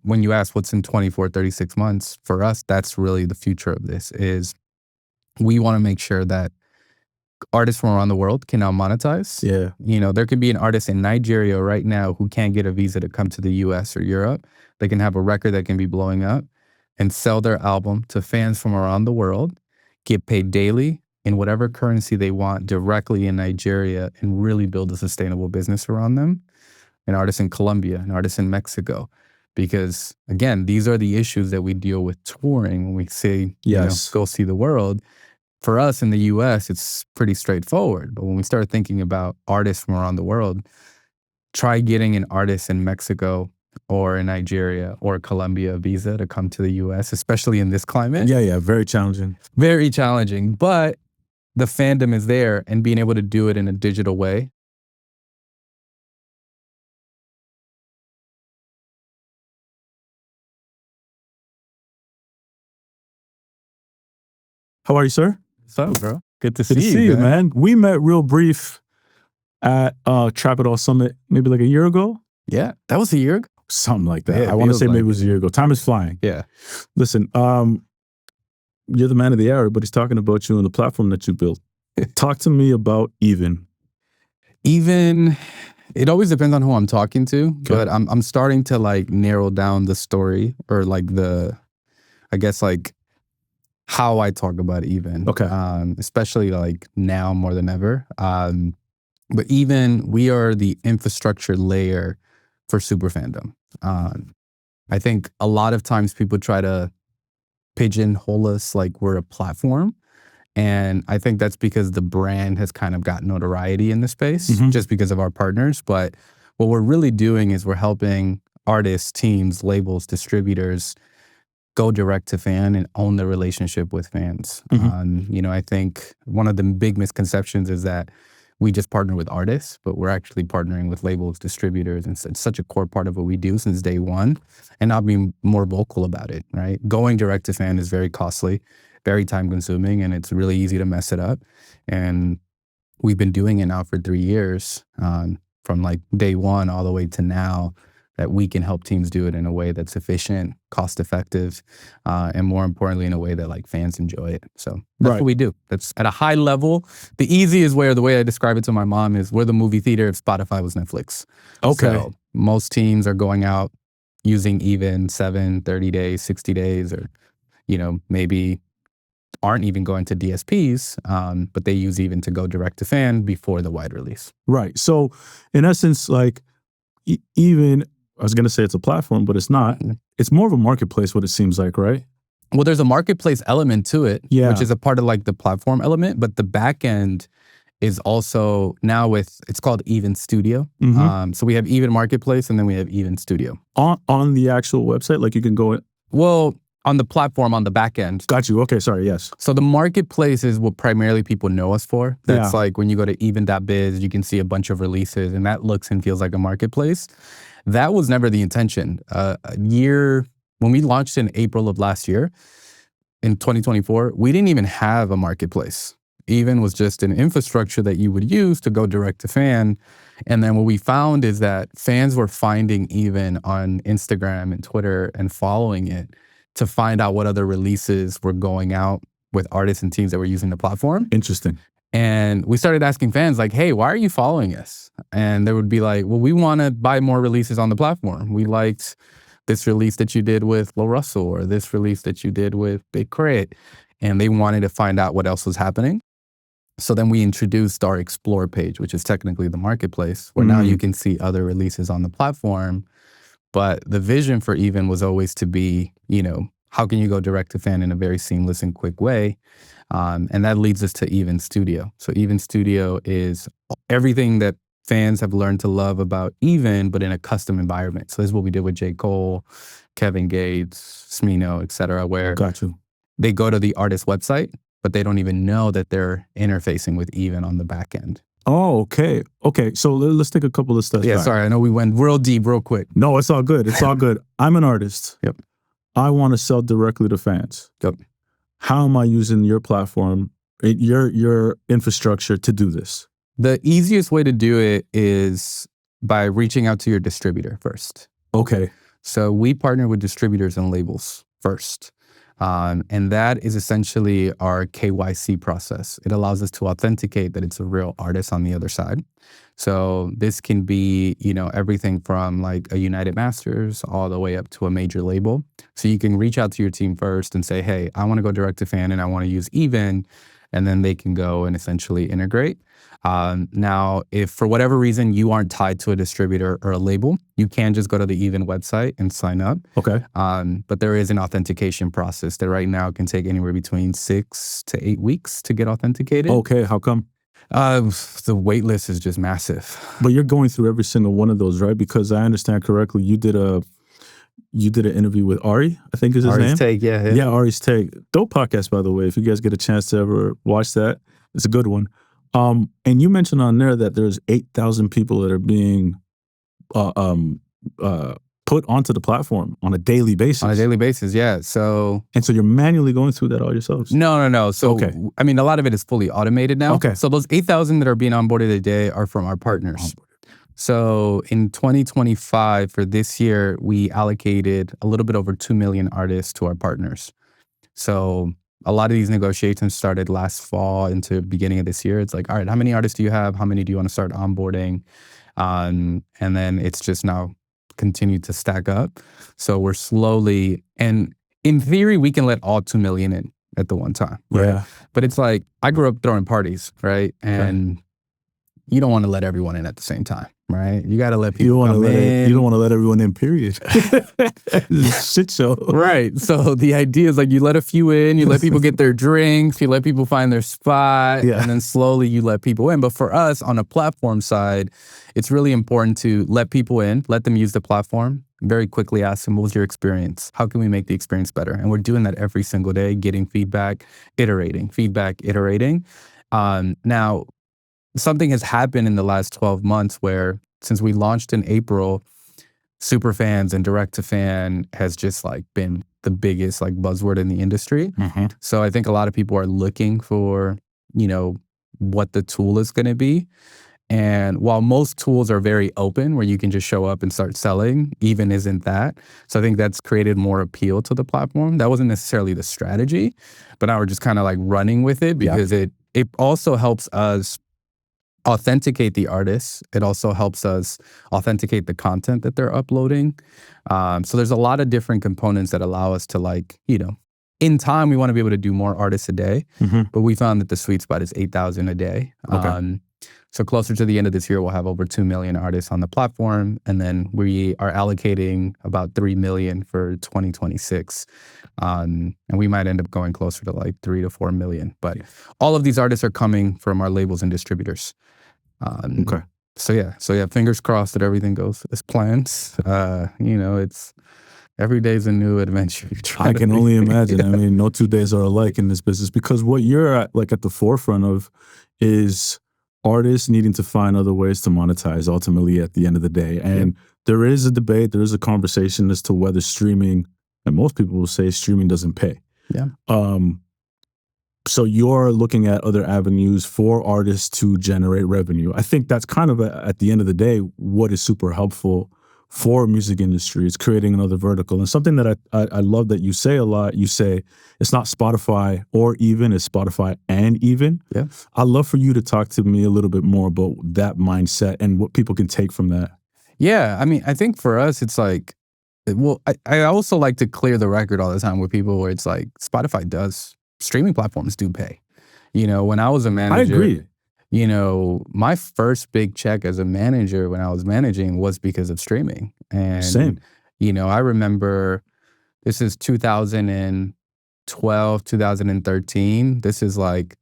when you ask what's in 24, 36 months, for us, that's really the future of this is we want to make sure that artists from around the world can now monetize. Yeah. You know, there could be an artist in Nigeria right now who can't get a visa to come to the US or Europe. They can have a record that can be blowing up and sell their album to fans from around the world, get paid daily in whatever currency they want directly in Nigeria and really build a sustainable business around them. An artist in Colombia, an artist in Mexico. Because again, these are the issues that we deal with touring when we say, Yes. go see the world. For us in the US, it's pretty straightforward. But when we start thinking about artists from around the world, try getting an artist in Mexico or in Nigeria or Colombia a visa to come to the US, especially in this climate. Yeah. Very challenging. Very challenging. But the fandom is there and being able to do it in a digital way. How are you, sir? What's up, bro? Good to Good to see you, man. We met real brief at Trap It All Summit maybe like a year ago. Yeah, that was a year ago. Something like that. Yeah, I want to feels say maybe like it was a year ago. Time is flying. Yeah. Listen, you're the man of the hour, but he's talking about you and the platform that you built. Talk to me about Even. Even, it always depends on who I'm talking to, but I'm starting to like narrow down the story or like I guess like how I talk about Even. Okay. Especially like now more than ever. But Even, we are the infrastructure layer for super fandom. I think a lot of times people try to pigeonhole us like we're a platform. And I think that's because the brand has kind of got notoriety in the space just because of our partners. But what we're really doing is we're helping artists, teams, labels, distributors go direct to fan and own the relationship with fans. I think one of the big misconceptions is that we just partner with artists, but we're actually partnering with labels, distributors, and it's such a core part of what we do since day one, and not being more vocal about it, right? Going direct to fan is very costly, very time consuming, and it's really easy to mess it up. And we've been doing it now for 3 years, from like day one all the way to now, that we can help teams do it in a way that's efficient, cost effective, and more importantly, in a way that like fans enjoy it. So that's what we do. That's at a high level. The easiest way, or the way I describe it to my mom, is we're the movie theater if Spotify was Netflix. Okay. So most teams are going out using Even 7, 30 days, 60 days, or, maybe aren't even going to DSPs, but they use Even to go direct to fan before the wide release. Right. So in essence, like Even, I was going to say it's a platform, but it's not. It's more of a marketplace, what it seems like, right? Well, there's a marketplace element to it, which is a part of like the platform element, but the back end is also now it's called Even Studio. So we have Even Marketplace and then we have Even Studio. On the actual website, like you can go... Well, on the platform, on the back end. Got you. Okay, sorry, yes. So the marketplace is what primarily people know us for. That's like when you go to even.biz, you can see a bunch of releases and that looks and feels like a marketplace. That was never the intention. When we launched in April of last year, in 2024, we didn't even have a marketplace. Even was just an infrastructure that you would use to go direct to fan. And then what we found is that fans were finding Even on Instagram and Twitter and following it to find out what other releases were going out with artists and teams that were using the platform. Interesting. And we started asking fans like, hey, why are you following us? And they would be like, well, we want to buy more releases on the platform. We liked this release that you did with Lil Russell or this release that you did with Big Crit. And they wanted to find out what else was happening. So then we introduced our Explore page, which is technically the marketplace, where now you can see other releases on the platform. But the vision for Even was always to be, how can you go direct to fan in a very seamless and quick way? And that leads us to Even Studio. So Even Studio is everything that fans have learned to love about Even, but in a custom environment. So this is what we did with J. Cole, Kevin Gates, Smino, et cetera, where they go to the artist's website, but they don't even know that they're interfacing with Even on the back end. Oh, okay. Okay, so let's take a couple of steps back. Sorry, I know we went real deep real quick. No, it's all good. It's all good. I'm an artist. Yep. I want to sell directly to fans. Yep. How am I using your platform, your infrastructure to do this? The easiest way to do it is by reaching out to your distributor first. Okay. So we partner with distributors and labels first. And that is essentially our KYC process. It allows us to authenticate that it's a real artist on the other side. So this can be, everything from like a United Masters all the way up to a major label. So you can reach out to your team first and say, hey, I want to go direct to fan and I want to use Even. And then they can go and essentially integrate. Now, if for whatever reason you aren't tied to a distributor or a label, you can just go to the Even website and sign up. Okay. But there is an authentication process that right now can take anywhere between 6 to 8 weeks to get authenticated. Okay, how come? The wait list is just massive. But you're going through every single one of those, right? Because I understand correctly, you did an interview with Ari, I think is his name. Ari's Take, yeah. Yeah, Ari's Take. Dope podcast, by the way. If you guys get a chance to ever watch that, it's a good one. And you mentioned on there that there's 8,000 people that are being put onto the platform on a daily basis. On a daily basis, yeah. So you're manually going through that all yourselves? No. So, okay. I mean, a lot of it is fully automated now. Okay. So those 8,000 that are being onboarded a day are from our partners. So in 2025, for this year, we allocated a little bit over 2 million artists to our partners. So a lot of these negotiations started last fall into beginning of this year. It's like, all right, how many artists do you have? How many do you want to start onboarding? And then it's just now continued to stack up. So we're slowly, and in theory, we can let all 2 million in at the one time. Right? Yeah. But it's like, I grew up throwing parties, right? And you don't want to let everyone in at the same time, right? You got to let people come in. You don't want to let everyone in, period. Shit show. Right. So the idea is like you let a few in, you let people get their drinks, you let people find their spot, and then slowly you let people in. But for us on a platform side, it's really important to let people in, let them use the platform, very quickly ask them, what was your experience? How can we make the experience better? And we're doing that every single day, getting feedback, iterating. Now, something has happened in the last 12 months where since we launched in April, super fans and direct to fan has just like been the biggest like buzzword in the industry. Mm-hmm. So I think a lot of people are looking for, what the tool is going to be. And while most tools are very open where you can just show up and start selling, Even isn't that. So I think that's created more appeal to the platform. That wasn't necessarily the strategy, but now we're just kind of like running with it because it also helps us authenticate the artists. It also helps us authenticate the content that they're uploading. So there's a lot of different components that allow us to like, in time, we want to be able to do more artists a day, but we found that the sweet spot is 8,000 a day. Okay. So closer to the end of this year, we'll have over 2 million artists on the platform. And then we are allocating about 3 million for 2026. And we might end up going closer to like 3 to 4 million. But all of these artists are coming from our labels and distributors. Okay. So yeah, fingers crossed that everything goes as planned. It's every day's a new adventure. I can only imagine. I mean, no 2 days are alike in this business because what you're at the forefront of is artists needing to find other ways to monetize ultimately at the end of the day. And there is a debate, there is a conversation as to whether streaming, and most people will say streaming doesn't pay. Yeah. So you're looking at other avenues for artists to generate revenue. I think that's kind of at the end of the day, what is super helpful for music industry is creating another vertical. And something that I love that you say a lot, you say it's not Spotify or Even, it's Spotify and Even. Yeah. I'd love for you to talk to me a little bit more about that mindset and what people can take from that. Yeah, I mean, I think for us, it's like, well, I also like to clear the record all the time with people where it's like streaming platforms do pay. When I was a manager, I agree. My first big check as a manager when I was managing was because of streaming. And, Same. I remember this is 2012, 2013. This is like,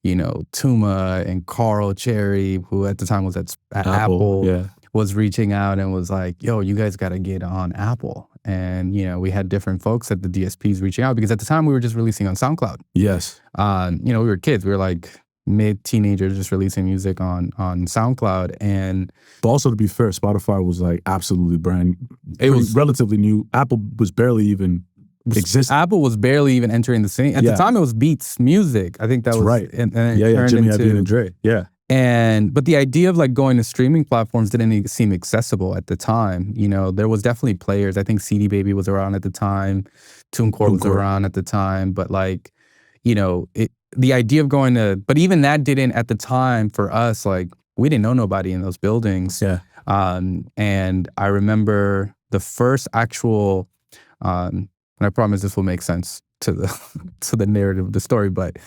Tuma and Carl Cherry, who at the time was at Apple, was reaching out and was like, yo, you guys got to get on Apple. And, we had different folks at the DSPs reaching out because at the time we were just releasing on SoundCloud. Yes. We were kids. We were like mid-teenagers just releasing music on SoundCloud. But also to be fair, Spotify was like absolutely it was relatively new. Apple was barely even existing. Apple was barely even entering the scene. At the time it was Beats Music. I think that was right. And Jimmy Iovine and Dre. Yeah. But the idea of like going to streaming platforms didn't even seem accessible at the time. You know, there was definitely players. I think CD Baby was around at the time, TuneCore was around at the time, but like, you know, the idea of going to, but even that didn't at the time for us, like we didn't know nobody in those buildings. Yeah. And I remember the first actual, and I promise this will make sense to the to the narrative of the story, but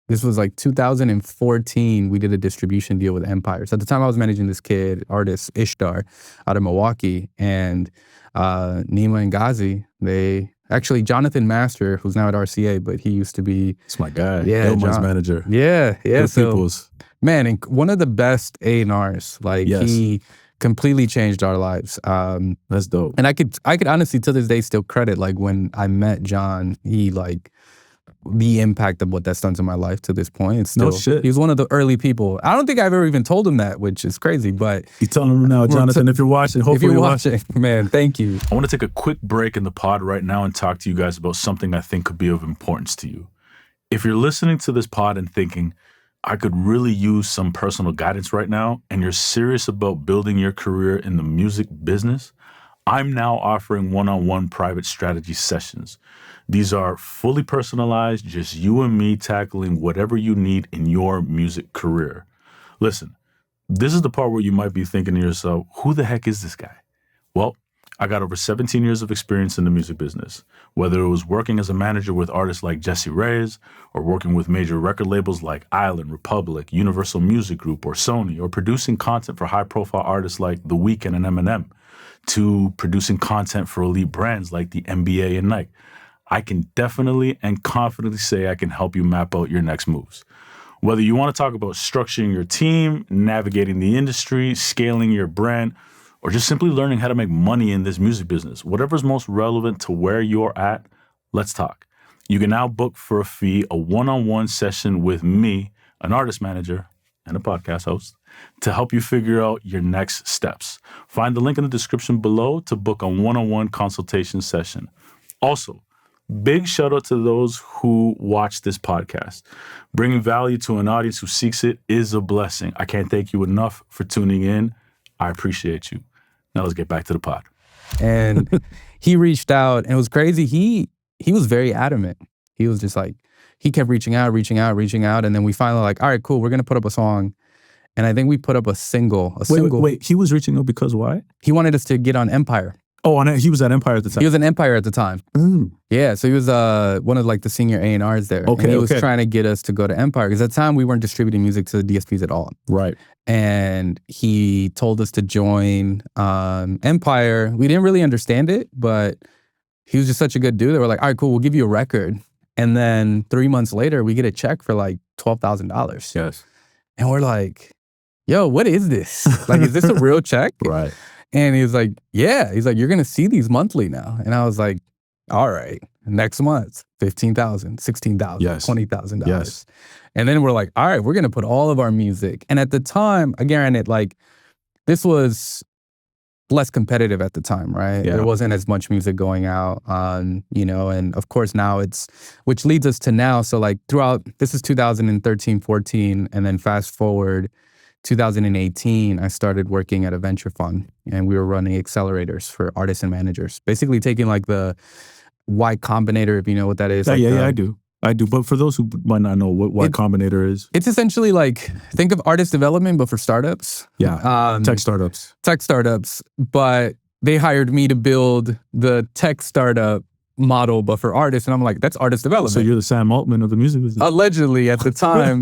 this was like 2014. We did a distribution deal with Empire. So at the time, I was managing this kid, artist Ishtar, out of Milwaukee, and Nima and Ghazi. They actually Jonathan Master, who's now at RCA, but he used to be. It's my guy. Yeah, Elmon's manager. Yeah. Good So people's. man, and one of the best A&Rs. Like he completely changed our lives. That's dope. And I could honestly to this day still credit like when I met John, he like the impact of what that's done to my life to this point. It's still, no shit. He was one of the early people. I don't think I've ever even told him that, which is crazy, but you telling him now, Jonathan, if you're watching, hopefully you're watching. Man, thank you. I want to take a quick break in the pod right now and talk to you guys about something I think could be of importance to you. If you're listening to this pod and thinking, I could really use some personal guidance right now, and you're serious about building your career in the music business, I'm now offering one-on-one private strategy sessions. These are fully personalized, just you and me tackling whatever you need in your music career. Listen, this is the part where you might be thinking to yourself, who the heck is this guy? Well, I got over 17 years of experience in the music business, whether it was working as a manager with artists like Jesse Reyes, or working with major record labels like Island, Republic, Universal Music Group, or Sony, or producing content for high-profile artists like The Weeknd and Eminem, to producing content for elite brands like the NBA and Nike. I can definitely and confidently say I can help you map out your next moves. Whether you want to talk about structuring your team, navigating the industry, scaling your brand, or just simply learning how to make money in this music business, whatever's most relevant to where you're at, let's talk. You can now book for a fee a one-on-one session with me, an artist manager and a podcast host, to help you figure out your next steps. Find the link in the description below to book a one-on-one consultation session. Also, big shout out to those who watch this podcast. Bringing value to an audience who seeks it is a blessing. I can't thank you enough for tuning in. I appreciate you. Now let's get back to the pod. And he reached out, and it was crazy. He was very adamant. He was just like, he kept reaching out. And then we finally like, all right, cool. We're going to put up a song. And I think we put up a single. Wait, he was reaching out because why? He wanted us to get on Empire. Oh, he was at Empire at the time. He was at Empire at the time. Mm. Yeah, so he was one of like the senior A&Rs there. Okay, and he was trying to get us to go to Empire because at the time we weren't distributing music to the DSPs at all. Right. And he told us to join Empire. We didn't really understand it, but he was just such a good dude that we're like, all right, cool, we'll give you a record. And then 3 months later, we get a check for like $12,000. Yes. And we're like, yo, what is this? Like, is this a real check? Right. And he was like, yeah. He's like, you're going to see these monthly now. And I was like, all right, next month, $15,000, $16,000, yes. $20,000. Yes. And then we're like, all right, we're going to put all of our music. And at the time, again, this was less competitive at the time, right? Yeah. There wasn't as much music going out, and of course now which leads us to now. So like this is 2013, 14, and then fast forward 2018, I started working at a venture fund, and we were running accelerators for artists and managers, basically taking like the Y Combinator, if you know what that is. Yeah, I do. But for those who might not know what Y Combinator is. It's essentially like, think of artist development, but for startups. Yeah, tech startups. Tech startups, but they hired me to build the tech startup model, but for artists. And I'm like, that's artist development. So you're the Sam Altman of the music business. Allegedly at the time.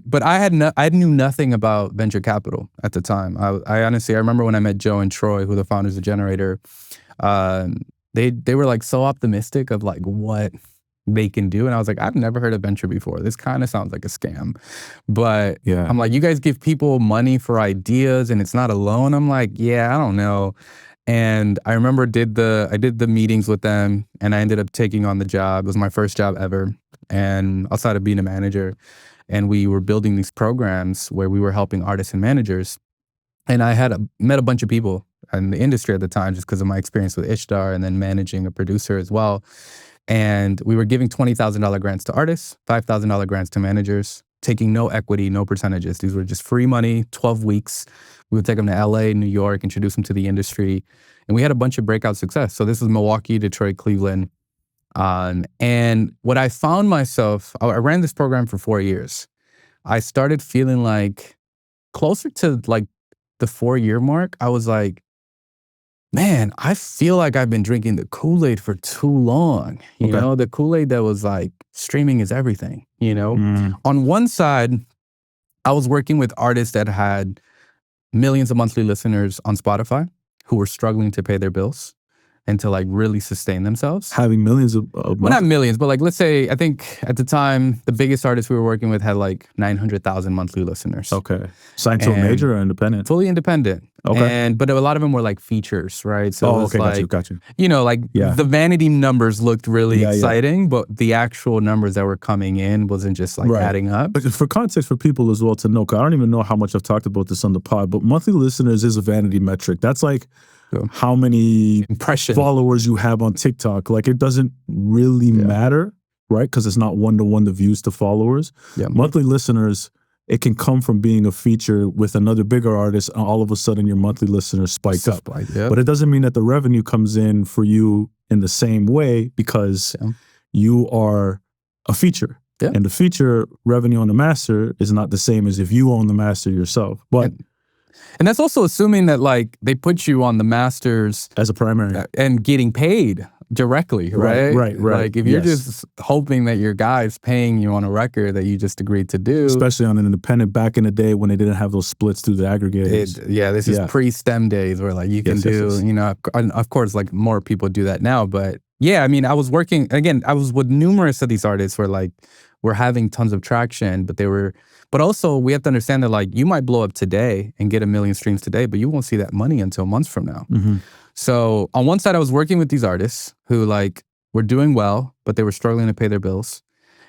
But I knew nothing about venture capital at the time. I honestly, I remember when I met Joe and Troy, who are the founders of Generator, they were like so optimistic of like what they can do. And I was like, I've never heard of venture before. This kind of sounds like a scam. But yeah. I'm like, you guys give people money for ideas and it's not a loan? I'm like, yeah, I don't know. And I remember I did the meetings with them, and I ended up taking on the job. It was my first job ever, and outside of being a manager. And we were building these programs where we were helping artists and managers. And I had met a bunch of people in the industry at the time just because of my experience with Ishtar and then managing a producer as well. And we were giving $20,000 grants to artists, $5,000 grants to managers, taking no equity, no percentages. These were just free money, 12 weeks. We would take them to LA, New York, introduce them to the industry. And we had a bunch of breakout success. So this was Milwaukee, Detroit, Cleveland. And what I found myself, I ran this program for 4 years. I started feeling like closer to like the 4-year mark, I was like, man, I feel like I've been drinking the Kool-Aid for too long. You know, the Kool-Aid that was like, streaming is everything, you know? On one side, I was working with artists that had millions of monthly listeners on Spotify who were struggling to pay their bills and to like really sustain themselves. Having millions of well, not millions, but like let's say, I think at the time, the biggest artist we were working with had like 900,000 monthly listeners. Okay. Signed to a major or independent? Fully independent. Okay. But a lot of them were like features, right? So it was like, got you. You know, like the vanity numbers looked really exciting, but the actual numbers that were coming in wasn't just like adding up. But for context for people as well to know, 'cause I don't even know how much I've talked about this on the pod, but monthly listeners is a vanity metric. That's like how many followers you have on TikTok. Like it doesn't really matter, right? Because it's not one-to-one the views to followers. Monthly listeners, it can come from being a feature with another bigger artist, and all of a sudden your monthly listeners spike up. But it doesn't mean that the revenue comes in for you in the same way because you are a feature. And the feature revenue on the master is not the same as if you own the master yourself. But and that's also assuming that like they put you on the masters as a primary and getting paid directly, right? Right. Like if you're just hoping that your guy's paying you on a record that you just agreed to do. Especially on an independent back in the day when they didn't have those splits through the aggregators. This is pre-STEM days where like you can you know, of course like more people do that now. But yeah, I mean, I was working, again, I was with numerous of these artists where like we're having tons of traction, but also we have to understand that like you might blow up today and get 1 million streams today, but you won't see that money until months from now. So on one side, I was working with these artists who like were doing well, but they were struggling to pay their bills.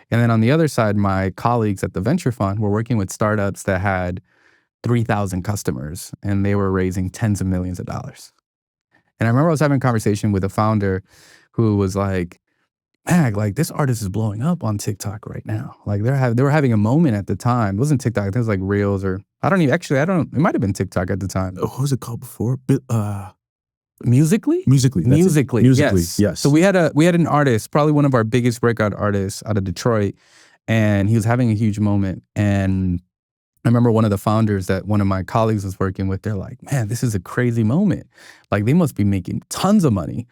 And then on the other side, my colleagues at the venture fund were working with startups that had 3,000 customers and they were raising tens of millions of dollars. And I remember I was having a conversation with a founder who was like, Mag, like this artist is blowing up on TikTok right now. Like they were having a moment at the time. It wasn't TikTok, I think it was like Reels or it might have been TikTok at the time. What was it called before? Musically? Musically, yes. So we had an artist, probably one of our biggest breakout artists out of Detroit, and he was having a huge moment. And I remember one of the founders that one of my colleagues was working with, they're like, man, this is a crazy moment. Like they must be making tons of money.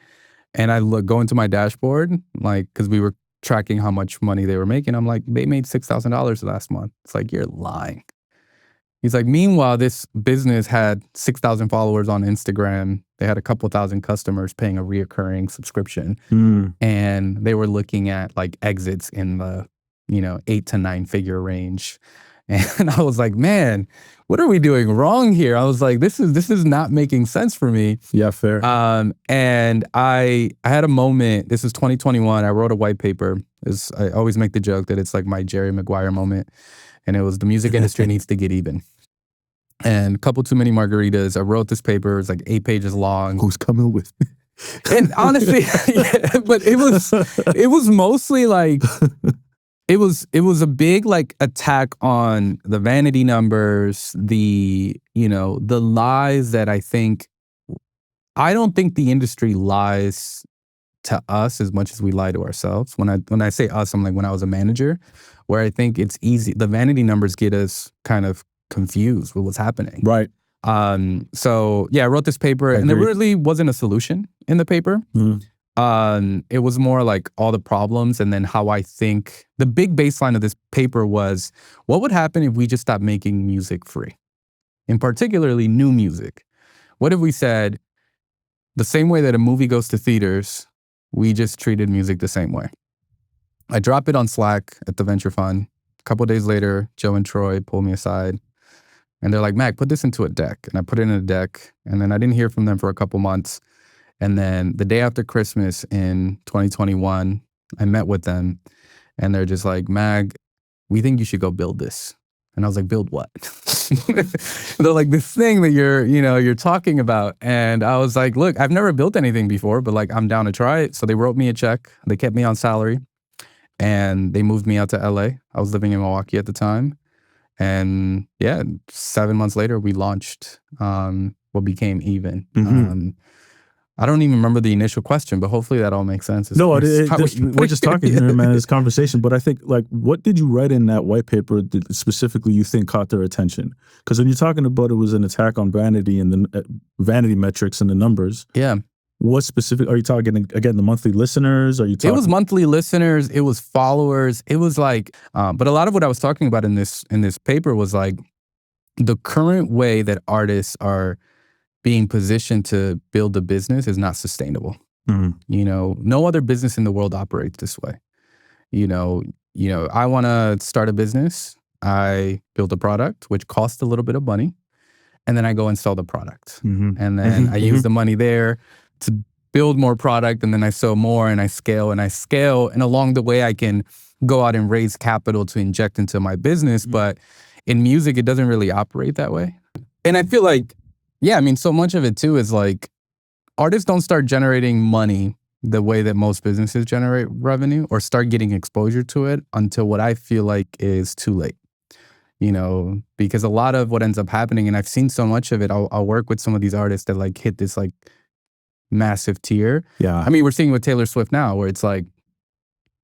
And I go into my dashboard, like, because we were tracking how much money they were making. I'm like, they made $6,000 last month. It's like, you're lying. He's like, meanwhile, this business had 6,000 followers on Instagram. They had a couple thousand customers paying a reoccurring subscription. And they were looking at like exits in the, 8 to 9 figure range. And I was like, man, what are we doing wrong here? I was like, this is not making sense for me. Yeah, fair. And I had a moment, this was 2021, I wrote a white paper. I always make the joke that it's like my Jerry Maguire moment. And it was the music industry needs to get even. And a couple too many margaritas. I wrote this paper, it's like 8 pages long. Who's coming with me? And honestly, but it was mostly like, it was a big like attack on the vanity numbers, the lies that I don't think the industry lies to us as much as we lie to ourselves. When I say us, I'm like when I was a manager, where I think it's easy. The vanity numbers get us kind of confused with what's happening. Right. So yeah, I wrote this paper and there really wasn't a solution in the paper. It was more like all the problems and then how I think the big baseline of this paper was what would happen if we just stopped making music free, and particularly new music. What if we said the same way that a movie goes to theaters, we just treated music the same way? I dropped it on Slack at the venture fund. A couple of days later, Joe and Troy pulled me aside and they're like, Mac, put this into a deck. And I put it in a deck and then I didn't hear from them for a couple months. And then the day after Christmas in 2021, I met with them and they're just like, Mag, we think you should go build this. And I was like, build what? They're like, this thing that you're talking about. And I was like, look, I've never built anything before, but like, I'm down to try it. So they wrote me a check. They kept me on salary. and they moved me out to LA. I was living in Milwaukee at the time. And yeah, 7 months later, we launched what became Even. I don't even remember the initial question, but hopefully that all makes sense. No, we're just talking here, man. This conversation. But I think, like, what did you write in that white paper that specifically you think caught their attention? Because when you're talking about it was an attack on vanity and the vanity metrics and the numbers. Yeah. What specific are you talking? Again, the monthly listeners? Are you talking? It was monthly listeners. It was followers. It was like, but a lot of what I was talking about in this paper was like the current way that artists are being positioned to build a business is not sustainable. You know, no other business in the world operates this way. You know, I want to start a business. I build a product which costs a little bit of money, and then I go and sell the product, and then I use the money there to build more product, and then I sell more, and I scale, and along the way I can go out and raise capital to inject into my business. But in music, it doesn't really operate that way. And I feel like, yeah, I mean, so much of it too is like artists don't start generating money the way that most businesses generate revenue or start getting exposure to it until what I feel like is too late. You know, because a lot of what ends up happening, and I've seen so much of it, I'll work with some of these artists that like hit this like massive tier. Yeah. I mean, we're seeing with Taylor Swift now, where it's like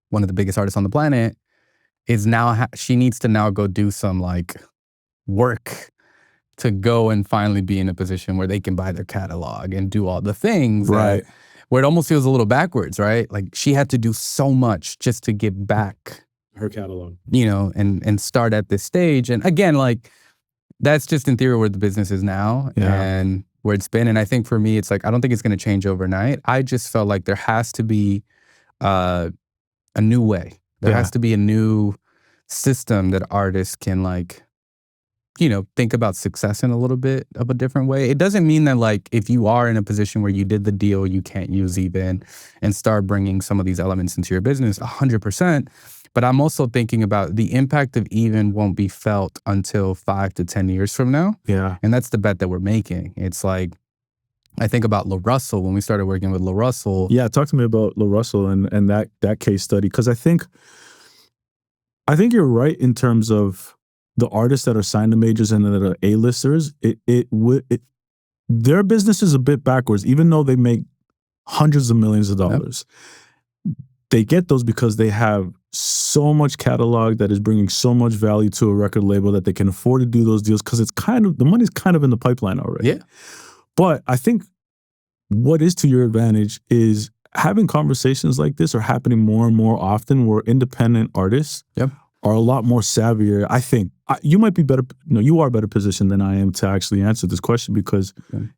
one of the biggest artists on the planet is now, she needs to now go do some like work to go and finally be in a position where they can buy their catalog and do all the things. Right. Where it almost feels a little backwards, right? Like she had to do so much just to get back her catalog, you know, and start at this stage. And again, like that's just in theory where the business is now and where it's been. And I think for me, it's like, I don't think it's going to change overnight. I just felt like there has to be a new way. There has to be a new system that artists can like, you know, think about success in a little bit of a different way. It doesn't mean that like if you are in a position where you did the deal, you can't use Even and start bringing some of these elements into your business 100%. But I'm also thinking about the impact of Even won't be felt until 5 to 10 years from now. Yeah. And that's the bet that we're making. It's like, I think about La Russell when we started working with La Russell. Yeah, talk to me about La Russell and that case study. Because I think you're right in terms of the artists that are signed to majors and that are A-listers. Their business is a bit backwards, even though they make hundreds of millions of dollars. Yep. They get those because they have so much catalog that is bringing so much value to a record label that they can afford to do those deals because it's kind of, the money's kind of in the pipeline already. Yeah. But I think what is to your advantage is having conversations like this are happening more and more often where independent artists are a lot more savvier. I think you might be better, you are better positioned than I am to actually answer this question because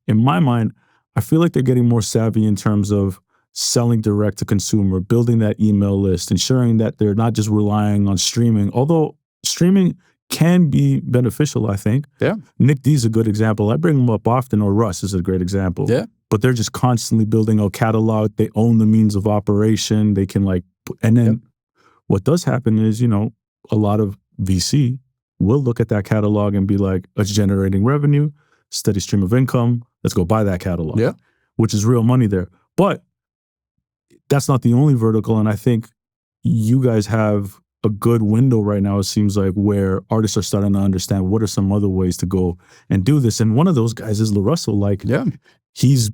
in my mind, I feel like they're getting more savvy in terms of selling direct to consumer, building that email list, ensuring that they're not just relying on streaming, although streaming can be beneficial, I think. Yeah. Nick D's a good example. I bring him up often, or Russ is a great example. Yeah. But they're just constantly building a catalog. They own the means of operation. They can like, and then what does happen is, a lot of VC will look at that catalog and be like, it's generating revenue, steady stream of income. Let's go buy that catalog. Yeah. Which is real money there. But that's not the only vertical. And I think you guys have a good window right now, it seems like, where artists are starting to understand what are some other ways to go and do this. And one of those guys is La Russell. Like, he's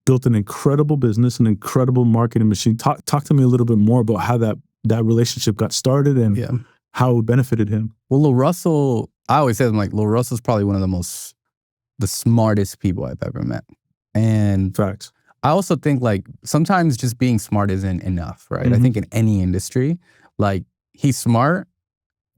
built an incredible business, an incredible marketing machine. Talk to me a little bit more about how that relationship got started and how it benefited him. Well, La Russell, I always say, La Russell's probably one of the smartest people I've ever met. And facts. I also think like sometimes just being smart isn't enough, right? Mm-hmm. I think in any industry, like he's smart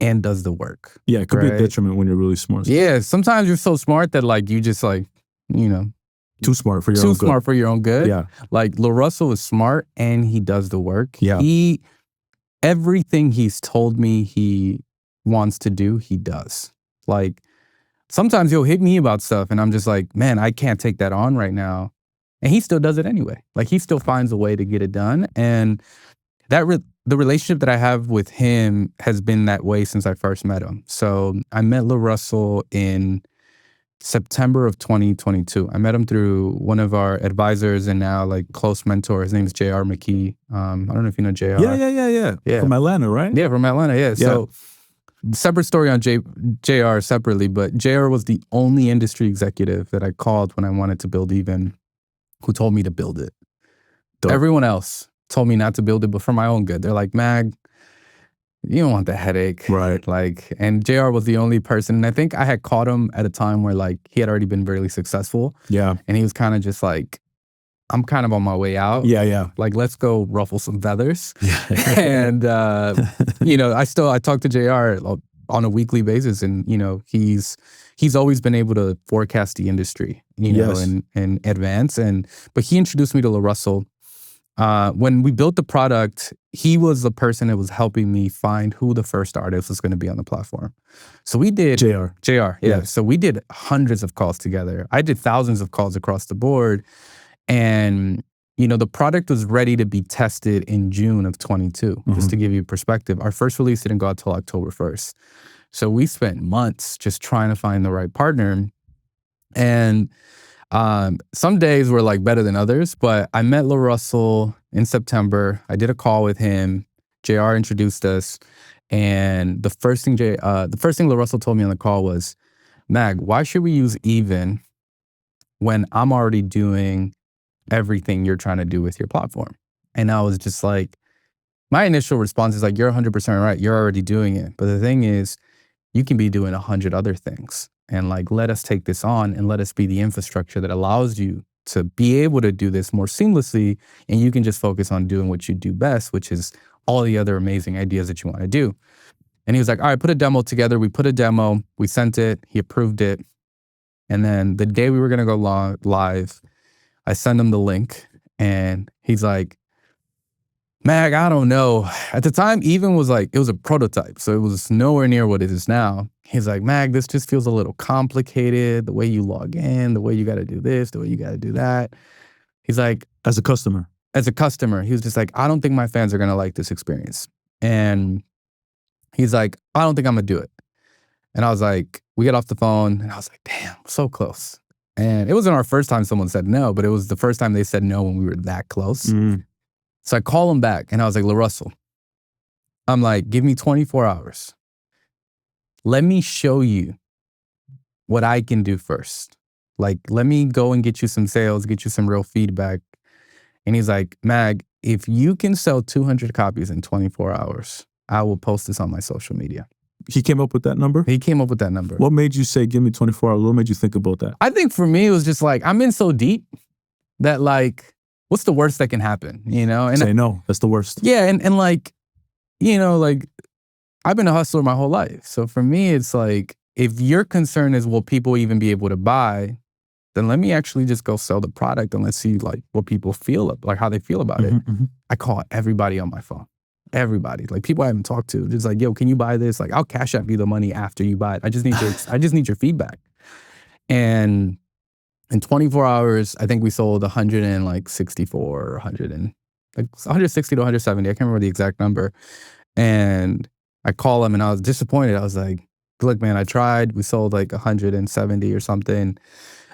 and does the work. Yeah, it could be a detriment when you're really smart. Yeah, sometimes you're so smart that like you just like, too smart for your own good. Too smart for your own good. Yeah. Like La Russell is smart and he does the work. Yeah. Everything he's told me he wants to do, he does. Like sometimes he'll hit me about stuff and I'm just like, man, I can't take that on right now. And he still does it anyway. Like he still finds a way to get it done. And the relationship that I have with him has been that way since I first met him. So I met La Russell in September of 2022. I met him through one of our advisors and now like close mentor. His name is J.R. McKee. I don't know if you know J.R. Yeah. From Atlanta, right? Yeah, from Atlanta. Yeah. So separate story on JR separately, but JR was the only industry executive that I called when I wanted to build Even, who told me to build it. Dope. Everyone else told me not to build it, but for my own good. They're like, Mag, you don't want the headache. Right. Like, and JR was the only person. And I think I had caught him at a time where like he had already been really successful. Yeah. And he was kind of just like, I'm kind of on my way out. Yeah. Like, let's go ruffle some feathers. Yeah. And, you know, I talk to JR on a weekly basis, and, you know, he's always been able to forecast the industry, you know, in advance. But he introduced me to LaRussell. When we built the product, he was the person that was helping me find who the first artist was going to be on the platform. So we did JR. Yeah. Yes. So we did hundreds of calls together. I did thousands of calls across the board. And, you know, the product was ready to be tested in June of 22, just to give you perspective. Our first release didn't go out till October 1st. So we spent months just trying to find the right partner. And some days were like better than others, but I met LaRussell in September. I did a call with him. JR introduced us. And the first thing LaRussell told me on the call was, Mag, why should we use Even when I'm already doing everything you're trying to do with your platform? And I was just like, my initial response is like, you're 100% right. You're already doing it. But the thing is, you can be doing 100 other things. And like, let us take this on and let us be the infrastructure that allows you to be able to do this more seamlessly. And you can just focus on doing what you do best, which is all the other amazing ideas that you want to do. And he was like, all right, put a demo together. We put a demo, we sent it, he approved it. And then the day we were going to go live, I send him the link, and he's like, Mag, I don't know. At the time, Even was like, it was a prototype, so it was nowhere near what it is now. He's like, Mag, this just feels a little complicated, the way you log in, the way you got to do this, the way you got to do that. He's like, As a customer, he was just like, I don't think my fans are going to like this experience. And he's like, I don't think I'm going to do it. And I was like, we get off the phone, and I was like, damn, so close. And it wasn't our first time someone said no, but it was the first time they said no when we were that close. So I call him back, and I was like, LaRussell, I'm like, give me 24 hours. Let me show you what I can do first. Like, let me go and get you some sales, get you some real feedback. And he's like, Mag, if you can sell 200 copies in 24 hours, I will post this on my social media. He came up with that number? He came up with that number. What made you say, give me 24 hours? What made you think about that? I think for me, it was just like, I'm in so deep that like, what's the worst that can happen, you know? And say no, that's the worst. Yeah, and like, you know, like, I've been a hustler my whole life. So for me, it's like, if your concern is, will people even be able to buy, then let me actually just go sell the product and let's see like what people feel, like how they feel about it. I call everybody on my phone. Everybody, like people I haven't talked to, just like, yo, can you buy this? Like, I'll cash out you the money after you buy it. I just need your feedback. And in 24 hours, I think we sold 164 or 160 to 170. I can't remember the exact number. And I call him, and I was disappointed. I was like, look, man, I tried. We sold like 170 or something.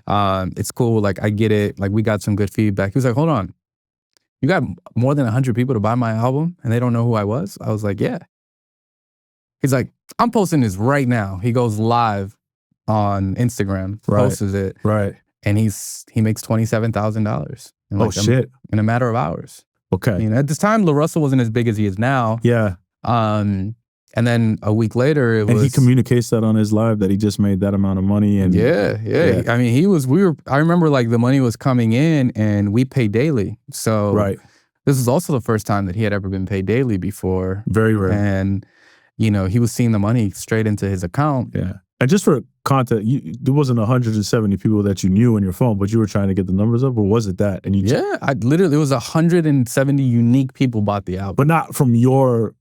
It's cool. Like, I get it. Like, we got some good feedback. He was like, hold on. You got more than 100 people to buy my album and they don't know who I was? I was like, yeah. He's like, I'm posting this right now. He goes live on Instagram, posts it. Right. And he makes $27,000. Like shit. In a matter of hours. Okay. You know, at this time, LaRussell wasn't as big as he is now. Yeah. And then a week later, he communicates that on his live that he just made that amount of money. And yeah. I mean, I remember like the money was coming in and we pay daily. So this is also the first time that he had ever been paid daily before. Very rare. And, you know, he was seeing the money straight into his account. Yeah. And just for content, there wasn't 170 people that you knew in your phone, but you were trying to get the numbers up, or was it that? And it was 170 unique people bought the album. But not from your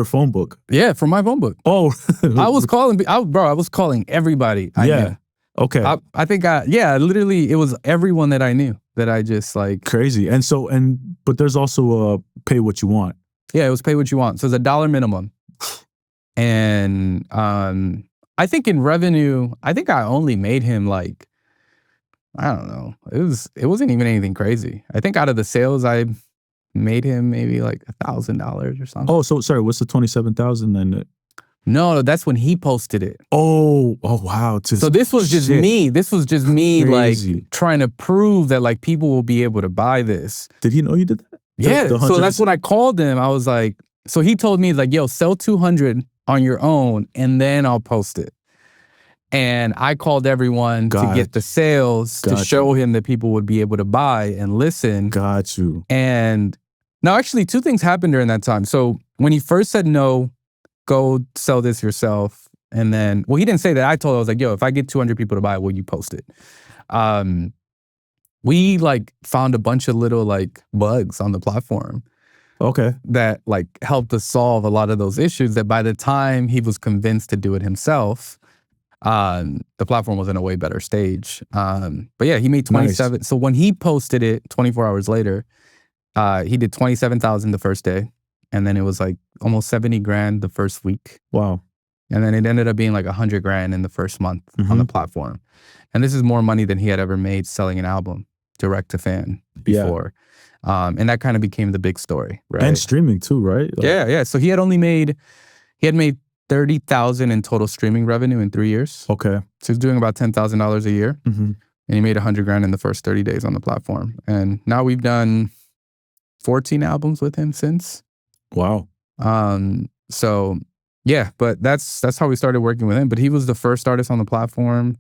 phone book. Yeah, from my phone book. Oh. I was calling everybody I knew. Okay. I think literally it was everyone that I knew that I just like. Crazy. And so, but there's also a pay what you want. Yeah, it was pay what you want. So it's $1 minimum. And I think in revenue, I think I only made him like, I don't know. It wasn't even anything crazy. I think out of the sales, I made him maybe like $1,000 or something. Oh, so sorry, what's the 27,000 then? No, that's when he posted it. Oh wow. So this was just me. This was just me Crazy. like trying to prove that like people will be able to buy this. Did he know you did that? Yeah. So that's when I called him. I was like, so he told me like, yo, sell 200 on your own and then I'll post it. And I called everyone to get the sales to show him that people would be able to buy and listen. Got you. And now actually 2 things happened during that time. So when he first said no, go sell this yourself. And then, well, he didn't say that. I told him, I was like, yo, if I get 200 people to buy it, will you post it? We like found a bunch of little like bugs on the platform. Okay. That like helped us solve a lot of those issues that by the time he was convinced to do it himself, the platform was in a way better stage. But yeah, he made 27. Nice. So when he posted it 24 hours later, he did 27,000 the first day. And then it was like almost 70 grand the first week. Wow. And then it ended up being like 100 grand in the first month on the platform. And this is more money than he had ever made selling an album direct to fan before. Yeah. And that kind of became the big story, right? And streaming too, right? Like, yeah. So he had made 30,000 in total streaming revenue in 3 years. Okay. So he's doing about $10,000 a year. And he made 100 grand in the first 30 days on the platform. And now we've done 14 albums with him since. Wow. So yeah, but that's how we started working with him. But he was the first artist on the platform.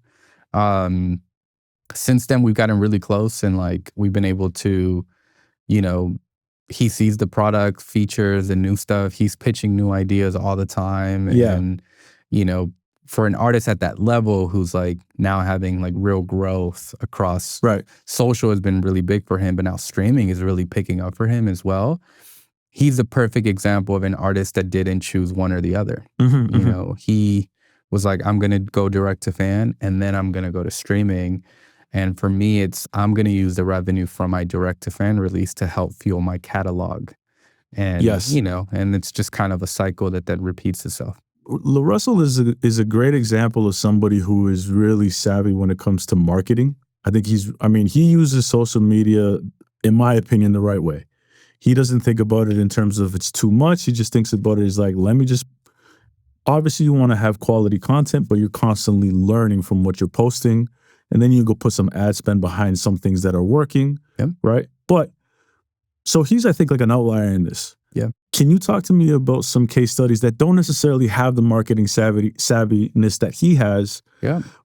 Since then we've gotten really close and like we've been able to, you know, he sees the product features and new stuff. He's pitching new ideas all the time. And, you know, for an artist at that level who's like now having like real growth across social has been really big for him, but now streaming is really picking up for him as well. He's a perfect example of an artist that didn't choose one or the other. You know, he was like, I'm going to go direct to fan and then I'm going to go to streaming. And for me, it's I'm going to use the revenue from my direct to fan release to help fuel my catalog. And, you know, and it's just kind of a cycle that repeats itself. LaRussell is a great example of somebody who is really savvy when it comes to marketing. I think he uses social media, in my opinion, the right way. He doesn't think about it in terms of it's too much. He just thinks about it as like, let me just, obviously you want to have quality content, but you're constantly learning from what you're posting. And then you go put some ad spend behind some things that are working, right? But, so he's, I think, like an outlier in this. Yeah. Can you talk to me about some case studies that don't necessarily have the marketing savviness that he has,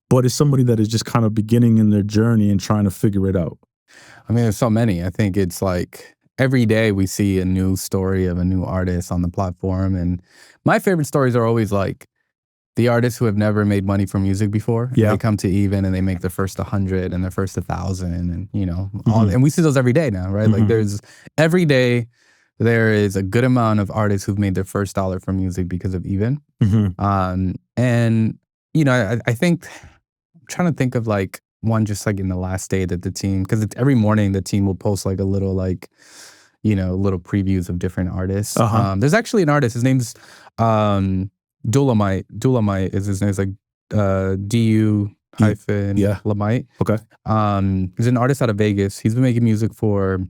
but is somebody that is just kind of beginning in their journey and trying to figure it out? I mean, there's so many. I think it's like every day we see a new story of a new artist on the platform. And my favorite stories are always like the artists who have never made money from music before. They come to Even and they make their first 100 and their first 1,000 and, you know, and we see those every day now, right? Like every day there is a good amount of artists who've made their first dollar from music because of Even. And, you know, I think, I'm trying to think of like one just like in the last day that the team, because every morning the team will post like a little like, you know, little previews of different artists. There's actually an artist, his name's Dulamite is his name. It's like DU hyphen Lamite. Okay. He's an artist out of Vegas. He's been making music for,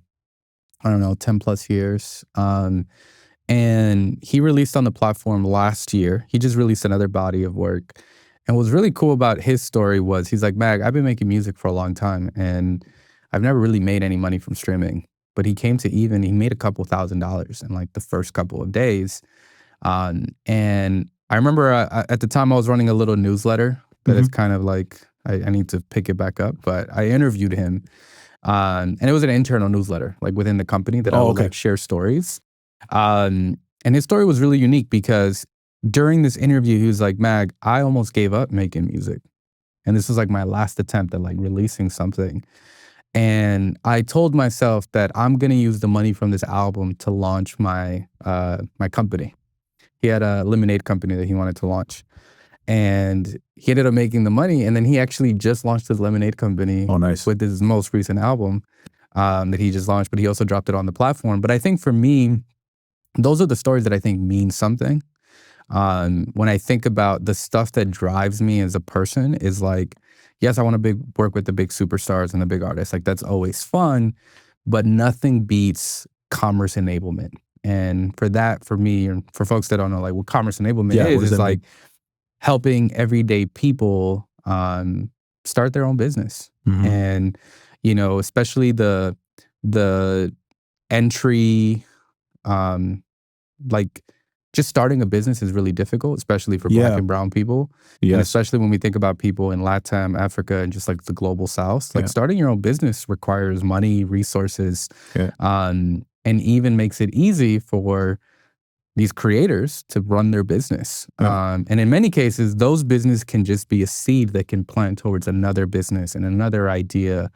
I don't know, 10 plus years. And he released on the platform last year. He just released another body of work. And what's really cool about his story was he's like, Mag, I've been making music for a long time and I've never really made any money from streaming. But he came to Even, he made a couple $1,000s in like the first couple of days. And I remember at the time I was running a little newsletter that is kind of like, I need to pick it back up, but I interviewed him. And it was an internal newsletter, like within the company that I would like share stories. And his story was really unique because during this interview, he was like, Mag, I almost gave up making music. And this was like my last attempt at like releasing something. And I told myself that I'm going to use the money from this album to launch my my company. He had a lemonade company that he wanted to launch. And he ended up making the money. And then he actually just launched his lemonade company with his most recent album that he just launched. But he also dropped it on the platform. But I think for me, those are the stories that I think mean something. When I think about the stuff that drives me as a person is like, yes, I want to work with the big superstars and the big artists. Like that's always fun, but nothing beats commerce enablement. And for that, for me, and for folks that don't know, like what commerce enablement is like helping everyday people start their own business. And, you know, especially the entry, like just starting a business is really difficult, especially for Black and brown people. And especially when we think about people in LATAM, Africa, and just like the global South, like starting your own business requires money, resources, and even makes it easy for these creators to run their business. And in many cases, those businesses can just be a seed that can plant towards another business and another idea.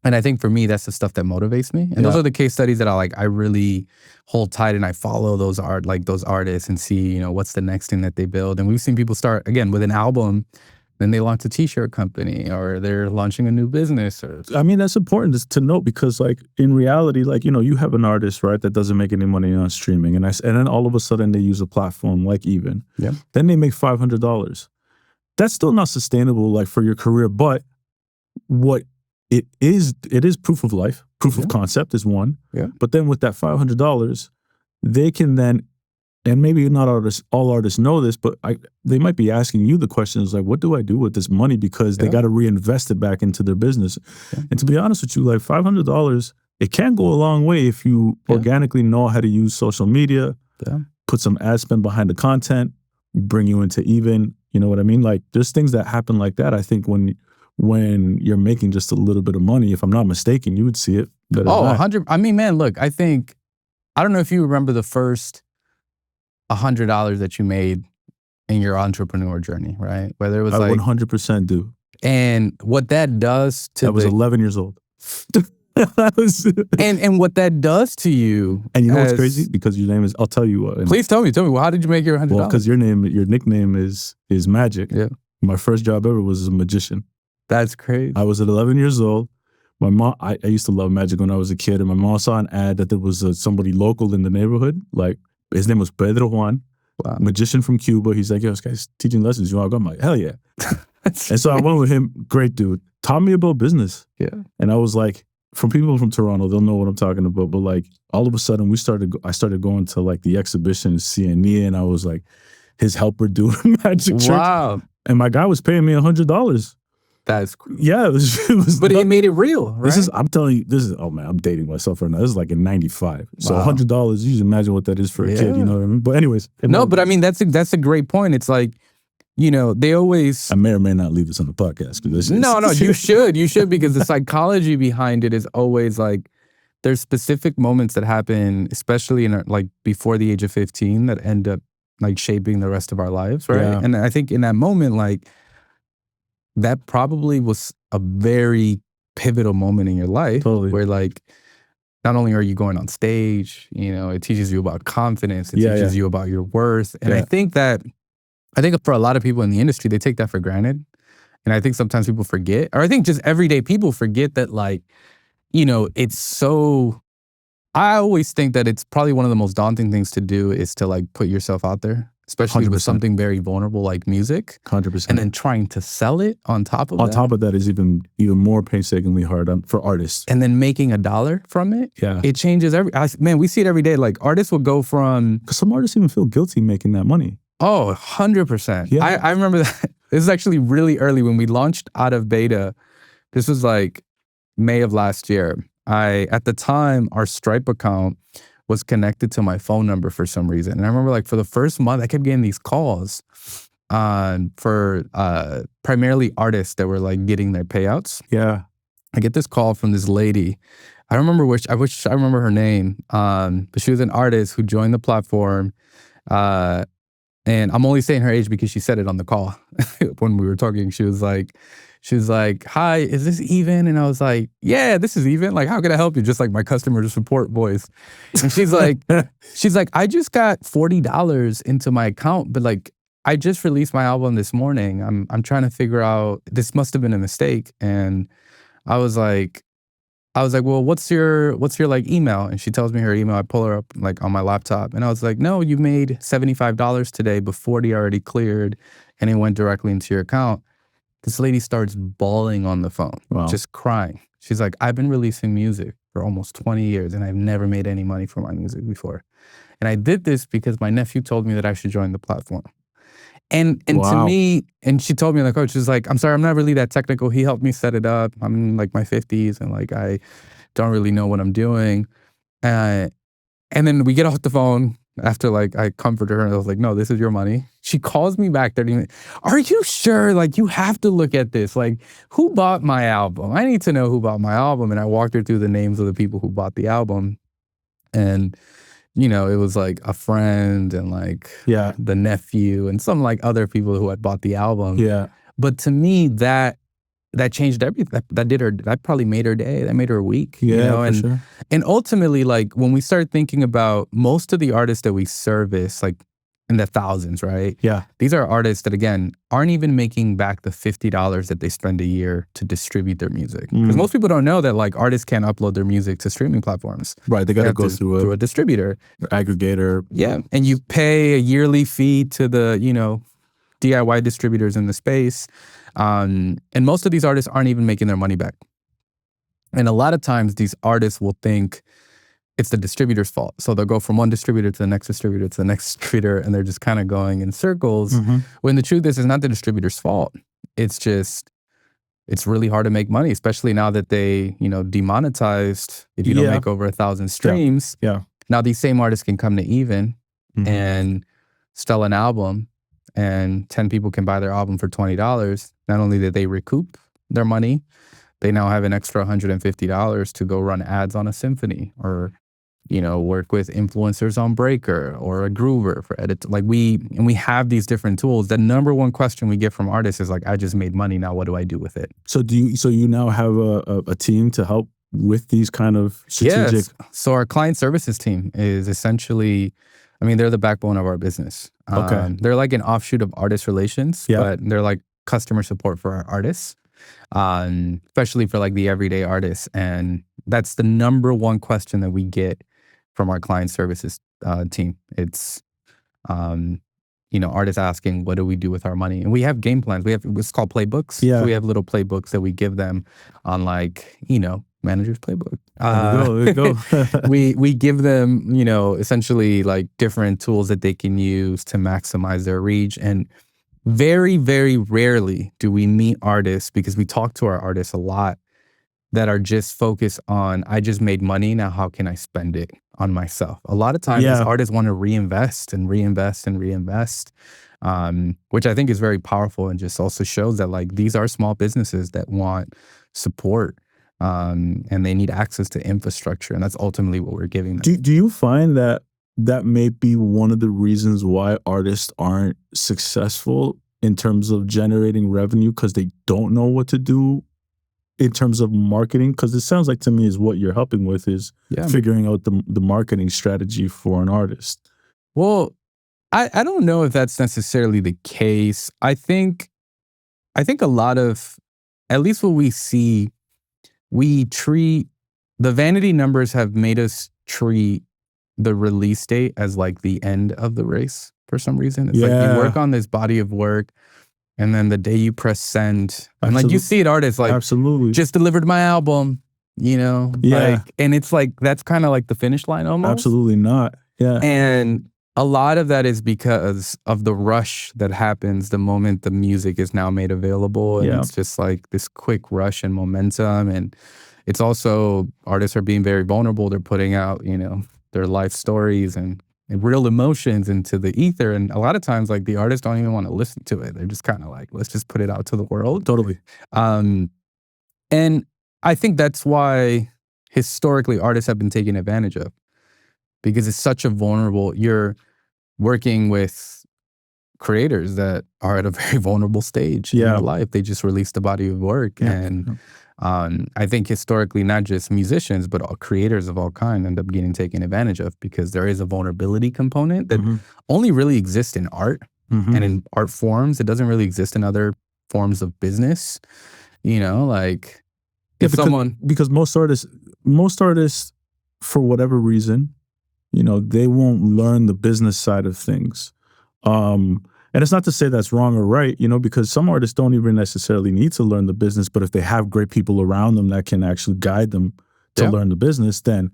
And I think for me, that's the stuff that motivates me. And those are the case studies that I really hold tight, and I follow those artists and see, you know, what's the next thing that they build. And we've seen people start again with an album, then they launch a t-shirt company, or they're launching a new business. I mean, that's important to note, because like in reality, like, you know, you have an artist, right, that doesn't make any money on streaming, and then all of a sudden they use a platform like Even. Then they make $500. That's still not sustainable, like, for your career. But what it is proof of life, proof of concept is one. But then with that $500, they can then, and maybe not all artists know this, but they might be asking you the questions like, what do I do with this money? Because they got to reinvest it back into their business. And to be honest with you, like $500, it can go a long way if you organically know how to use social media, put some ad spend behind the content, bring you into Even, you know what I mean? Like there's things that happen like that. I think when you're making just a little bit of money, if I'm not mistaken, you would see it better. 100. I mean, man, look, I don't know if you remember the first $100 that you made in your entrepreneur journey, right? Whether it was I 100% do. And what that does to I was 11 years old. and what that does to you. And you know what's crazy? Because your name is, I'll tell you what. Please tell me. Well, how did you make your $100? Well, because your nickname is Magic. My first job ever was as a magician. That's crazy. I was at 11 years old. My mom, I used to love magic when I was a kid, and my mom saw an ad that there was somebody local in the neighborhood. Like, his name was Pedro Juan, magician from Cuba. He's like, yo, this guy's teaching lessons. You want to go? I'm like, hell yeah. And so I went with him. Great dude. Taught me about business. And I was like, from people from Toronto, they'll know what I'm talking about. But like, all of a sudden, I started going to like the exhibition, seeing Nia, and I was like his helper doing magic tricks. Wow. And my guy was paying me $100. That's cool. Yeah, it was but it made it real, right? I'm telling you, oh man, I'm dating myself right now. This is like in 95. So $100, you just imagine what that is for a kid, you know what I mean? But anyways. But I mean, that's a great point. It's like, you know, they always... I may or may not leave this on the podcast. No, you should. You should, because the psychology behind it is always like, there's specific moments that happen, especially in like before the age of 15, that end up like shaping the rest of our lives, right? And I think in that moment, like, that probably was a very pivotal moment in your life where like, not only are you going on stage, you know, it teaches you about confidence, it teaches you about your worth. And I think for a lot of people in the industry, they take that for granted. And I think sometimes people forget, or I think just everyday people forget that, like, you know, it's so, I always think that it's probably one of the most daunting things to do is to like put yourself out there. Especially 100%. With something very vulnerable like music. 100%. And then trying to sell it on top of that. On top of that is even more painstakingly hard for artists. And then making $1 from it. It changes man, we see it every day. Like artists will go from... Because some artists even feel guilty making that money. Oh, 100%. I remember that. This is actually really early when we launched out of beta. This was like May of last year. At the time, our Stripe account was connected to my phone number for some reason. And I remember like for the first month, I kept getting these calls for primarily artists that were like getting their payouts. I get this call from this lady. I wish I remember her name. But she was an artist who joined the platform. And I'm only saying her age because she said it on the call when we were talking. She was like, hi, is this Even? And I was like, yeah, this is Even. Like, how can I help you? Just like my customer support voice. And she's like, I just got $40 into my account, but like, I just released my album this morning. I'm trying to figure out, this must have been a mistake. And I was like, I was like, well, what's your like email? And she tells me her email. I pull her up like on my laptop, and I was like, no, you made $75 today before the already cleared, and it went directly into your account. This lady starts bawling on the phone, just crying. She's like, I've been releasing music for almost 20 years, and I've never made any money from my music before. And I did this because my nephew told me that I should join the platform. And to me, and she told me, like, coach was like, I'm sorry, I'm not really that technical. He helped me set it up. I'm in like my 50s and like I don't really know what I'm doing. And then we get off the phone after like I comforted her and I was like, no, this is your money. She calls me back 30 minutes. Are you sure? Like, you have to look at this. Like, who bought my album? I need to know who bought my album. And I walked her through the names of the people who bought the album. And you know, it was like a friend and like the nephew and some like other people who had bought the album. Yeah. But to me, that changed everything. That probably made her day. That made her week. Yeah, you know? for sure. And ultimately, like when we start thinking about most of the artists that we service, like in the thousands, right? Yeah. These are artists that, again, aren't even making back the $50 that they spend a year to distribute their music. Because most people don't know that like artists can't upload their music to streaming platforms. Right. They got to go through a distributor. Aggregator. Yeah. And you pay a yearly fee to the, you know, DIY distributors in the space. And most of these artists aren't even making their money back. And a lot of times these artists will think it's the distributor's fault. So they'll go from one distributor to the next distributor to the next distributor, and they're just kind of going in circles. When the truth is, it's not the distributor's fault. It's just, it's really hard to make money, especially now that they, you know, demonetized if you don't make over 1,000 streams. Yeah. Now these same artists can come to Even and sell an album, and 10 people can buy their album for $20. Not only did they recoup their money, they now have an extra $150 to go run ads on a symphony or, you know, work with influencers on Breaker or a Groover for edit. Like we have these different tools. The number one question we get from artists is like, I just made money. Now what do I do with it? So you now have a team to help with these kind of strategic? Yes. So our client services team is essentially, I mean, they're the backbone of our business. Okay. They're like an offshoot of artist relations, but they're like customer support for our artists, especially for like the everyday artists. And that's the number one question that we get from our client services team. It's, you know, artists asking, what do we do with our money? And we have game plans. We have, it's called Playbooks. Yeah. So we have little playbooks that we give them on like, you know, manager's playbook. There you go. we give them, you know, essentially like different tools that they can use to maximize their reach. And very, very rarely do we meet artists, because we talk to our artists a lot, that are just focused on, I just made money, now how can I spend it on myself? A lot of times these artists want to reinvest and reinvest and reinvest, which I think is very powerful and just also shows that like these are small businesses that want support. And they need access to infrastructure, and that's ultimately what we're giving them. Do you find that may be one of the reasons why artists aren't successful in terms of generating revenue, because they don't know what to do in terms of marketing? Because it sounds like to me is what you're helping with is figuring out the marketing strategy for an artist. Well, I don't know if that's necessarily the case. I think a lot of, at least what we see, we treat, the vanity numbers have made us treat the release date as like the end of the race for some reason. It's like you work on this body of work, and then the day you press send, and like you see it, artists like, just delivered my album, you know? Like, and it's like, that's kind of like the finish line almost. Absolutely not. Yeah. And a lot of that is because of the rush that happens the moment the music is now made available. And it's just like this quick rush and momentum. And it's also, artists are being very vulnerable. They're putting out, you know, their life stories and real emotions into the ether. And a lot of times, like, the artists don't even want to listen to it. They're just kind of like, let's just put it out to the world. Totally. And I think that's why historically artists have been taken advantage of, because it's such a vulnerable, you're working with creators that are at a very vulnerable stage in their life. They just released a body of work. And I think historically, not just musicians, but all creators of all kinds end up getting taken advantage of, because there is a vulnerability component that only really exists in art and in art forms. It doesn't really exist in other forms of business. You know, like if because most artists, most artists, for whatever reason, they won't learn the business side of things. And it's not to say that's wrong or right, because some artists don't even necessarily need to learn the business, but if they have great people around them that can actually guide them to learn the business, then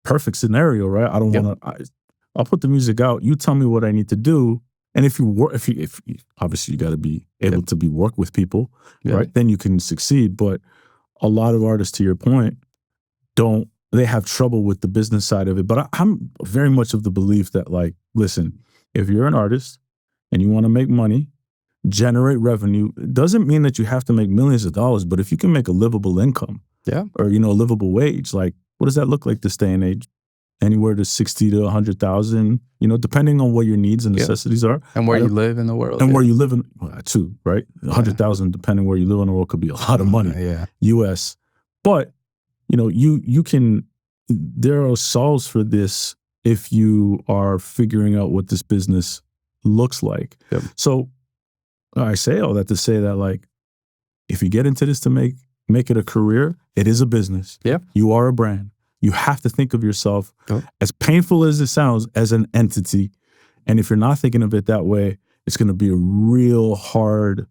perfect scenario, right? I don't want to, I'll put the music out. You tell me what I need to do. And if you work, if obviously you got to be able to work with people, right? Then you can succeed. But a lot of artists, to your point, they have trouble with the business side of it. But I'm very much of the belief that, like, listen, if you're an artist and you want to make money, generate revenue, it doesn't mean that you have to make millions of dollars, but if you can make a livable income, or, a livable wage, like, what does that look like this day and age? Anywhere to 60 to 100,000, depending on what your needs and necessities are. And where you live in the world. And where you live in, too, right? 100,000, depending where you live in the world, could be a lot of money. US. But, you can, there are solves for this if you are figuring out what this business looks like. So I say all that to say that, like, if you get into this to make it a career, it is a business. You are a brand. You have to think of yourself, as painful as it sounds, as an entity. And if you're not thinking of it that way, it's going to be a real hard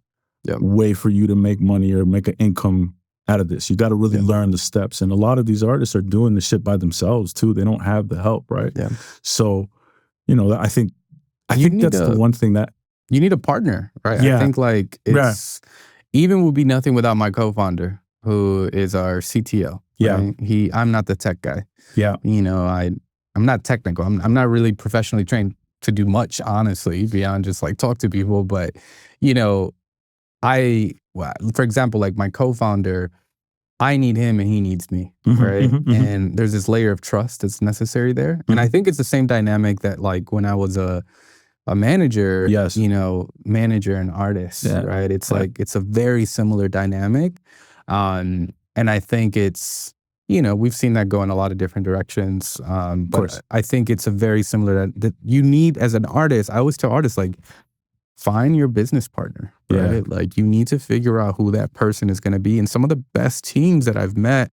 way for you to make money or make an income out of this. You got to really learn the steps. And a lot of these artists are doing the shit by themselves too. They don't have the help, right? So, I think that's the one thing that you need a partner, right? I think, like, it's even would be nothing without my co-founder, who is our CTO. Right? I'm not the tech guy. I'm not technical. I'm not really professionally trained to do much, honestly, beyond just, like, talk to people. But, for example, like, my co-founder, I need him and he needs me, right? And there's this layer of trust that's necessary there. And I think it's the same dynamic that, like, when I was a manager, manager and artist, right? It's like, it's a very similar dynamic. And I think it's, we've seen that go in a lot of different directions. But I think it's a very similar, that you need, as an artist, I always tell artists, like, find your business partner, right? Like, you need to figure out who that person is going to be. And some of the best teams that I've met,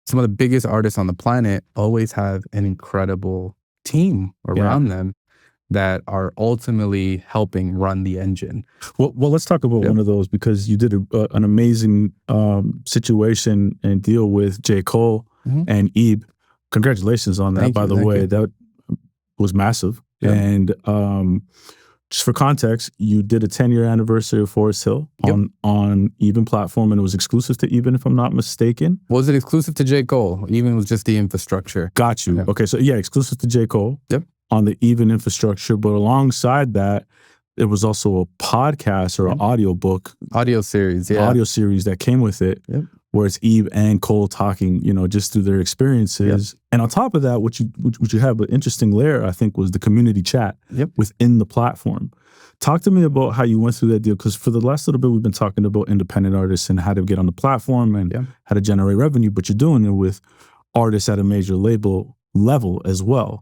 some of the biggest artists on the planet, always have an incredible team around them that are ultimately helping run the engine. Well, let's talk about one of those, because you did an amazing situation and deal with J. Cole and Ebe. Congratulations on that, by the way. That was massive. And just for context, you did a 10-year anniversary of Forest Hill on Even platform, and it was exclusive to Even, if I'm not mistaken. Was it exclusive to J. Cole? Even was just the infrastructure. Got you. Okay, so exclusive to J. Cole. On the Even infrastructure, but alongside that, it was also a podcast or an audio series that came with it, where it's Eve and Cole talking, just through their experiences. And on top of that, what you have an interesting layer, I think, was the community chat within the platform. Talk to me about how you went through that deal, because for the last little bit, we've been talking about independent artists and how to get on the platform and how to generate revenue, but you're doing it with artists at a major label level as well.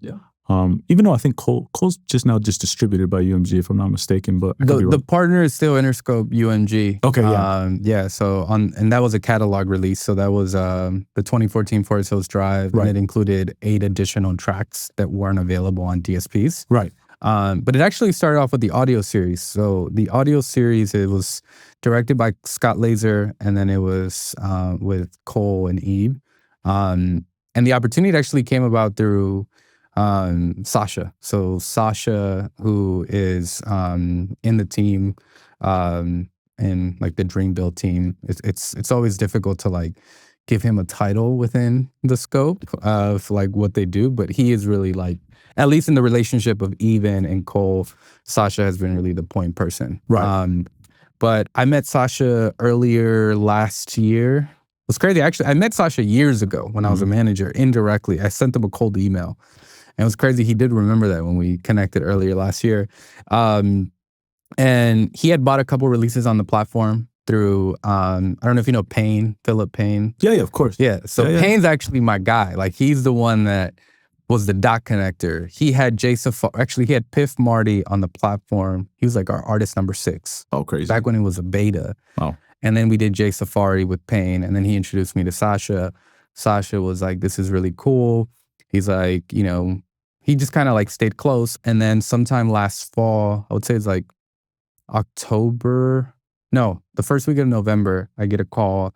Even though I think Cole's just now distributed by UMG, if I'm not mistaken, but the partner is still Interscope UMG. Okay, So and that was a catalog release. So that was the 2014 Forest Hills Drive, and it included 8 additional tracks that weren't available on DSPs. But it actually started off with the audio series. So the audio series, it was directed by Scott Laser, and then it was with Cole and Ebe. And the opportunity actually came about through Sasha. So Sasha, who is in the team, in, like, the Dream Build team, it's always difficult to, like, give him a title within the scope of, like, what they do, but he is really, like, at least in the relationship of Even and Cole, Sasha has been really the point person. But I met Sasha earlier last year. It was crazy. Actually, I met Sasha years ago when I was a manager, indirectly. I sent him a cold email. And it was crazy. He did remember that when we connected earlier last year. And he had bought a couple releases on the platform through, I don't know if you know Payne, Philip Payne. Yeah, of course. So Payne's actually my guy. Like, he's the one that was the dot connector. He had he had Piff Marty on the platform. He was like our artist number 6. Oh, crazy. Back when it was a beta. And then we did Jay Safari with Payne, and then he introduced me to Sasha. Sasha was like, this is really cool. He's like, he just kind of like stayed close. And then sometime last fall, I would say it's like the first week of November, I get a call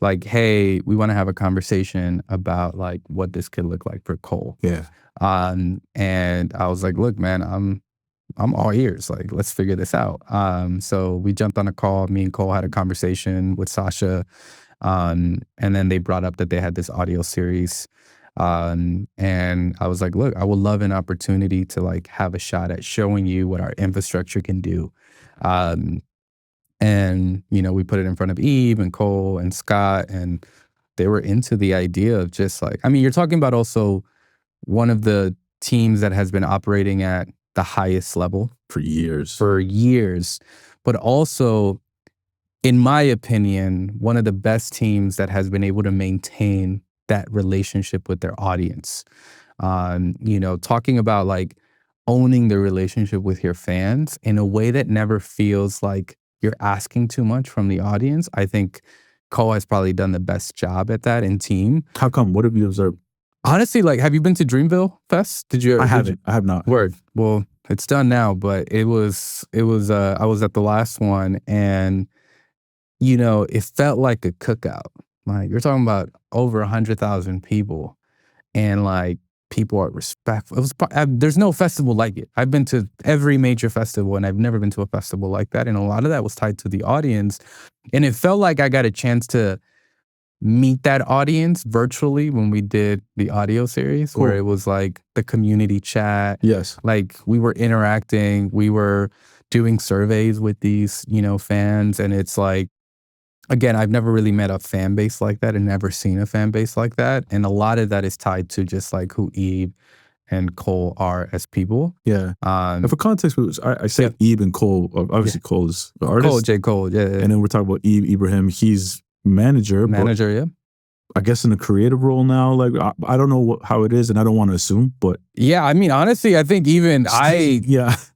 like, hey, we want to have a conversation about like what this could look like for Cole. Yeah. And I was like, look, man, I'm all ears. Like, let's figure this out. So we jumped on a call. Me and Cole had a conversation with Sasha. And then they brought up that they had this audio series. And I was like, look, I would love an opportunity to like have a shot at showing you what our infrastructure can do. And, we put it in front of Eve and Cole and Scott, and they were into the idea of just like, I mean, you're talking about also one of the teams that has been operating at the highest level For years. But also, in my opinion, one of the best teams that has been able to maintain that relationship with their audience. Talking about like owning the relationship with your fans in a way that never feels like you're asking too much from the audience. I think Cole has probably done the best job at that in team. How come? What have you observed? Honestly, like, have you been to Dreamville Fest? Did you? I haven't. I have not. Word. Well, it's done now, but I was at the last one, and it felt like a cookout. Like, you're talking about over 100,000 people, and like people are respectful. There's no festival like it. I've been to every major festival, and I've never been to a festival like that. And a lot of that was tied to the audience, and it felt like I got a chance to meet that audience virtually when we did the audio series, Cool. where it was like the community chat. Yes. Like, we were interacting, we were doing surveys with these, fans. And it's like, again, I've never really met a fan base like that and never seen a fan base like that. And a lot of that is tied to just like who Eve and Cole are as people. Yeah. And for context, I say Eve and Cole. Obviously, Cole is the artist. Cole, J. Cole, yeah. And then we're talking about Eve Ibrahim. He's manager, yeah. I guess in a creative role now. Like, I don't know how it is, and I don't want to assume, but yeah, I mean, honestly, I think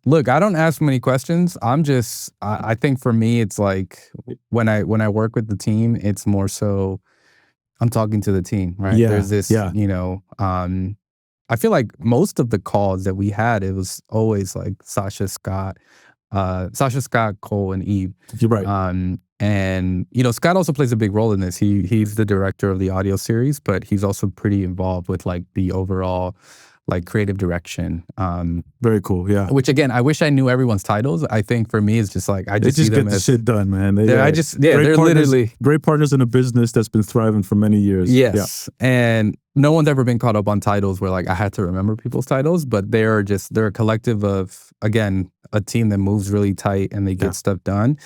look, I don't ask many questions. I think for me, it's like when I work with the team, it's more so I'm talking to the team, right? Yeah, There's this, I feel like most of the calls that we had, it was always like Sasha, Scott, Cole, and Eve. You're right. And Scott also plays a big role in this. He's the director of the audio series, but he's also pretty involved with like the overall like creative direction. Very cool. Yeah. Which again, I wish I knew everyone's titles. I think for me, it's just like I just see them get the as shit done, man. They're literally great partners in a business that's been thriving for many years. Yes, yeah. And no one's ever been caught up on titles where like I had to remember people's titles, but they're a collective of, again, a team that moves really tight and they get stuff done.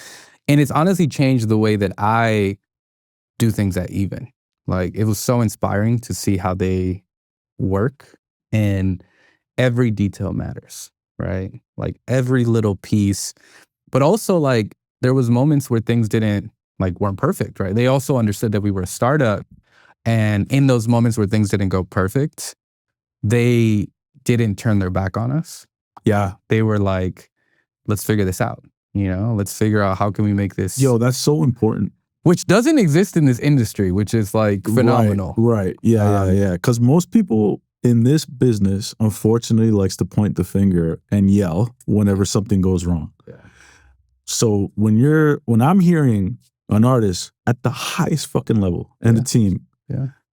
And it's honestly changed the way that I do things at Even. Like, it was so inspiring to see how they work, and every detail matters, right? Like, every little piece. But also, like, there was moments where things weren't perfect, right? They also understood that we were a startup. And in those moments where things didn't go perfect, they didn't turn their back on us. Yeah. They were like, let's figure this out. Let's figure out how can we make this. Yo, that's so important. Which doesn't exist in this industry, which is like phenomenal. Right. Yeah. Because most people in this business, unfortunately, likes to point the finger and yell whenever something goes wrong. Yeah. So when I'm hearing an artist at the highest fucking level and the team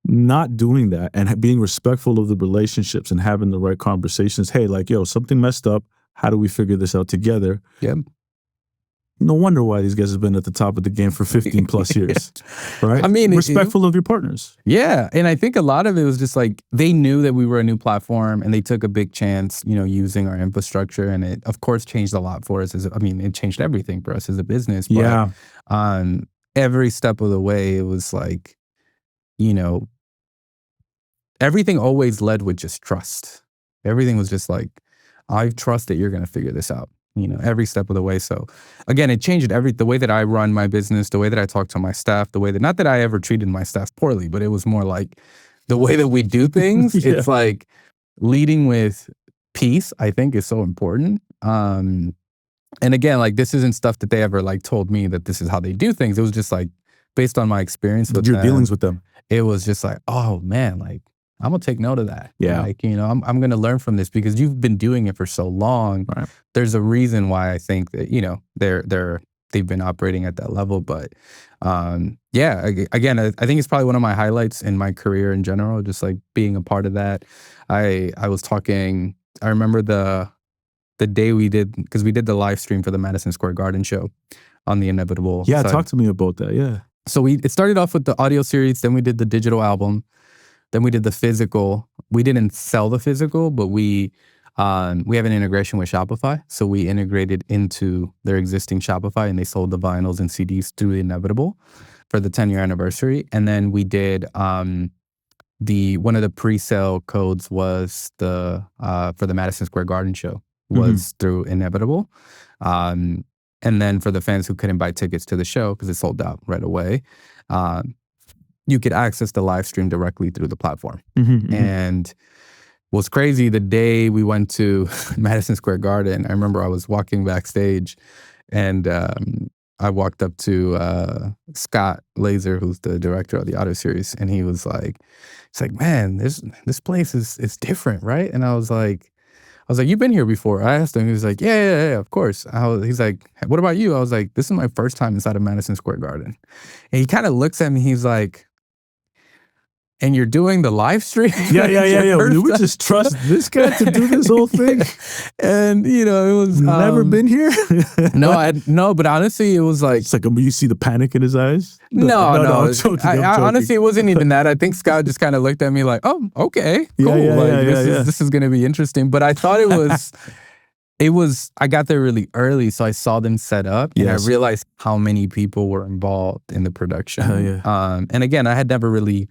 not doing that and being respectful of the relationships and having the right conversations, hey, like, yo, something messed up. How do we figure this out together? Yeah. No wonder why these guys have been at the top of the game for 15 plus years, right? I mean, respectful of your partners. Yeah. And I think a lot of it was just like, they knew that we were a new platform and they took a big chance, using our infrastructure. And it, of course, changed a lot for us. It changed everything for us as a business. But on every step of the way, it was like, everything always led with just trust. Everything was just like, I trust that you're going to figure this out. Every step of the way. So again, it changed the way that I run my business, the way that I talk to my staff, the way that, not that I ever treated my staff poorly, but it was more like the way that we do things. It's like leading with peace, I think, is so important. And again, like, this isn't stuff that they ever like told me that this is how they do things. It was just like, based on my experience with your them, dealings with them. it was just like, oh man, like I'm gonna take note of that. Yeah. Like, you know, I'm gonna learn from this because you've been doing it for so long. Right. There's a reason why I think that, you know, they've been operating at that level. But yeah, again, I think it's probably one of my highlights in my career in general, just like being a part of that. I remember the day we did, because we did the live stream for the Madison Square Garden show on the Inevitable Yeah, side. talk to me about that. Yeah. So it started off with the audio series, then we did the digital album, then we did the physical. We didn't sell the physical, but we have an integration with Shopify. So we integrated into their existing Shopify, and they sold the vinyls and CDs through the Inevitable for the 10-year anniversary. And then we did one of the pre-sale codes was for the Madison Square Garden show was through Inevitable. And then for the fans who couldn't buy tickets to the show because it sold out right away, you could access the live stream directly through the platform. And what's crazy, the day we went to Madison Square Garden, I remember I was walking backstage and I walked up to Scott Laser, who's the director of the audio series, and he's like, man, this place is different, right? And I was like, you've been here before? I asked him. He was like, yeah, of course. He's like, what about you? I was like, this is my first time inside of Madison Square Garden. And he kind of looks at me. He's like, and you're doing the live stream? Yeah. Did we just trust this guy to do this whole thing? And, you know, it was... Never been here? No, but honestly, it was like... It's like, you see the panic in his eyes? No. I'm joking. Honestly, it wasn't even that. I think Scott just kind of looked at me like, oh, okay, cool. This is going to be interesting. But I thought it was... I got there really early, so I saw them set up, and I realized how many people were involved in the production. And again, I had never really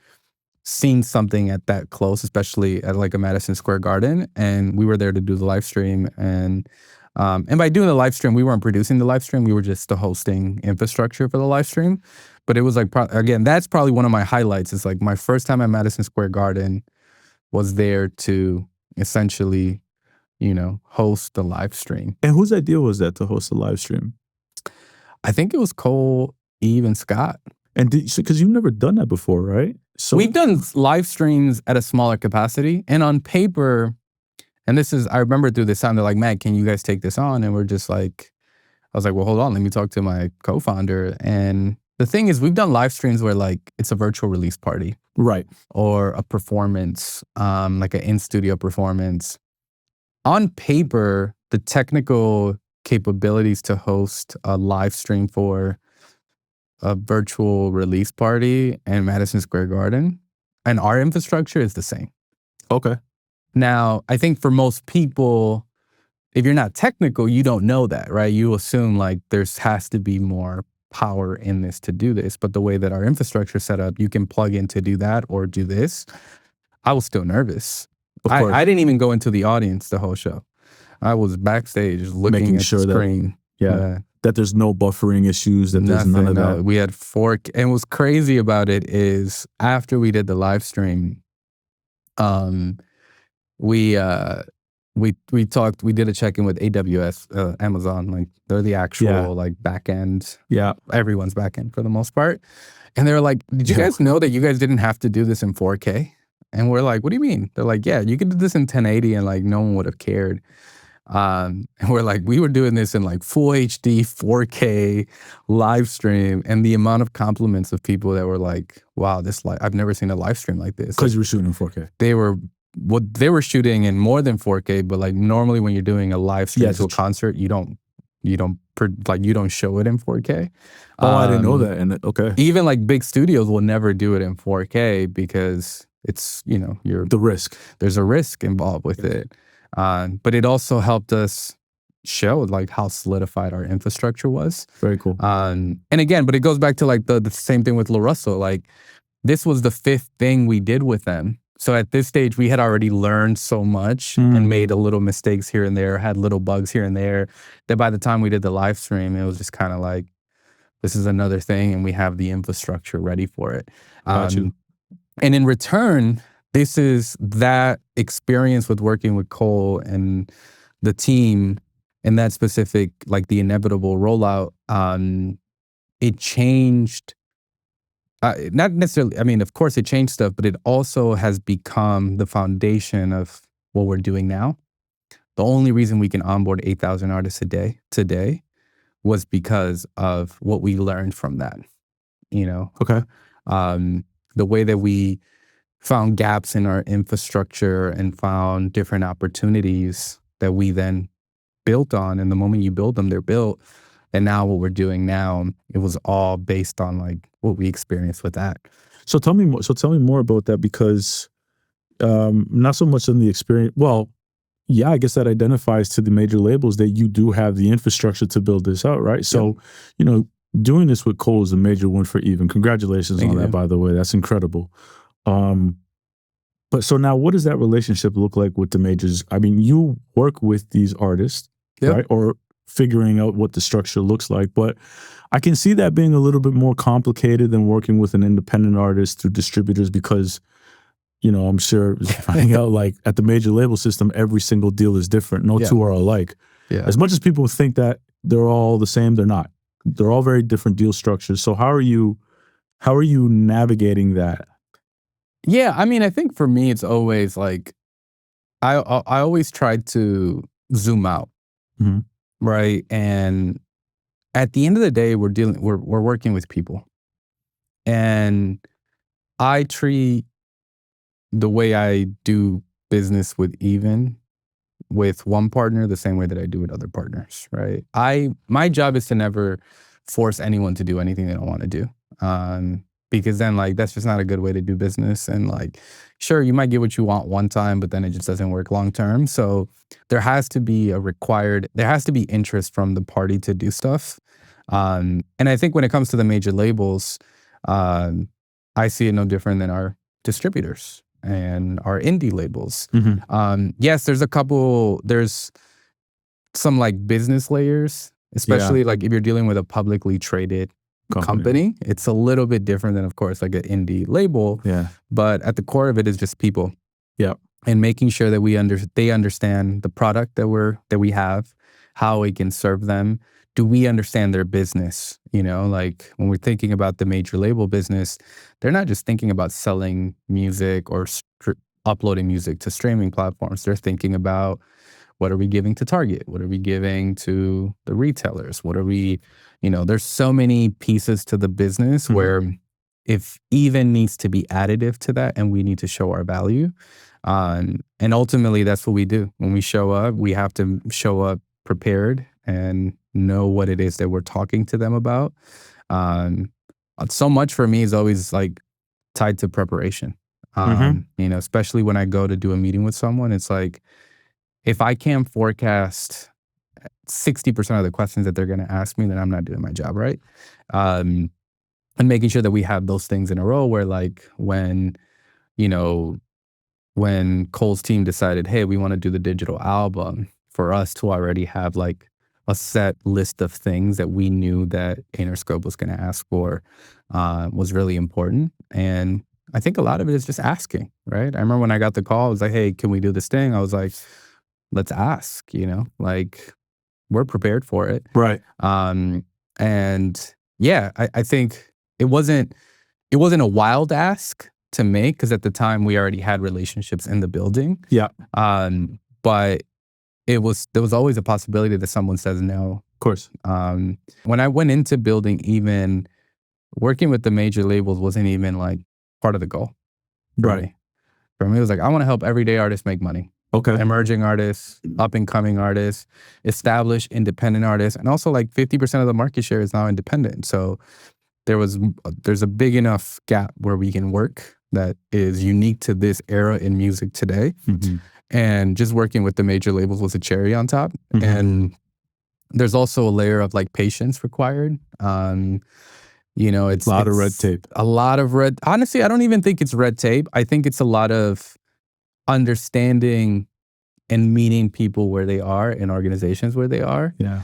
seen something at that close, especially at like a Madison Square Garden. And we were there to do the live stream. And by doing the live stream, we weren't producing the live stream. We were just the hosting infrastructure for the live stream. But it was like, again, that's probably one of my highlights. It's like my first time at Madison Square Garden was there to essentially, you know, host the live stream. And whose idea was that to host a live stream? I think it was Cole, Eve, and Scott. And because you've never done that before, right? So we've done live streams at a smaller capacity, and on paper, and I remember through this time, they're like, Matt, can you guys take this on? And we're just like, I was like, well, hold on, let me talk to my co-founder. And the thing is, we've done live streams where like it's a virtual release party. Right. Or a performance, like an in-studio performance. On paper, the technical capabilities to host a live stream for a virtual release party in Madison Square Garden and our infrastructure is the same. Okay. Now, I think for most people, if you're not technical, you don't know that, right? You assume like has to be more power in this to do this. But the way that our infrastructure is set up, you can plug in to do that or do this. I was still nervous. I didn't even go into the audience the whole show. I was backstage looking at the screen. That there's no buffering issues, that there's none of that. We had and what's crazy about it is after we did the live stream, we did a check-in with AWS, Amazon, like they're the actual like back end. Yeah. Everyone's back end for the most part. And they were like, did you guys know that you guys didn't have to do this in 4K? And we're like, what do you mean? They're like, yeah, you could do this in 1080 and like no one would have cared. And we're like, we were doing this in like full HD, 4K live stream, and the amount of compliments of people that were like, wow, I've never seen a live stream like this. Because you were shooting in 4K. They were shooting in more than 4K, but like normally when you're doing a live stream to a concert, you don't show it in 4K. Oh, I didn't know that. And okay. Even like big studios will never do it in 4K because it's, you know, the risk. There's a risk involved with it. But it also helped us show like how solidified our infrastructure was. Very cool. And again, but it goes back to like the same thing with La Russell. Like this was the 5th thing we did with them. So at this stage, we had already learned so much and made a little mistakes here and there, had little bugs here and there, that by the time we did the live stream, it was just kind of like, this is another thing and we have the infrastructure ready for it. And in return, this is that experience with working with Cole and the team and that specific, like the inevitable rollout. It changed not necessarily, I mean, of course it changed stuff, but it also has become the foundation of what we're doing now. The only reason we can onboard 8,000 artists a day today was because of what we learned from that, you know? Okay. The way that we found gaps in our infrastructure and found different opportunities that we then built on. And the moment you build them, they're built. And now what we're doing now, it was all based on like what we experienced with that. So tell me more. So tell me more about that, because not so much in the experience. Well, yeah, I guess that identifies to the major labels that you do have the infrastructure to build this out, right? So, you know, doing this with Cole is a major win for Even. Congratulations Thank on you. that, by the way. That's incredible. But so now, what does that relationship look like with the majors? I mean, you work with these artists, right? Or figuring out what the structure looks like. But I can see that being a little bit more complicated than working with an independent artist through distributors, because, you know, I'm sure finding out like at the major label system, every single deal is different. No two are alike. Yeah. As much as people think that they're all the same, they're not. They're all very different deal structures. So how are you navigating that? Yeah, I mean, I think for me, it's always like I always try to zoom out, Mhm. right? And at the end of the day, we're working with people, and I treat the way I do business with Even with one partner the same way that I do with other partners, right? My job is to never force anyone to do anything they don't want to do. Because then like that's just not a good way to do business. And like, sure, you might get what you want one time, but then it just doesn't work long term. So there has to be interest from the party to do stuff. And I think when it comes to the major labels, I see it no different than our distributors and our indie labels. Yes, there's some like business layers, especially like if you're dealing with a publicly traded company. It's a little bit different than, of course, like an indie label. Yeah. But at the core of it is just people. Yeah. And making sure that they understand the product that we have, how we can serve them. Do we understand their business? You know, like when we're thinking about the major label business, they're not just thinking about selling music or uploading music to streaming platforms. They're thinking about, what are we giving to Target? What are we giving to the retailers? What are we, you know, there's so many pieces to the business where if Even needs to be additive to that and we need to show our value. And ultimately that's what we do. When we show up, we have to show up prepared and know what it is that we're talking to them about. So much for me is always like tied to preparation. You know, especially when I go to do a meeting with someone, it's like, if I can't forecast 60% of the questions that they're going to ask me, then I'm not doing my job right. And making sure that we have those things in a row where like when Cole's team decided, hey, we want to do the digital album, for us to already have like a set list of things that we knew that Interscope was going to ask for was really important. And I think a lot of it is just asking, right? I remember when I got the call, I was like, hey, can we do this thing? I was like, let's ask, you know, like we're prepared for it. Right. And yeah, I think it wasn't a wild ask to make, because at the time we already had relationships in the building. Yeah. But there was always a possibility that someone says no. Of course. When I went into building Even, working with the major labels wasn't even like part of the goal. Right. For me, it was like, I want to help everyday artists make money. Okay. Emerging artists, up and coming artists, established independent artists, and also like 50% of the market share is now independent. So there's a big enough gap where we can work that is unique to this era in music today. And just working with the major labels was a cherry on top. And there's also a layer of like patience required. You know, it's a lot of red tape. Honestly, I don't even think it's red tape. I think it's a lot of understanding and meeting people where they are in organizations where they are. Yeah.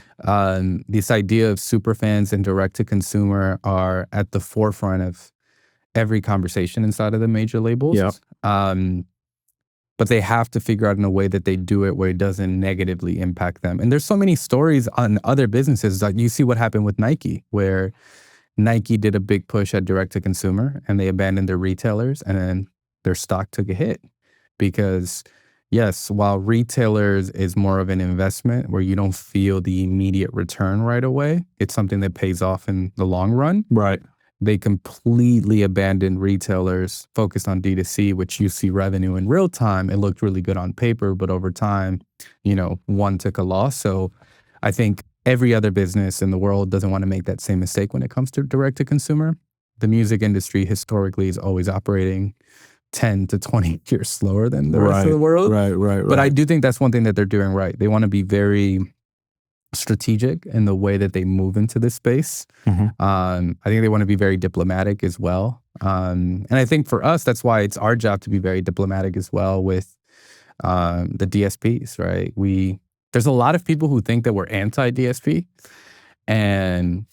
This idea of super fans and direct to consumer are at the forefront of every conversation inside of the major labels. Yeah. But they have to figure out in a way that they do it where it doesn't negatively impact them. And there's so many stories on other businesses. Like you see what happened with Nike, where Nike did a big push at direct to consumer and they abandoned their retailers, and then their stock took a hit because yes, while retailers is more of an investment where you don't feel the immediate return right away, it's something that pays off in the long run. Right. They completely abandoned retailers, focused on D2C, which you see revenue in real time. It looked really good on paper, but over time, one took a loss. So I think every other business in the world doesn't want to make that same mistake when it comes to direct to consumer. The music industry historically is always operating 10 to 20 years slower than the rest of the world. Right. But I do think that's one thing that they're doing right. They want to be very strategic in the way that they move into this space. I think they want to be very diplomatic as well. And I think for us, that's why it's our job to be very diplomatic as well with the DSPs, right? There's a lot of people who think that we're anti-DSP. And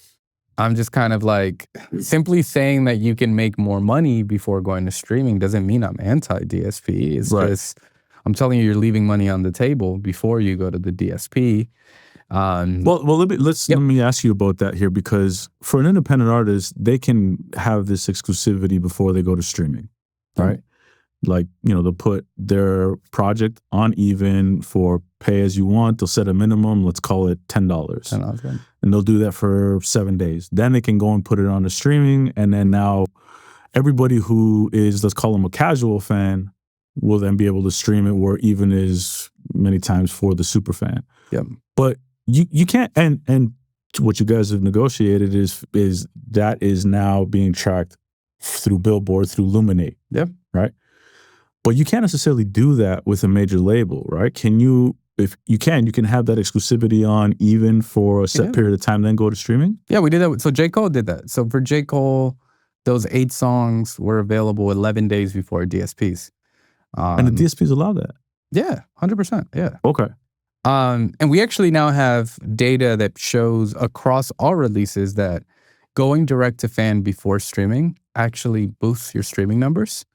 I'm just kind of like, simply saying that you can make more money before going to streaming doesn't mean I'm anti-DSP. It's just, I'm telling you, you're leaving money on the table before you go to the DSP. Let me ask you about that here, because for an independent artist, they can have this exclusivity before they go to streaming, right? Like, they'll put their project on even for pay as you want. They'll set a minimum, let's call it $10. And they'll do that for 7 days. Then they can go and put it on the streaming. And then now everybody who is, let's call them a casual fan, will then be able to stream it, where even is many times for the super fan. Yep. But you can't, and what you guys have negotiated is that is now being tracked through Billboard, through Luminate. Yep. Right? But you can't necessarily do that with a major label, right? Can you, if you can have that exclusivity on even for a set period of time, then go to streaming? Yeah, we did that. So J. Cole did that. So for J. Cole, those 8 songs were available 11 days before DSPs. And the DSPs allow that? Yeah, 100%. Yeah. Okay. And we actually now have data that shows across all releases that going direct to fan before streaming actually boosts your streaming numbers.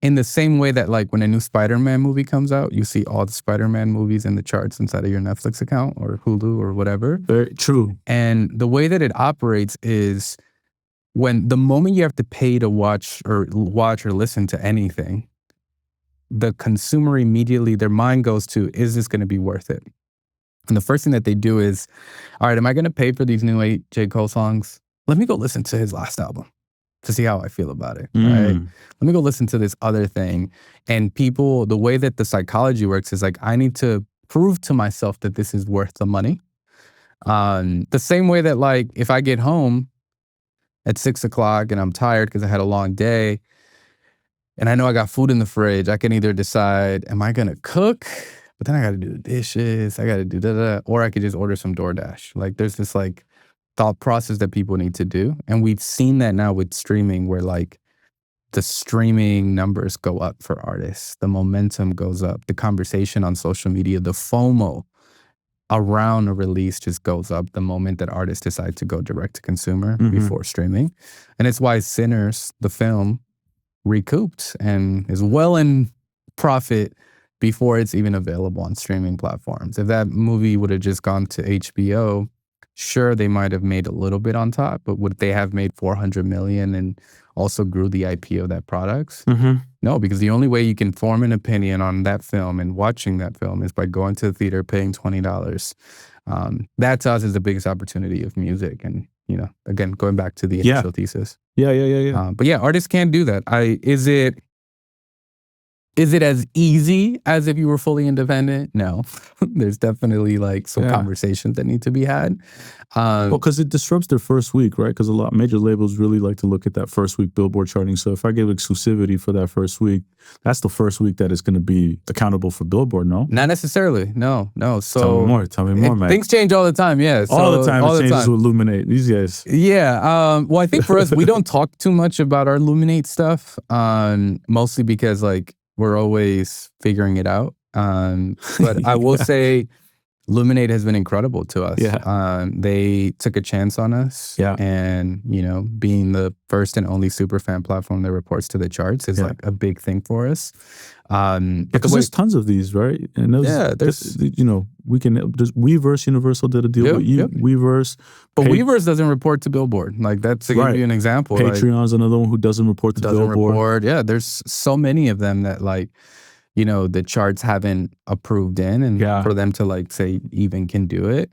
In the same way that, like, when a new Spider-Man movie comes out, you see all the Spider-Man movies in the charts inside of your Netflix account or Hulu or whatever. Very true. And the way that it operates is when the moment you have to pay to watch or listen to anything, the consumer immediately, their mind goes to, is this going to be worth it? And the first thing that they do is, all right, am I going to pay for these new 8 J. Cole songs? Let me go listen to his last album to see how I feel about it, right? Let me go listen to this other thing. And people, the way that the psychology works is like, I need to prove to myself that this is worth the money. The same way that, like, if I get home at 6 o'clock and I'm tired because I had a long day and I know I got food in the fridge, I can either decide, am I gonna cook? But then I gotta do the dishes, I gotta do da-da, or I could just order some DoorDash. Like, there's this like thought process that people need to do. And we've seen that now with streaming, where like the streaming numbers go up for artists, the momentum goes up, the conversation on social media, the FOMO around a release just goes up the moment that artists decide to go direct to consumer before streaming. And it's why Sinners, the film, recouped and is well in profit before it's even available on streaming platforms. If that movie would have just gone to HBO, sure, they might have made a little bit on top, but would they have made $400 million and also grew the IP of that product? No, because the only way you can form an opinion on that film and watching that film is by going to the theater, paying $20. That to us is the biggest opportunity of music. And, again, going back to the initial thesis. Yeah. But yeah, artists can't do that. Is it as easy as if you were fully independent? No. There's definitely like some conversations that need to be had. Well, because it disrupts their first week, right? Because a lot of major labels really like to look at that first week Billboard charting. So if I give exclusivity for that first week, that's the first week that is going to be accountable for Billboard, no? Not necessarily. No. So tell me more, man. Things change all the time, yeah. So, all the time it changes with Luminate, these guys. Yeah. Well, I think for us, we don't talk too much about our Luminate stuff, mostly because like we're always figuring it out. But I will say Luminate has been incredible to us. They took a chance on us. And, being the first and only superfan platform that reports to the charts is like a big thing for us. Because there's tons of these, right? And those, Weverse Universal did a deal Yep, with you. yep. Weverse. But Weverse doesn't report to Billboard. Like that's to give you an example. Patreon's another one who doesn't report to Billboard. Yeah, there's so many of them that like, you know, the charts haven't approved in, and for them to like say even can do it,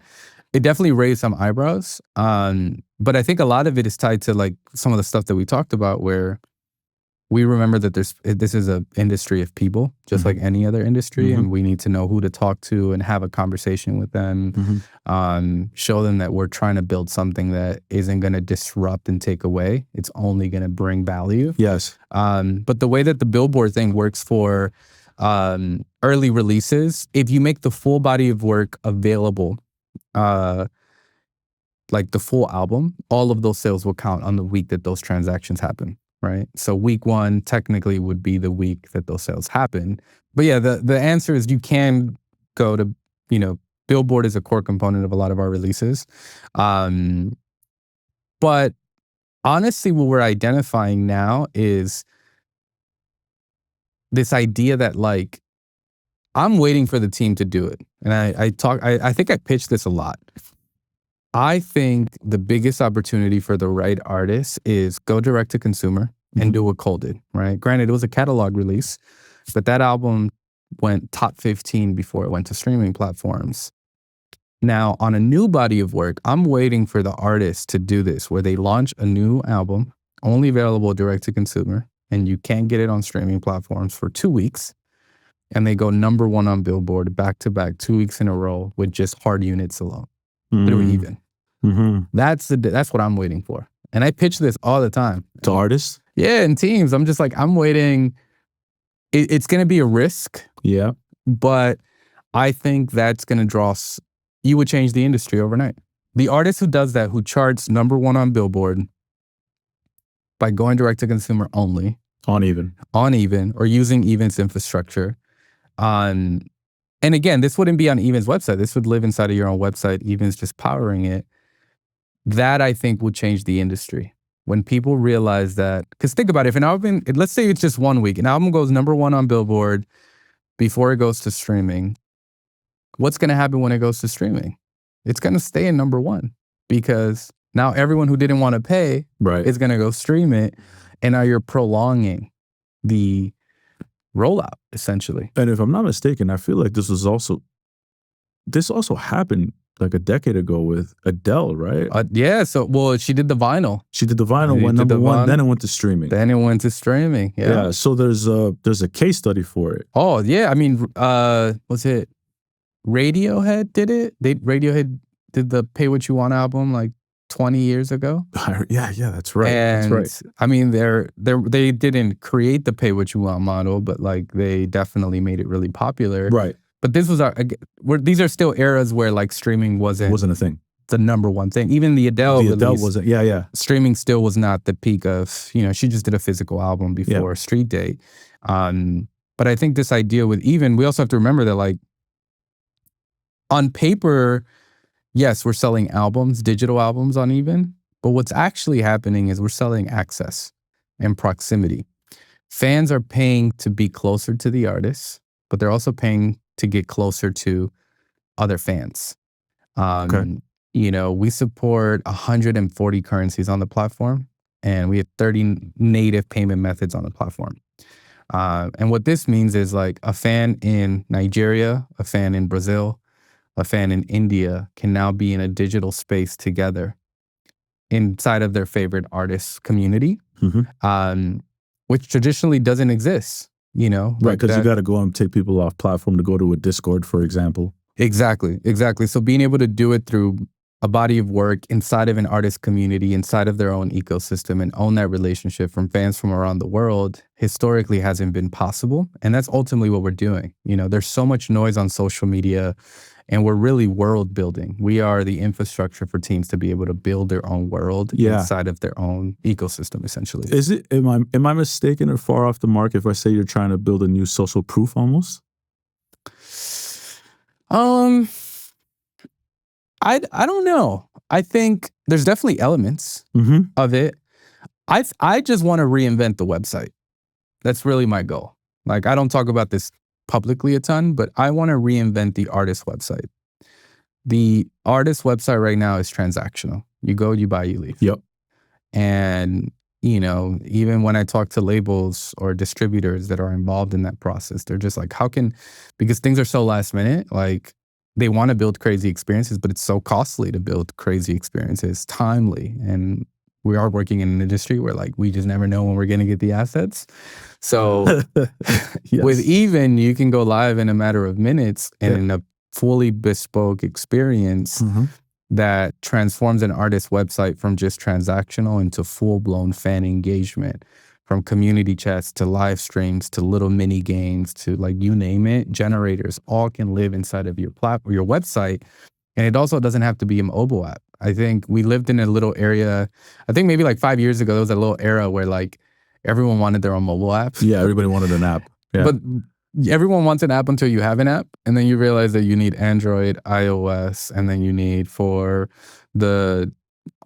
it definitely raised some eyebrows. But I think a lot of it is tied to like some of the stuff that we talked about, where we remember that this is an industry of people, just like any other industry, and we need to know who to talk to and have a conversation with them, show them that we're trying to build something that isn't going to disrupt and take away. It's only going to bring value. Yes. But the way that the Billboard thing works for early releases, if you make the full body of work available, like the full album, all of those sales will count on the week that those transactions happen. Right. So week 1 technically would be the week that those sales happen. But yeah, the answer is you can go to, you know, Billboard is a core component of a lot of our releases. But honestly, what we're identifying now is this idea that like, I'm waiting for the team to do it. And I think I pitched this a lot. I think the biggest opportunity for the right artists is go direct to consumer and do what Cole did, right? Granted, it was a catalog release, but that album went top 15 before it went to streaming platforms. Now, on a new body of work, I'm waiting for the artists to do this, where they launch a new album, only available direct to consumer, and you can't get it on streaming platforms for 2 weeks. And they go number 1 on Billboard back to back 2 weeks in a row with just hard units alone. They're even. That's what I'm waiting for. And I pitch this all the time. To artists? Yeah, and teams. I'm just like, I'm waiting. It's going to be a risk. Yeah. But I think that's going to draw, you would change the industry overnight. The artist who does that, who charts number 1 on Billboard by going direct to consumer only. On Even, or using Even's infrastructure. And again, this wouldn't be on Even's website. This would live inside of your own website. Even's just powering it. That I think will change the industry. When people realize that, because think about it, if an album, let's say it's just 1 week, an album goes number 1 on Billboard before it goes to streaming, what's going to happen when it goes to streaming? It's going to stay in number 1, because now everyone who didn't want to pay is going to go stream it. And now you're prolonging the rollout, essentially. And if I'm not mistaken, I feel like this also happened like a decade ago with Adele, right? Yeah. So, well, she did the vinyl. Went number 1, then it went to streaming. Yeah. So there's a case study for it. Oh yeah. I mean, was it Radiohead did it? Radiohead did the Pay What You Want album like 20 years ago. Yeah, that's right. And that's right. I mean, they didn't create the Pay What You Want model, but like they definitely made it really popular. Right. But this was these are still eras where like streaming wasn't a thing. The number 1 thing. Even the Adele release, wasn't. Yeah. Streaming still was not the peak of, you know, she just did a physical album before Street Date. But I think this idea with Even, we also have to remember that like on paper, yes, we're selling albums, digital albums on Even, but what's actually happening is we're selling access and proximity. Fans are paying to be closer to the artists, but they're also paying to get closer to other fans. You know, we support 140 currencies on the platform, and we have 30 native payment methods on the platform. And what this means is like a fan in Nigeria, a fan in Brazil, a fan in India can now be in a digital space together inside of their favorite artist community, which traditionally doesn't exist, you know? Right, because you got to go and take people off platform to go to a Discord, for example. Exactly. So being able to do it through a body of work inside of an artist community, inside of their own ecosystem, and own that relationship from fans from around the world historically hasn't been possible. And that's ultimately what we're doing. You know, there's so much noise on social media, and we're really world building. We are the infrastructure for teams to be able to build their own world inside of their own ecosystem, essentially. Am I mistaken or far off the mark if I say you're trying to build a new social proof almost? I don't know. I think there's definitely elements of it. I just want to reinvent the website. That's really my goal. Like, I don't talk about this publicly a ton, but I want to reinvent the artist website. The artist website right now is transactional. You go, you buy, you leave. Yep. And, you know, even when I talk to labels or distributors that are involved in that process, they're just like, because things are so last minute, like they want to build crazy experiences, but it's so costly to build crazy experiences, timely. And we are working in an industry where like we just never know when we're going to get the assets. So Yes. with Even, you can go live in a matter of minutes and Yeah. in a fully bespoke experience that transforms an artist's website from just transactional into full-blown fan engagement, from community chats to live streams to little mini games to like you name it. Generators all can live inside of your your website. And it also doesn't have to be a mobile app. I think we lived in a little area, I think maybe like 5 years ago, there was a little era where like everyone wanted their own mobile app. Yeah, everybody wanted an app. Yeah. But everyone wants an app until you have an app. And then you realize that you need Android, iOS, and then you need for the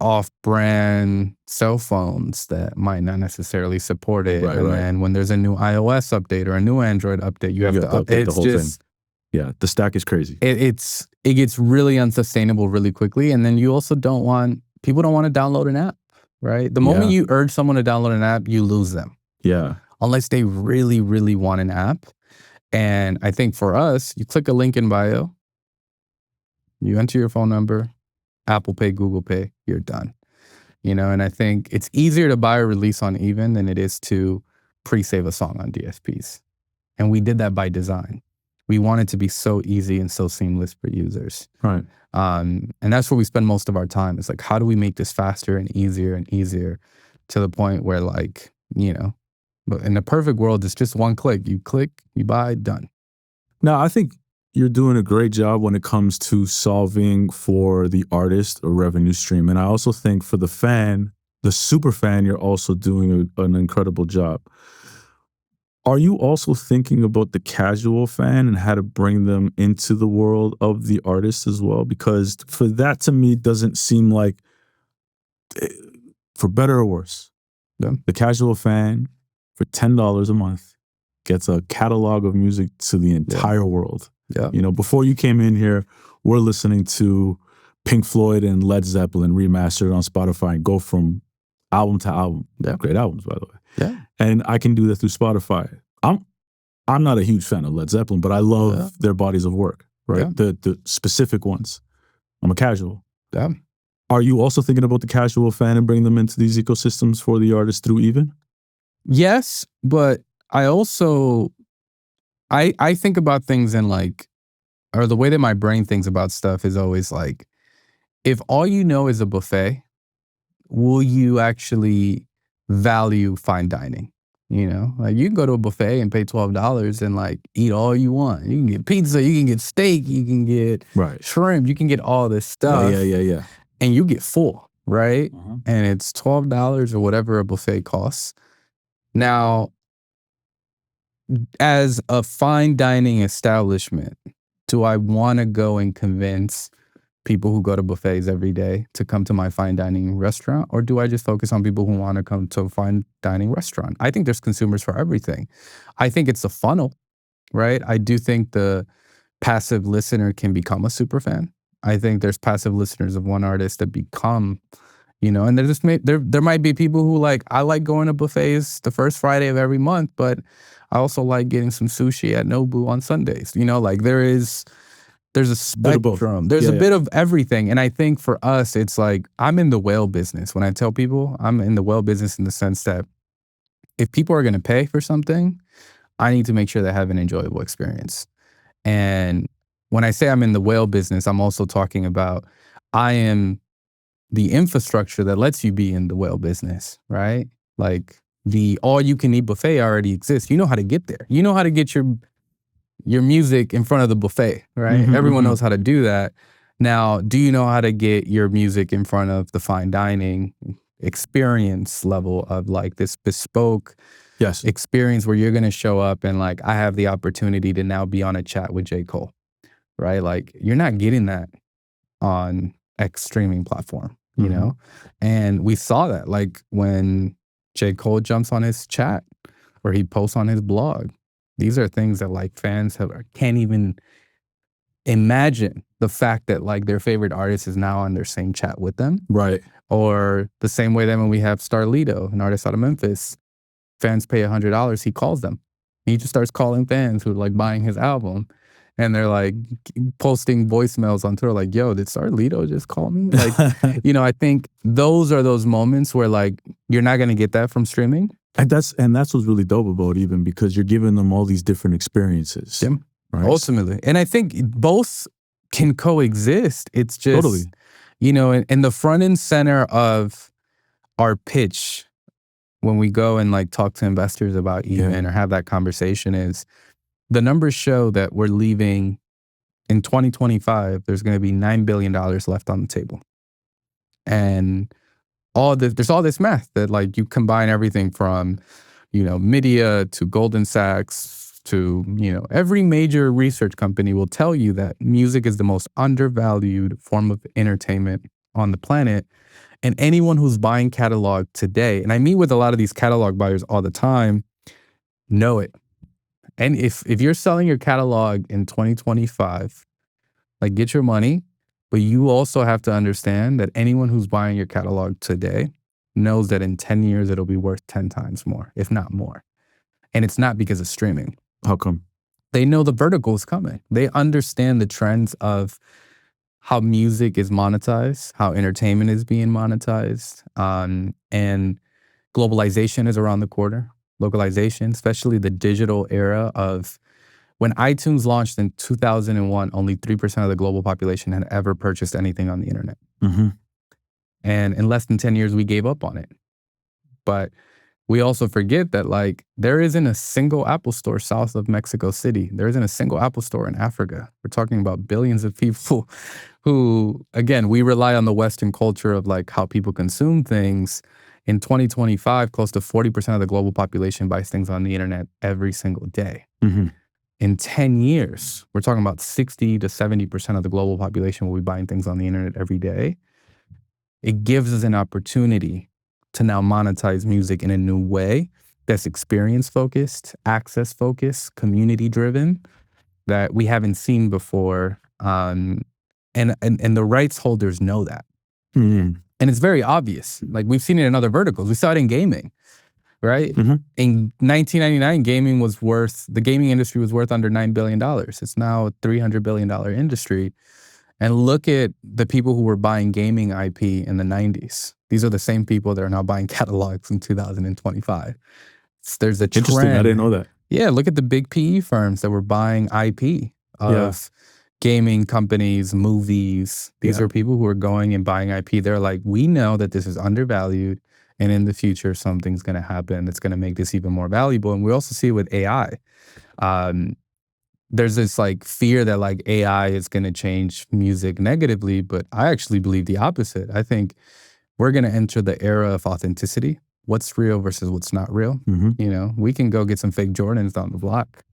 off-brand cell phones that might not necessarily support it. Right, and right. then when there's a new iOS update or a new Android update, you have to update the it's whole just, thing. Yeah, the stack is crazy. it gets really unsustainable really quickly. And then you also people don't want to download an app, right? The moment you urge someone to download an app, you lose them. Yeah. Unless they really, really want an app. And I think for us, you click a link in bio, you enter your phone number, Apple Pay, Google Pay, you're done. You know, and I think it's easier to buy a release on Even than it is to pre-save a song on DSPs. And we did that by design. We want it to be so easy and so seamless for users. Right. And that's where we spend most of our time. It's like, how do we make this faster and easier to the point where like, you know, but in the perfect world, it's just one click. You click, you buy, done. Now, I think you're doing a great job when it comes to solving for the artist a revenue stream. And I also think for the fan, the super fan, you're also doing an incredible job. Are you also thinking about the casual fan and how to bring them into the world of the artist as well? Because for that, to me, doesn't seem like, for better or worse, the casual fan for $10 a month gets a catalog of music to the entire world. Yeah. You know, before you came in here, we're listening to Pink Floyd and Led Zeppelin remastered on Spotify and go from album to album. Yeah. Great albums, by the way. Yeah. And I can do that through Spotify. I'm not a huge fan of Led Zeppelin, but I love their bodies of work, right? Yeah. The specific ones. I'm a casual. Yeah. Are you also thinking about the casual fan and bring them into these ecosystems for the artist through Even? Yes, but I also, I think about things in like, or the way that my brain thinks about stuff is always like, if all you know is a buffet, will you actually value fine dining? You know, like you can go to a buffet and pay $12 and like eat all you want. You can get pizza, you can get steak, you can get shrimp, you can get all this stuff. Yeah. And you get full, right? Uh-huh. And it's $12 or whatever a buffet costs. Now, as a fine dining establishment, do I want to go and convince people who go to buffets every day to come to my fine dining restaurant? Or do I just focus on people who want to come to a fine dining restaurant? I think there's consumers for everything. I think it's a funnel, right? I do think the passive listener can become a super fan. I think there's passive listeners of one artist that become, you know, and there might be people who like, I like going to buffets the first Friday of every month, but I also like getting some sushi at Nobu on Sundays. You know, like there's a spectrum. There's a bit of everything. And I think for us, it's like, I'm in the whale business. When I tell people, I'm in the whale business in the sense that if people are going to pay for something, I need to make sure they have an enjoyable experience. And when I say I'm in the whale business, I'm also talking about I am the infrastructure that lets you be in the whale business, right? Like the all-you-can-eat buffet already exists. You know how to get there. You know how to get your music in front of the buffet, right? Everyone knows how to do that. Now, do you know how to get your music in front of the fine dining experience level of like this bespoke experience where you're going to show up and like, I have the opportunity to now be on a chat with J. Cole, right? Like you're not getting that on X streaming platform, you know? And we saw that like when J. Cole jumps on his chat or he posts on his blog. These are things that like fans can't even imagine the fact that like their favorite artist is now on their same chat with them. Right. Or the same way that when we have Starlito, an artist out of Memphis, fans pay $100, he calls them. He just starts calling fans who are like buying his album. And they're like posting voicemails on Twitter like, yo, did Starlito just call me? Like, I think those are those moments where like you're not going to get that from streaming. And that's what's really dope about it, even because you're giving them all these different experiences. Yeah. Right? Ultimately. And I think both can coexist. It's just, totally. In the front and center of our pitch, when we go and like talk to investors about even or have that conversation, is the numbers show that we're leaving in 2025, there's going to be $9 billion left on the table. And there's all this math that like you combine everything from, media to Goldman Sachs to, every major research company will tell you that music is the most undervalued form of entertainment on the planet. And anyone who's buying catalog today, and I meet with a lot of these catalog buyers all the time, know it. And if you're selling your catalog in 2025, like get your money, but you also have to understand that anyone who's buying your catalog today knows that in 10 years, it'll be worth 10 times more, if not more. And it's not because of streaming. How come? They know the vertical is coming. They understand the trends of how music is monetized, how entertainment is being monetized, and globalization is around the corner. Localization, especially the digital era of when iTunes launched in 2001, only 3% of the global population had ever purchased anything on the internet. Mm-hmm. And in less than 10 years, we gave up on it. But we also forget that like there isn't a single Apple store south of Mexico City. There isn't a single Apple store in Africa. We're talking about billions of people who, again, we rely on the Western culture of like how people consume things. In 2025, close to 40% of the global population buys things on the internet every single day. Mm-hmm. In 10 years, we're talking about 60 to 70% of the global population will be buying things on the internet every day. It gives us an opportunity to now monetize music in a new way that's experience-focused, access-focused, community-driven, that we haven't seen before. And the rights holders know that. Mm-hmm. And it's very obvious. Like we've seen it in other verticals. We saw it in gaming, right? Mm-hmm. In 1999, the gaming industry was worth under $9 billion. It's now a $300 billion industry. And look at the people who were buying gaming IP in the 90s. These are the same people that are now buying catalogs in 2025. There's a trend. Interesting, I didn't know that. Yeah, look at the big PE firms that were buying IP of gaming companies, movies. These are people who are going and buying IP. They're like, we know that this is undervalued, and in the future, something's going to happen that's going to make this even more valuable. And we also see it with AI. There's this like fear that like AI is going to change music negatively, but I actually believe the opposite. I think we're going to enter the era of authenticity. What's real versus what's not real. Mm-hmm. We can go get some fake Jordans down the block,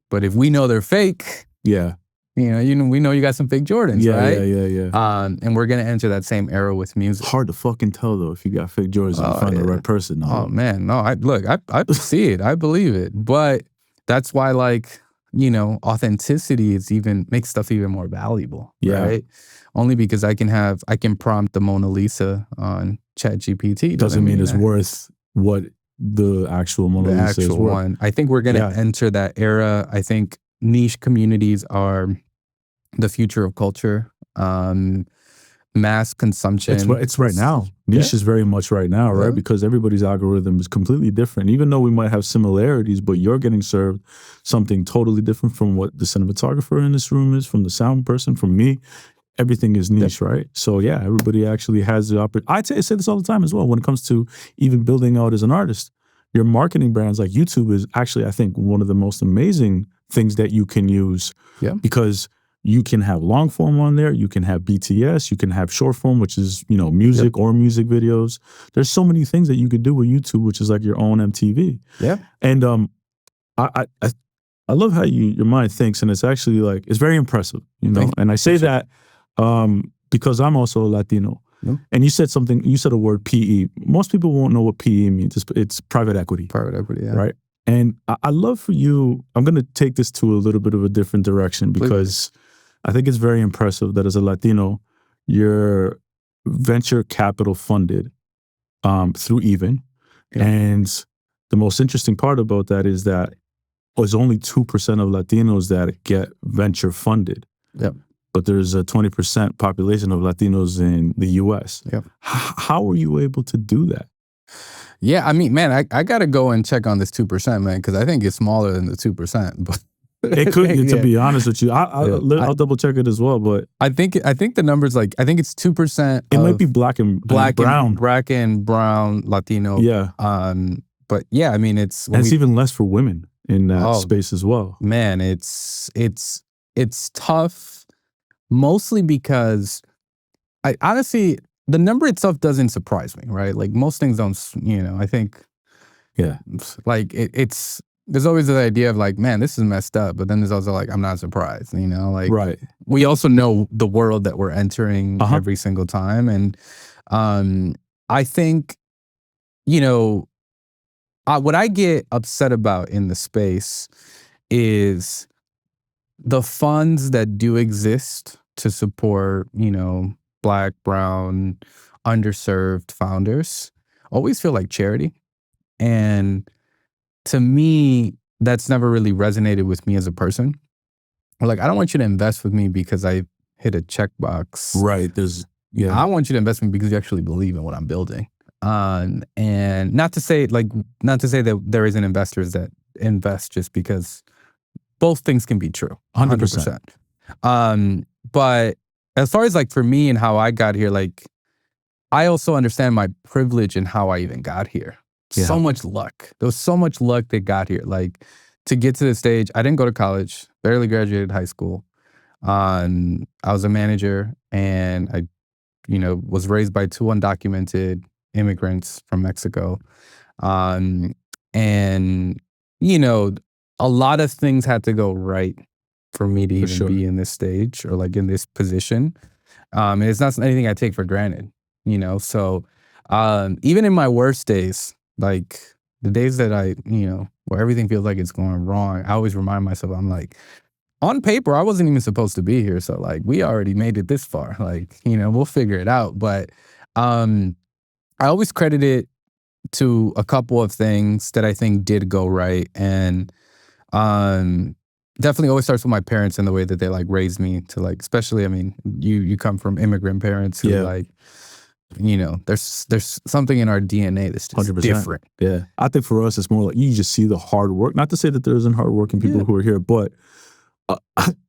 but if we know they're fake, we know you got some fake Jordans, right? Yeah. And we're gonna enter that same era with music. Hard to fucking tell though if you got fake Jordans and find the right person. Oh man, no, I see it, I believe it, but that's why like authenticity makes stuff even more valuable, right? Only because I can prompt the Mona Lisa on ChatGPT. Doesn't mean it's worth what the actual Mona Lisa is worth. One. I think we're gonna enter that era. I think niche communities are the future of culture. Mass consumption. It's right now. Niche is very much right now, right? Because everybody's algorithm is completely different. Even though we might have similarities, but you're getting served something totally different from what the cinematographer in this room is, from the sound person, from me. Everything is niche, right? So yeah, everybody actually has the opportunity. I say this all the time as well when it comes to even building out as an artist. Your marketing brands like YouTube is actually, I think, one of the most amazing things that you can use because you can have long form on there. You can have BTS. You can have short form, which is, music or music videos. There's so many things that you could do with YouTube, which is like your own MTV. Yeah. And I love how your mind thinks, and it's actually like, it's very impressive, And I say that because I'm also a Latino. And you said a word PE. Most people won't know what PE means. It's private equity. Private equity, yeah. Right? And I love for you, I'm going to take this to a little bit of a different direction because I think it's very impressive that as a Latino, you're venture capital funded through Even. Yeah. And the most interesting part about that is that there's only 2% of Latinos that get venture funded. Yep. But there's a 20% population of Latinos in the US. Yep. How were you able to do that? Yeah, I mean, man, I got to go and check on this 2%, man, because I think it's smaller than the 2%. But it could, yeah. to be honest with you. I'll double check it as well. But I think the numbers like I think it's 2%. It might be black and brown, black and brown Latino. Yeah. But yeah, I mean, it's even less for women in that space as well. Man, it's tough, mostly because I honestly. The number itself doesn't surprise me, right? Like most things don't, I think, like it's, there's always the idea of like, man, this is messed up. But then there's also like, I'm not surprised, like right. We also know the world that we're entering every single time. And I think, what I get upset about in the space is the funds that do exist to support, Black, brown, underserved founders always feel like charity. And to me, that's never really resonated with me as a person. Like, I don't want you to invest with me because I hit a checkbox. Right. I want you to invest with me because you actually believe in what I'm building. And not to say that there isn't investors that invest just because both things can be true. 100%. But as far as like for me and how I got here, like I also understand my privilege in how I even got here. Yeah. So much luck. There was so much luck that got here. Like to get to this stage, I didn't go to college, barely graduated high school. I was a manager and I, was raised by 2 undocumented immigrants from Mexico. And, a lot of things had to go right for me to even be in this stage or like in this position. And it's not anything I take for granted, So even in my worst days, like the days that I, where everything feels like it's going wrong, I always remind myself, I'm like, on paper, I wasn't even supposed to be here. So like, we already made it this far. Like, we'll figure it out. But I always credit it to a couple of things that I think did go right. And definitely always starts with my parents and the way that they like raised me to like, especially, I mean, you come from immigrant parents who like, there's something in our DNA that's just 100%. Different. Yeah. I think for us, it's more like you just see the hard work. Not to say that there isn't hardworking people who are here, but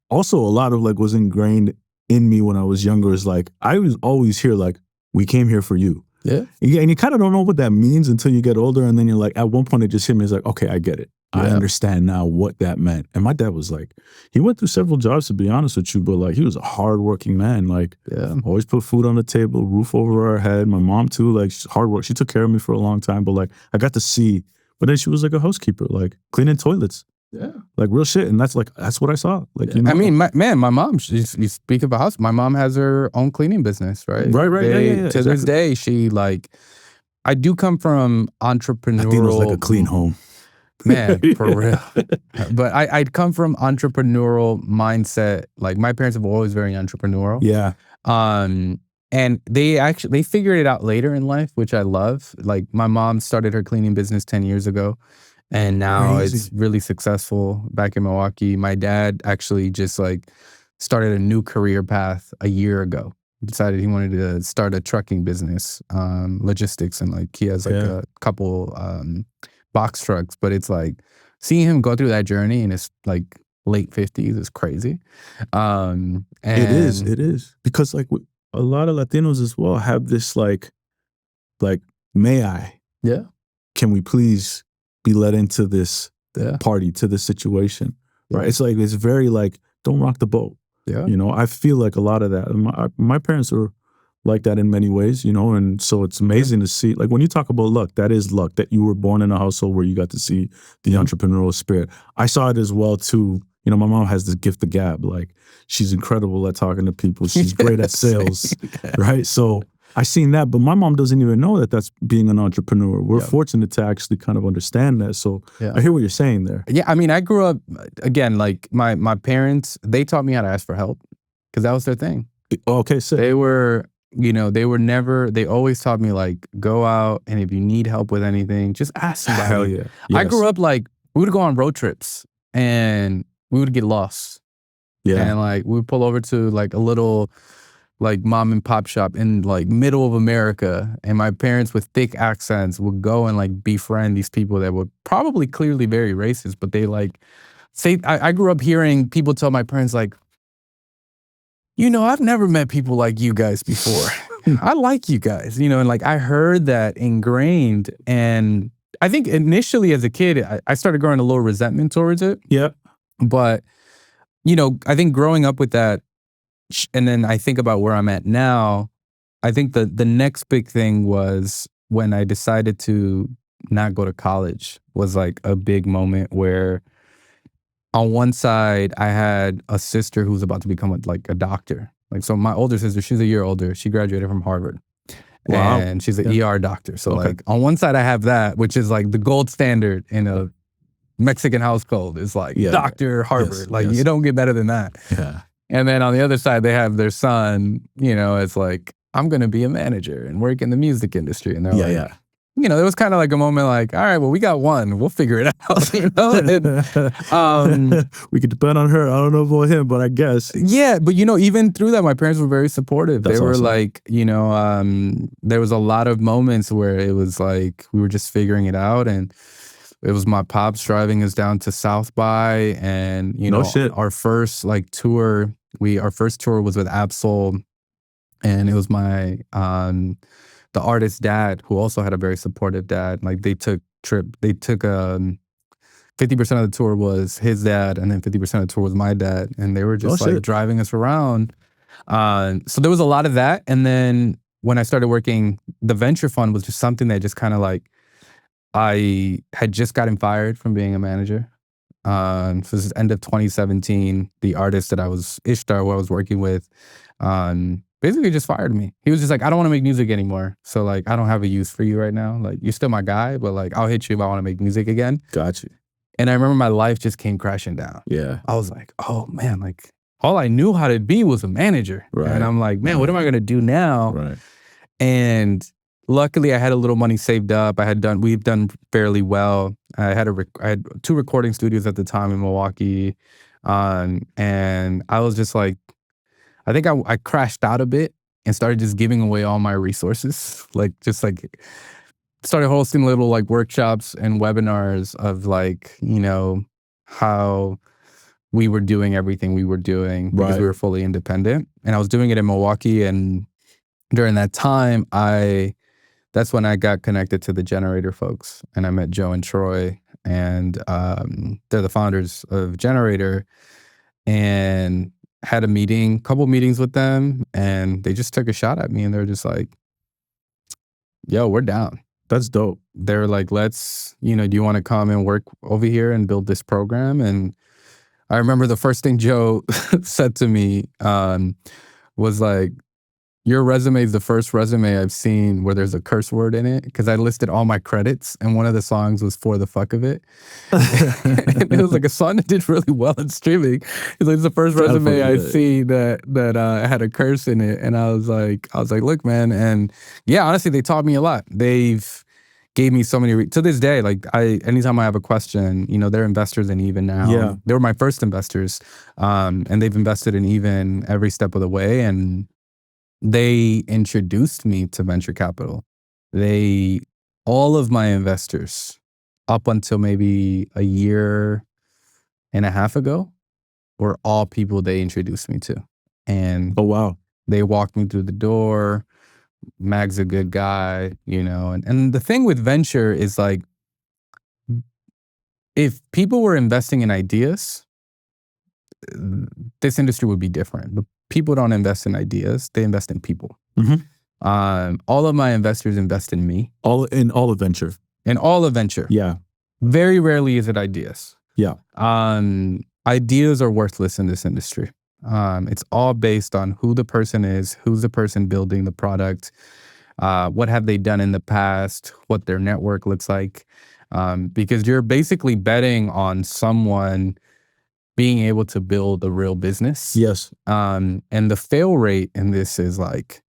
also a lot of like was ingrained in me when I was younger is like, I was always hear like, we came here for you. Yeah. And you kind of don't know what that means until you get older. And then you're like, at one point it just hit me as like, okay, I get it. I understand now what that meant. And my dad was like, he went through several jobs to be honest with you, but like he was a hardworking man. Like always put food on the table, roof over our head. My mom too, like hard work. She took care of me for a long time, but like I got to see, but then she was like a housekeeper, like cleaning toilets. Yeah. Like real shit. And that's what I saw. Like, I mean, my mom, you speak of a house, my mom has her own cleaning business, right? Right. To this day, she like, I do come from entrepreneurial. Latino's like a clean home. Man, for real. But I'd come from entrepreneurial mindset. Like my parents have always very entrepreneurial. Yeah. And they figured it out later in life, which I love. Like my mom started her cleaning business 10 years ago. And now it's really successful back in Milwaukee. My dad actually just like started a new career path a year ago. Decided he wanted to start a trucking business, logistics, and like he has like a couple box trucks. But it's like seeing him go through that journey in his like late 50s is crazy. And it is because like a lot of Latinos as well have this like may I? Yeah. Can we please be led into this party, to this situation, right? It's like, it's very like, don't rock the boat. Yeah. I feel like a lot of that. My parents are like that in many ways, and so it's amazing to see, like when you talk about luck, that is luck that you were born in a household where you got to see the entrepreneurial spirit. I saw it as well too. My mom has this gift of gab. Like she's incredible at talking to people. She's great at sales, right? So I seen that, but my mom doesn't even know that that's being an entrepreneur. We're fortunate to actually kind of understand that. So I hear what you're saying there. Yeah, I mean, I grew up, again, like my parents, they taught me how to ask for help. because that was their thing. Okay, sick. They were, they always taught me like, go out and if you need help with anything, just ask somebody. Hell yeah. I Yes. grew up like, we would go on road trips and we would get lost. Yeah. And like, we would pull over to like a little like mom and pop shop in like middle of America. And my parents with thick accents would go and like befriend these people that were probably clearly very racist, but they like say, I grew up hearing people tell my parents like, I've never met people like you guys before. I like you guys, and like I heard that ingrained. And I think initially as a kid, I started growing a little resentment towards it. Yeah. But, I think growing up with that, and then I think about where I'm at now, I think the next big thing was when I decided to not go to college was like a big moment where on one side, I had a sister who was about to become a doctor. Like, so my older sister, she's a year older. She graduated from Harvard. Wow. And she's an ER doctor. So Okay. like on one side, I have that, which is like the gold standard in a Mexican household is like doctor, Harvard. Yes, like yes. you don't get better than that. Yeah. And then on the other side, they have their son, it's like, I'm going to be a manager and work in the music industry. And they're like, there was kind of like a moment like, all right, well, we got one. We'll figure it out. And, we could depend on her. I don't know about him, but I guess. Yeah, but even through that, my parents were very supportive. That's they were awesome. like, there was a lot of moments where it was like we were just figuring it out, and it was my pops driving us down to South by, and No shit. our first like tour. Our first tour was with Absol, and it was my the artist's dad, who also had a very supportive dad. Like they took 50% of the tour was his dad, and then 50% of the tour was my dad. And they were just like driving us around. So there was a lot of that. And then when I started working, the venture fund was just something that just kind of like, I had just gotten fired from being a manager. So this is end of 2017. The artist that I was, Ishtar, who I was working with, basically just fired me. He was just like, I don't want to make music anymore. So like, I don't have a use for you right now. Like, you're still my guy, but like, I'll hit you if I want to make music again. Got you. And I remember my life just came crashing down. Yeah. I was like, oh man, like all I knew how to be was a manager. Right. And I'm like, man, what am I going to do now? Right. And luckily I had a little money saved up. We've done fairly well. I had 2 recording studios at the time in Milwaukee. And I was just like, I think I crashed out a bit and started just giving away all my resources. Like, just like started hosting little like workshops and webinars of like, how we were doing everything we were doing because we were fully independent. And I was doing it in Milwaukee. And during that time, that's when I got connected to the Generator folks. And I met Joe and Troy. And they're the founders of Generator. And had a couple meetings with them, and they just took a shot at me, and they're just like, yo, we're down. That's dope. They're like, let's, do you want to come and work over here and build this program? And I remember the first thing Joe said to me was like, your resume is the first resume I've seen where there's a curse word in it, because I listed all my credits, and one of the songs was For the Fuck of It. And it was like a song that did really well in streaming. It's like, it's the first resume I see that had a curse in it. And I was like, look, man. And yeah, honestly, they taught me a lot. They've gave me so many, to this day, like anytime I have a question, they're investors in Even now. Yeah. They were my first investors. And they've invested in Even every step of the way. And they introduced me to venture capital. All of my investors, up until maybe a year and a half ago, were all people they introduced me to. And oh, wow. They walked me through the door. Mag's a good guy, and the thing with venture is like, if people were investing in ideas, this industry would be different. But people don't invest in ideas; they invest in people. Mm-hmm. All of my investors invest in me. In all of venture. In all of venture. Yeah. Very rarely is it ideas. Yeah. Ideas are worthless in this industry. It's all based on who the person is, who's the person building the product, what have they done in the past, what their network looks like. Because you're basically betting on someone being able to build a real business. Yes. And the fail rate in this is like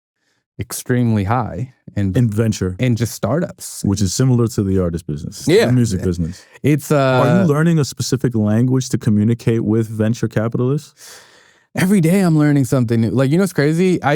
extremely high In venture, in just startups. which is similar to the artist business, Yeah. the music business. It's Are you learning a specific language to communicate with venture capitalists? every day I'm learning something new. Like, you know what's crazy? I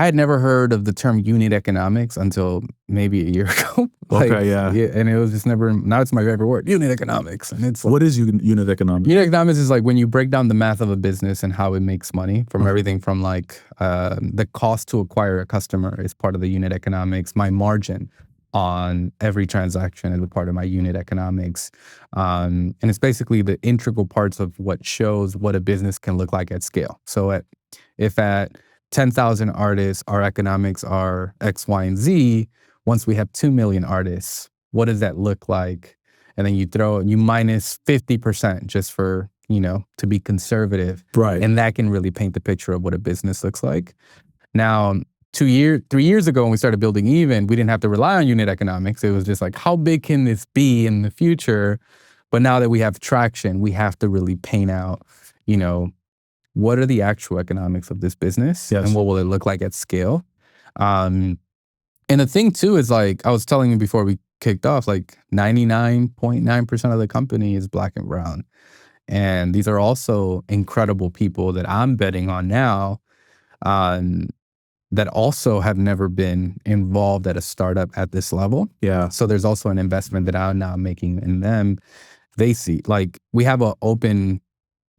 had never heard of the term unit economics until maybe a year ago. Okay, yeah. And it was just never, now it's my favorite word, unit economics. And it's like, What is unit economics? unit economics is like when you break down the math of a business and how it makes money from everything from like the cost to acquire a customer is part of the unit economics. My margin on every transaction is a part of my unit economics. And it's basically the integral parts of what shows what a business can look like at scale. So if at 10,000 artists, our economics are X, Y, and Z. Once we have 2 million artists, what does that look like? And then you minus 50% just for, to be conservative. Right. And that can really paint the picture of what a business looks like. Now, 3 years ago when we started building Even, we didn't have to rely on unit economics. It was just like, how big can this be in the future? But now that we have traction, we have to really paint out, what are the actual economics of this business? Yes. And what will it look like at scale? And the thing too is like, I was telling you before we kicked off, like 99.9% of the company is Black and brown. And these are also incredible people that I'm betting on now that also have never been involved at a startup at this level. Yeah. So there's also an investment that I'm now making in them. They see, like, we have an open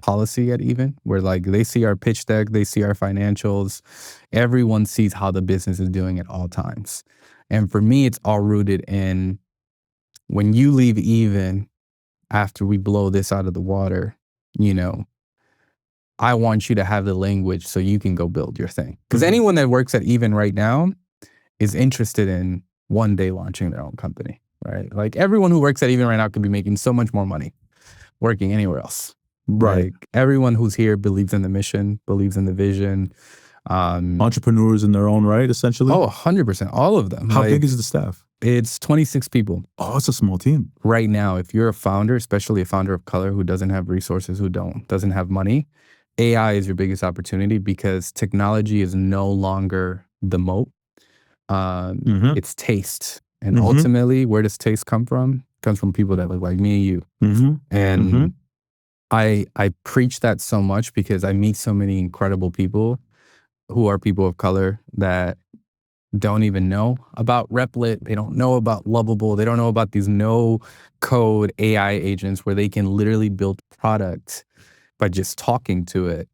policy at Even where like they see our pitch deck, they see our financials, everyone sees how the business is doing at all times. And for me, it's all rooted in when you leave Even after we blow this out of the water, I want you to have the language so you can go build your thing. Because anyone that works at Even right now is interested in one day launching their own company, right? Like everyone who works at Even right now could be making so much more money working anywhere else. Right. Like everyone who's here believes in the mission, believes in the vision. Entrepreneurs in their own right, essentially. Oh, 100%. All of them. How big is the staff? It's 26 people. Oh, it's a small team. Right now, if you're a founder, especially a founder of color who doesn't have resources, who doesn't have money, AI is your biggest opportunity because technology is no longer the moat. It's taste. And ultimately, where does taste come from? It comes from people that look like me and you. And I preach that so much because I meet so many incredible people who are people of color that don't even know about Replit. They don't know about Lovable. They don't know about these no-code AI agents where they can literally build product by just talking to it.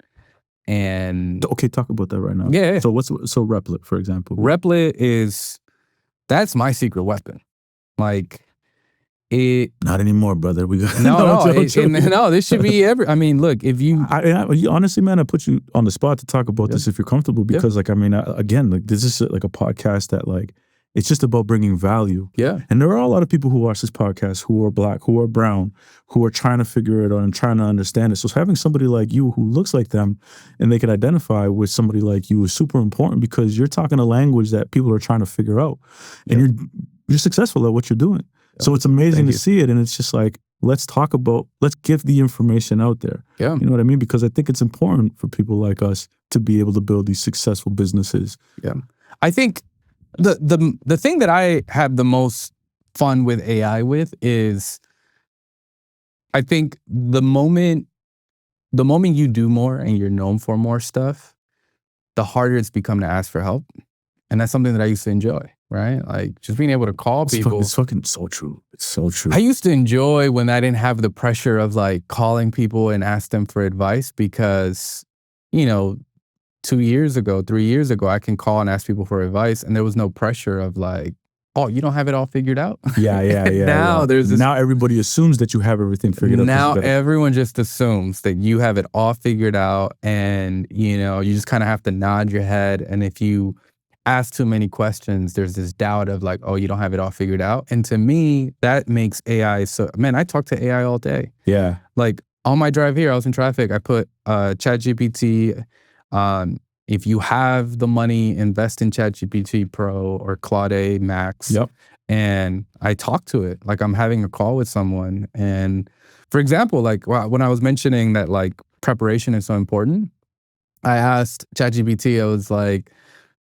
And okay, talk about that right now. Yeah. So Replit, for example? Replit that's my secret weapon. Like, not anymore, brother. We got no. This should be look, if you, honestly, man, I put you on the spot to talk about this if you're comfortable, because again, like this is like a podcast that like it's just about bringing value. Yeah, and there are a lot of people who watch this podcast who are Black, who are brown, who are trying to figure it out and trying to understand it. So having somebody like you who looks like them and they can identify with somebody like you is super important because you're talking a language that people are trying to figure out, and you're successful at what you're doing. So it's amazing to see it. And it's just like, let's give the information out there. Yeah. You know what I mean? Because I think it's important for people like us to be able to build these successful businesses. Yeah. I think the thing that I have the most fun with AI with is I think the moment you do more and you're known for more stuff, the harder it's become to ask for help. And that's something that I used to enjoy, right? Like just being able to call people. It's fucking so true. It's so true. I used to enjoy when I didn't have the pressure of like calling people and ask them for advice because, 2 years ago, 3 years ago, I can call and ask people for advice and there was no pressure of like, oh, you don't have it all figured out? Yeah. Now everybody assumes that you have everything figured out. Now everyone just assumes that you have it all figured out and, you just kind of have to nod your head. And if you ask too many questions, there's this doubt of like, oh, you don't have it all figured out. And to me, that makes AI so, man, I talk to AI all day. Yeah. Like on my drive here, I was in traffic. I put ChatGPT. If you have the money, invest in ChatGPT Pro or Claude Max. Yep. And I talk to it like I'm having a call with someone. And For example, like when I was mentioning that like preparation is so important, I asked ChatGPT, I was like,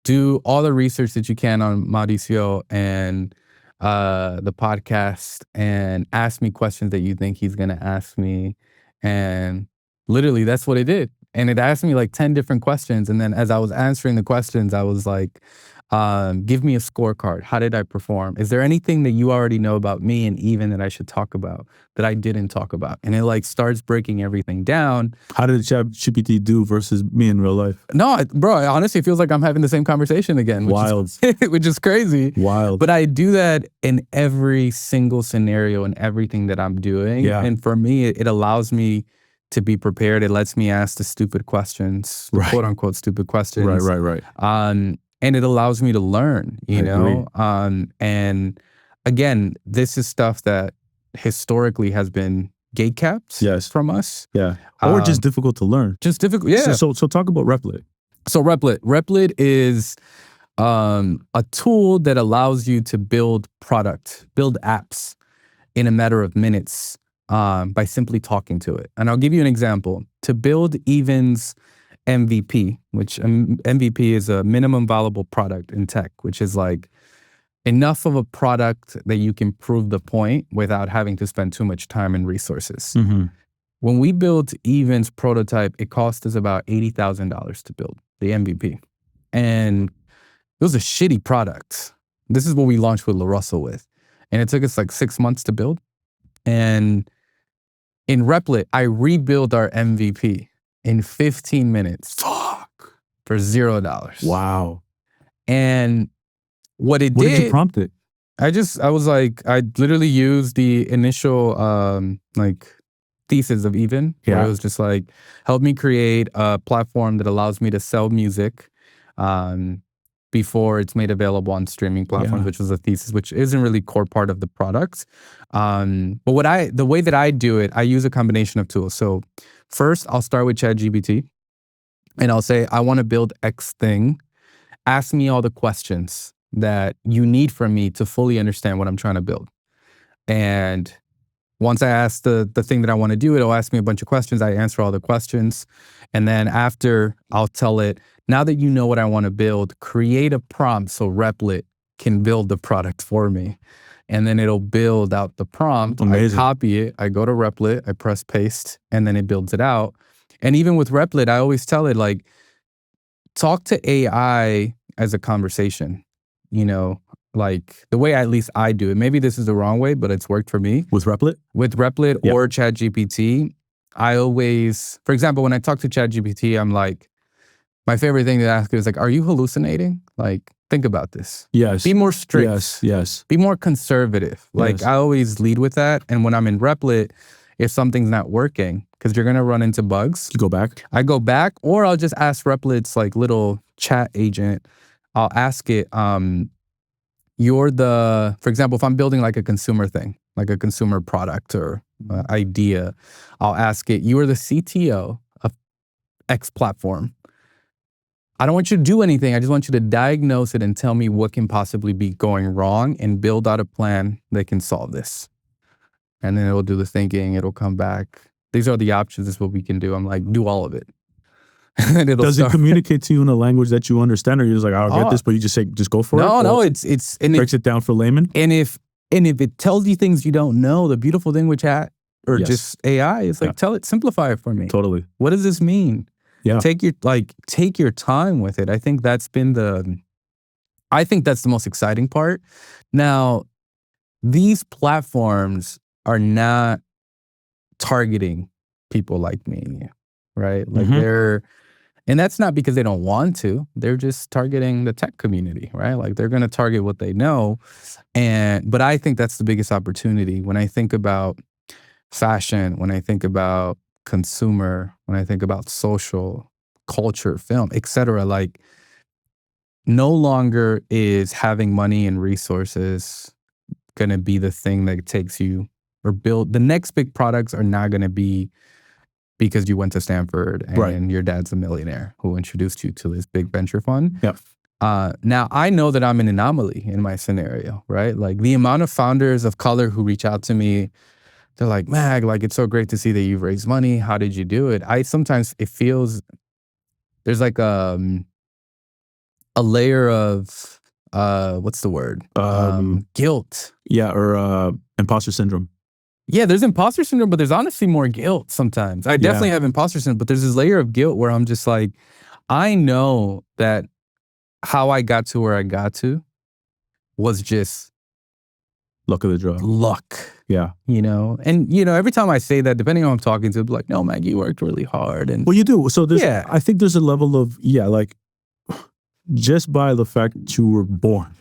do all the research that you can on Mauricio and the podcast and ask me questions that you think he's going to ask me. And literally that's what it did. And it asked me like 10 different questions. And then as I was answering the questions, I was like, give me a scorecard. How did I perform? Is there anything that you already know about me and even that I should talk about that I didn't talk about? And it like starts breaking everything down. How did ChatGPT do versus me in real life? No, bro, it honestly feels like I'm having the same conversation again. Wild. Which is crazy. Wild. But I do that in every single scenario and everything that I'm doing. Yeah. And for me, it allows me to be prepared. It lets me ask the stupid questions, the quote unquote stupid questions. Right. And it allows me to learn, you know? And again, this is stuff that historically has been gatekept from us. Yeah. Or just difficult to learn. Just difficult. Yeah. So talk about Replit. So Replit is a tool that allows you to build apps in a matter of minutes by simply talking to it. And I'll give you an example. To build Even's MVP, which MVP is a minimum viable product in tech, which is like enough of a product that you can prove the point without having to spend too much time and resources. When we built Even's prototype, it cost us about $80,000 to build the MVP. And it was a shitty product. This is what we launched with LaRussell with. And it took us like 6 months to build. And in Replit, I rebuilt our MVP in 15 minutes. For $0. Wow. And what did you prompt it? I literally used the initial like thesis of Even. Where it was just like, help me create a platform that allows me to sell music before it's made available on streaming platforms, which was a thesis, which isn't really core part of the product. But the way that I do it, I use a combination of tools. So first, I'll start with ChatGPT and I'll say, I want to build X thing. Ask me all the questions that you need from me to fully understand what I'm trying to build. And once I ask the thing that I want to do, it'll ask me a bunch of questions. I answer all the questions. And then after, I'll tell it, now that you know what I want to build, create a prompt so Replit can build the product for me. And then it'll build out the prompt. Amazing. I copy it. I go to Replit. I press paste. And then it builds it out. And even with Replit, I always tell it, like, talk to AI as a conversation. You know, like the way at least I do it. Maybe this is the wrong way, but it's worked for me. With Replit? With Replit or ChatGPT, I always, for example, when I talk to ChatGPT, I'm like, my favorite thing to ask is like, are you hallucinating? Like, think about this. Yes. Be more strict. Yes. Be more conservative. Like, I always lead with that. And when I'm in Replit, if something's not working, because you're going to run into bugs. You go back? I go back, or I'll just ask Replit's like little chat agent. I'll ask it, for example, if I'm building like a consumer thing, like a consumer product or idea, I'll ask it, you are the CTO of X platform. I don't want you to do anything. I just want you to diagnose it and tell me what can possibly be going wrong and build out a plan that can solve this. And then it'll do the thinking. It'll come back. These are the options. This is what we can do. I'm like, do all of it. And Does it communicate to you in a language that you understand, or you're just like, I'll get this, but you just say, just go for it? No, it's breaks it down for layman. And if it tells you things you don't know, the beautiful thing with chat or just AI is like, tell it, simplify it for me. Totally. What does this mean? Yeah. Take your time with it. I think that's the most exciting part. Now, these platforms are not targeting people like me and you, right? Like and that's not because they don't want to. They're just targeting the tech community, right? Like they're going to target what they know. But I think that's the biggest opportunity when I think about fashion, when I think about consumer, when I think about social, culture, film, etc. Like no longer is having money and resources going to be the thing that takes you or build. The next big products are not going to be because you went to Stanford and your dad's a millionaire who introduced you to this big venture fund. Yep. Now, I know that I'm an anomaly in my scenario, right? Like the amount of founders of color who reach out to me they're like, Mag, like, it's so great to see that you've raised money. How did you do it? Sometimes it feels there's like a layer of what's the word? Guilt. Yeah, or imposter syndrome. Yeah, there's imposter syndrome, but there's honestly more guilt sometimes. I definitely have imposter syndrome, but there's this layer of guilt where I'm just like, I know that how I got to where I got to was just luck of the draw. Luck. Yeah. You know? And, you know, every time I say that, depending on who I'm talking to, I'll be like, no, Maggie, you worked really hard. And well, you do. So there's, I think there's a level of, like, just by the fact that you were born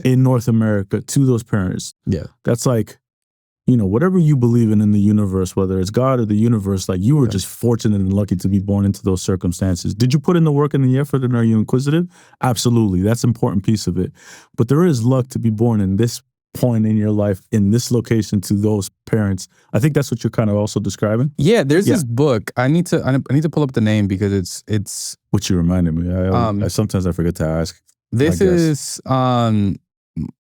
in North America to those parents. Yeah. That's like, you know, whatever you believe in the universe, whether it's God or the universe, like you were just fortunate and lucky to be born into those circumstances. Did you put in the work and the effort, and are you inquisitive? Absolutely. That's an important piece of it. But there is luck to be born in this point in your life, in this location, to those parents. I think that's what you're kind of also describing. Yeah, there's this book. I need to pull up the name because it's what you reminded me. I sometimes I forget to ask. This is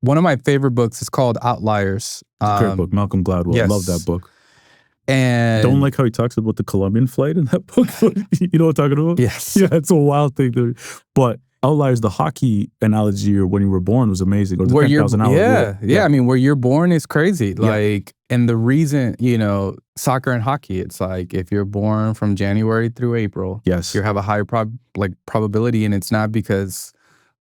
one of my favorite books. It's called Outliers. It's a great book. Malcolm Gladwell. Yes. I love that book. And don't like how he talks about the Colombian flight in that book. You know what I'm talking about? Yes. Yeah, it's a wild thing. But Outliers, the hockey analogy, or when you were born, was amazing. Or the 10,000 hours. Yeah. I mean, where you're born is crazy. Like, and the reason, you know, soccer and hockey, it's like if you're born from January through April, you have a higher probability, and it's not because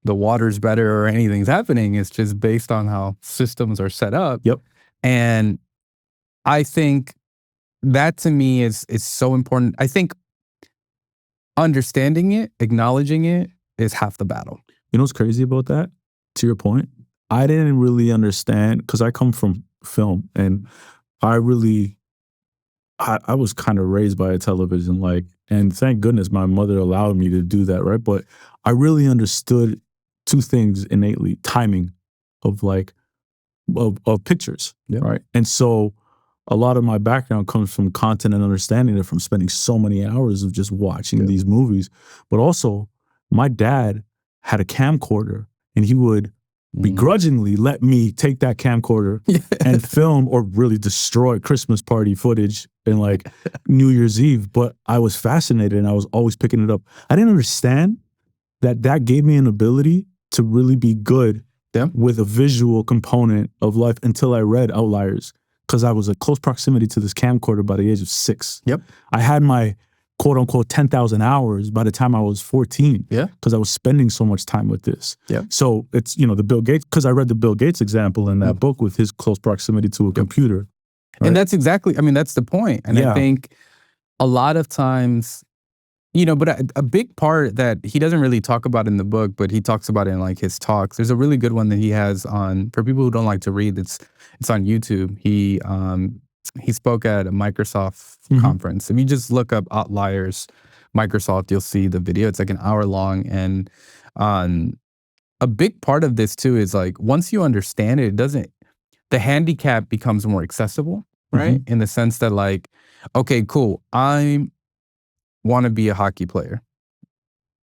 the water's better or anything's happening. It's just based on how systems are set up. Yep. And I think that to me is so important. I think understanding it, acknowledging it is half the battle. You know what's crazy about that? To your point, I didn't really understand, because I come from film, and I was kind of raised by a television, and thank goodness my mother allowed me to do that, right? But I really understood two things innately: timing of pictures, right? And so a lot of my background comes from content and understanding it, from spending so many hours of just watching these movies. But also, my dad had a camcorder, and he would begrudgingly let me take that camcorder and film or really destroy Christmas party footage and New Year's Eve. But I was fascinated, and I was always picking it up. I didn't understand that gave me an ability to really be good with a visual component of life until I read Outliers, because I was at close proximity to this camcorder by the age of 6. Yep. I had my quote unquote 10,000 hours by the time I was 14. Yeah. Because I was spending so much time with this. Yeah. So it's, the Bill Gates, because I read the Bill Gates example in that book with his close proximity to a computer. Right? And that's exactly, I mean, that's the point. And I think a lot of times, but a big part that he doesn't really talk about in the book, but he talks about it in his talks. There's a really good one that he has on, for people who don't like to read, it's on YouTube. He spoke at a Microsoft conference. If you just look up Outliers Microsoft, you'll see the video. It's an hour long. And a big part of this too is once you understand it, the handicap becomes more accessible, right? In the sense that okay, cool, I want to be a hockey player,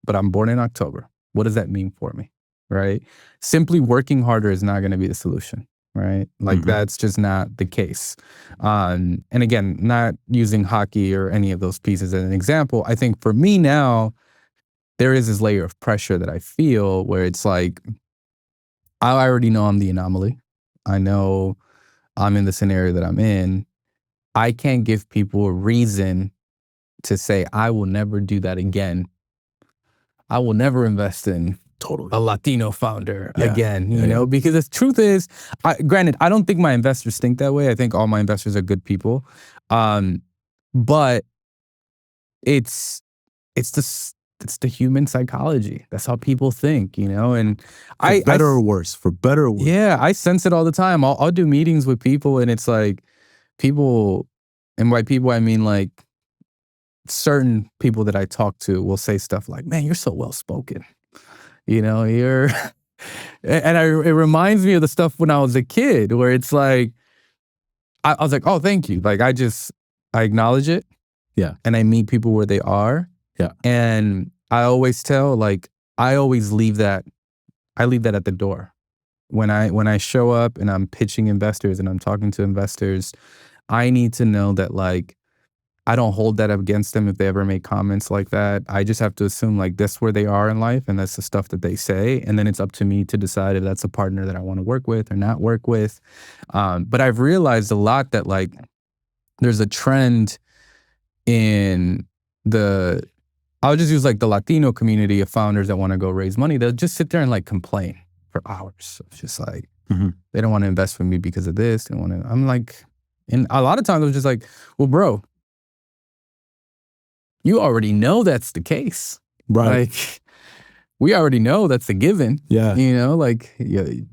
but I'm born in October. What does that mean for me, right? Simply working harder is not going to be the solution, right? That's just not the case. And again, not using hockey or any of those pieces as an example, I think for me now, there is this layer of pressure that I feel where it's I already know I'm the anomaly. I know I'm in the scenario that I'm in. I can't give people a reason to say, I will never do that again. I will never invest in a Latino founder again, you know, because the truth is, granted, I don't think my investors think that way. I think all my investors are good people. But it's the human psychology. That's how people think, and for better or worse. Yeah, I sense it all the time. I'll do meetings with people, and it's people, and by people, I mean certain people that I talk to will say stuff like, man, you're so well-spoken. You're, and it reminds me of the stuff when I was a kid where it's I was like, oh, thank you. I acknowledge it. Yeah. And I meet people where they are. Yeah. And I always tell, I always leave that at the door. When I show up and I'm pitching investors and I'm talking to investors, I need to know that like I don't hold that against them if they ever make comments like that. I just have to assume like that's where they are in life and that's the stuff that they say. And then it's up to me to decide if that's a partner that I want to work with or not work with. But I've realized a lot that like there's a trend in I'll just use like the Latino community of founders that want to go raise money. They'll just sit there and like complain for hours. It's just like, they don't want to invest with me because of this. They want to, I'm like, and a lot of times I was just like, well, bro, you already know that's the case. Right. Like, we already know that's a given. Yeah. You know, like, you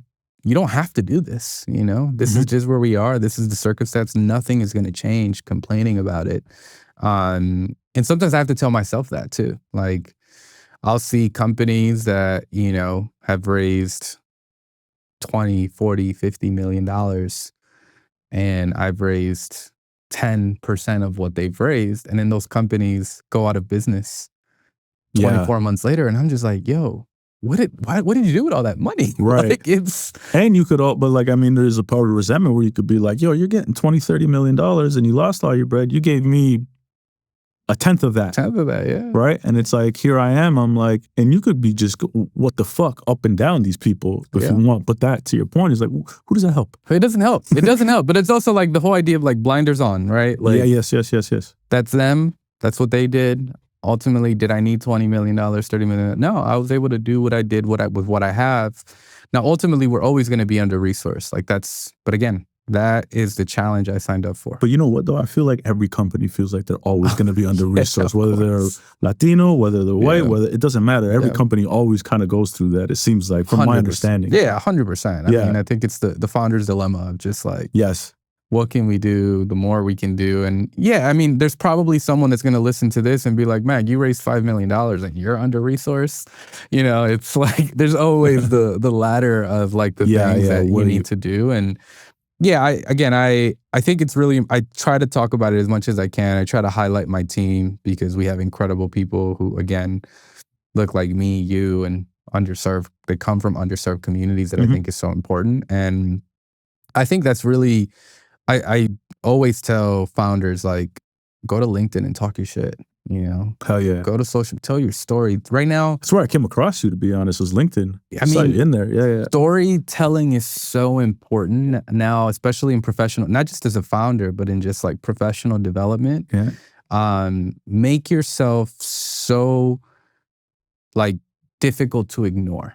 don't have to do this. You know, this is just where we are. This is the circumstance. Nothing is going to change complaining about it. And sometimes I have to tell myself that too. Like, I'll see companies that, you know, have raised 20, 40, $50 million. And I've raised 10% of what they've raised. And then those companies go out of business 24 months later. And I'm just like, yo, what did you do with all that money? Right. Like it's, and you could but like, I mean, there's a part of resentment where you could be like, yo, you're getting 20, $30 million and you lost all your bread. You gave me a tenth of that. Yeah. Right. And it's like, here I am. I'm like, and you could be just, what the fuck, up and down these people if you want. But that, to your point, is like, who does that help? It doesn't help. It doesn't help. But it's also like the whole idea of like blinders on, right? Like, yes. That's them. That's what they did. Ultimately, did I need $20 million, $30 million? No, I was able to do what I did with what I have. Now, ultimately, we're always going to be under-resourced. Like but again, that is the challenge I signed up for. But you know what, though? I feel like every company feels like they're always going to be under-resourced, whether they're Latino, whether they're white, whether it doesn't matter. Every company always kind of goes through that, it seems like, from 100%. my understanding. Yeah, 100%. I mean, I think it's the founder's dilemma of just like, what can we do? The more we can do. And yeah, I mean, there's probably someone that's going to listen to this and be like, man, you raised $5 million and you're under-resourced. You know, it's like, there's always the ladder of like the things that you need to do. And yeah, I think it's really, I try to talk about it as much as I can. I try to highlight my team because we have incredible people who, again, look like me, you, and underserved. They come from underserved communities that I think is so important. And I think that's really, I always tell founders, like, go to LinkedIn and talk your shit, you know? Hell yeah. Go to social, tell your story. Right now. That's where I came across you, to be honest, was LinkedIn. I mean, in there. Yeah. Storytelling is so important now, especially in professional, not just as a founder, but in just like professional development. Yeah. Make yourself so like difficult to ignore.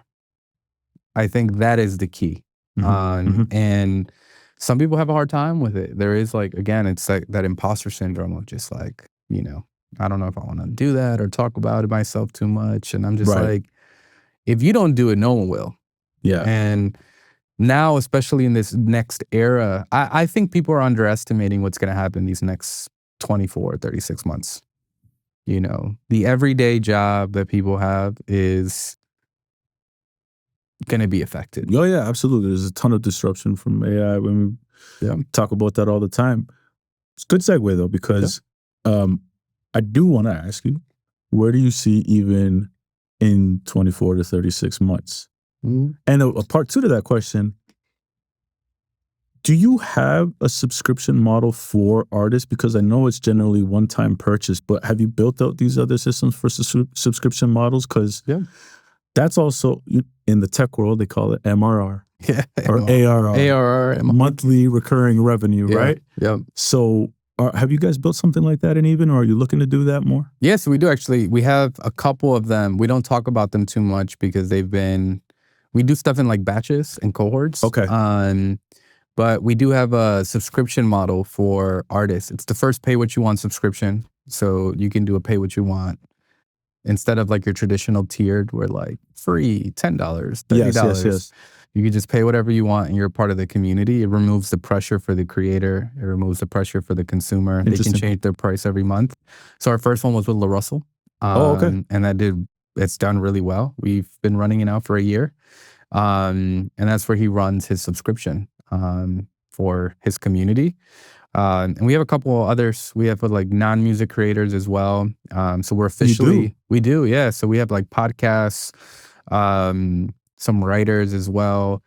I think that is the key. And some people have a hard time with it. There is like, again, it's like that imposter syndrome of just like, you know, I don't know if I want to do that or talk about it myself too much. And I'm just like, if you don't do it, no one will. Yeah. And now, especially in this next era, I think people are underestimating what's going to happen these next 24, 36 months. You know, the everyday job that people have is going to be affected. Oh yeah, absolutely. There's a ton of disruption from AI. When we talk about that all the time. It's a good segue though, because I do want to ask you, where do you see even in 24 to 36 months? And a part two to that question, do you have a subscription model for artists? Because I know it's generally one-time purchase, but have you built out these other systems for subscription models? Because that's also, in the tech world, they call it MRR. Or ARR. ARR. Monthly recurring revenue, right? Yeah. So have you guys built something like that in Even, or are you looking to do that more? Yes, we do actually. We have a couple of them. We don't talk about them too much because we do stuff in like batches and cohorts. Okay. But we do have a subscription model for artists. It's the first pay what you want subscription. So you can do a pay what you want instead of like your traditional tiered where like free, $10, $30. Yes. You can just pay whatever you want and you're a part of the community. It removes the pressure for the creator. It removes the pressure for the consumer. They can change their price every month. So our first one was with La Russell. Okay. And it's done really well. We've been running it now for a year. And that's where he runs his subscription for his community. And we have a couple of others. We have like non-music creators as well. So we're officially, we do, yeah. So we have like podcasts, some writers as well.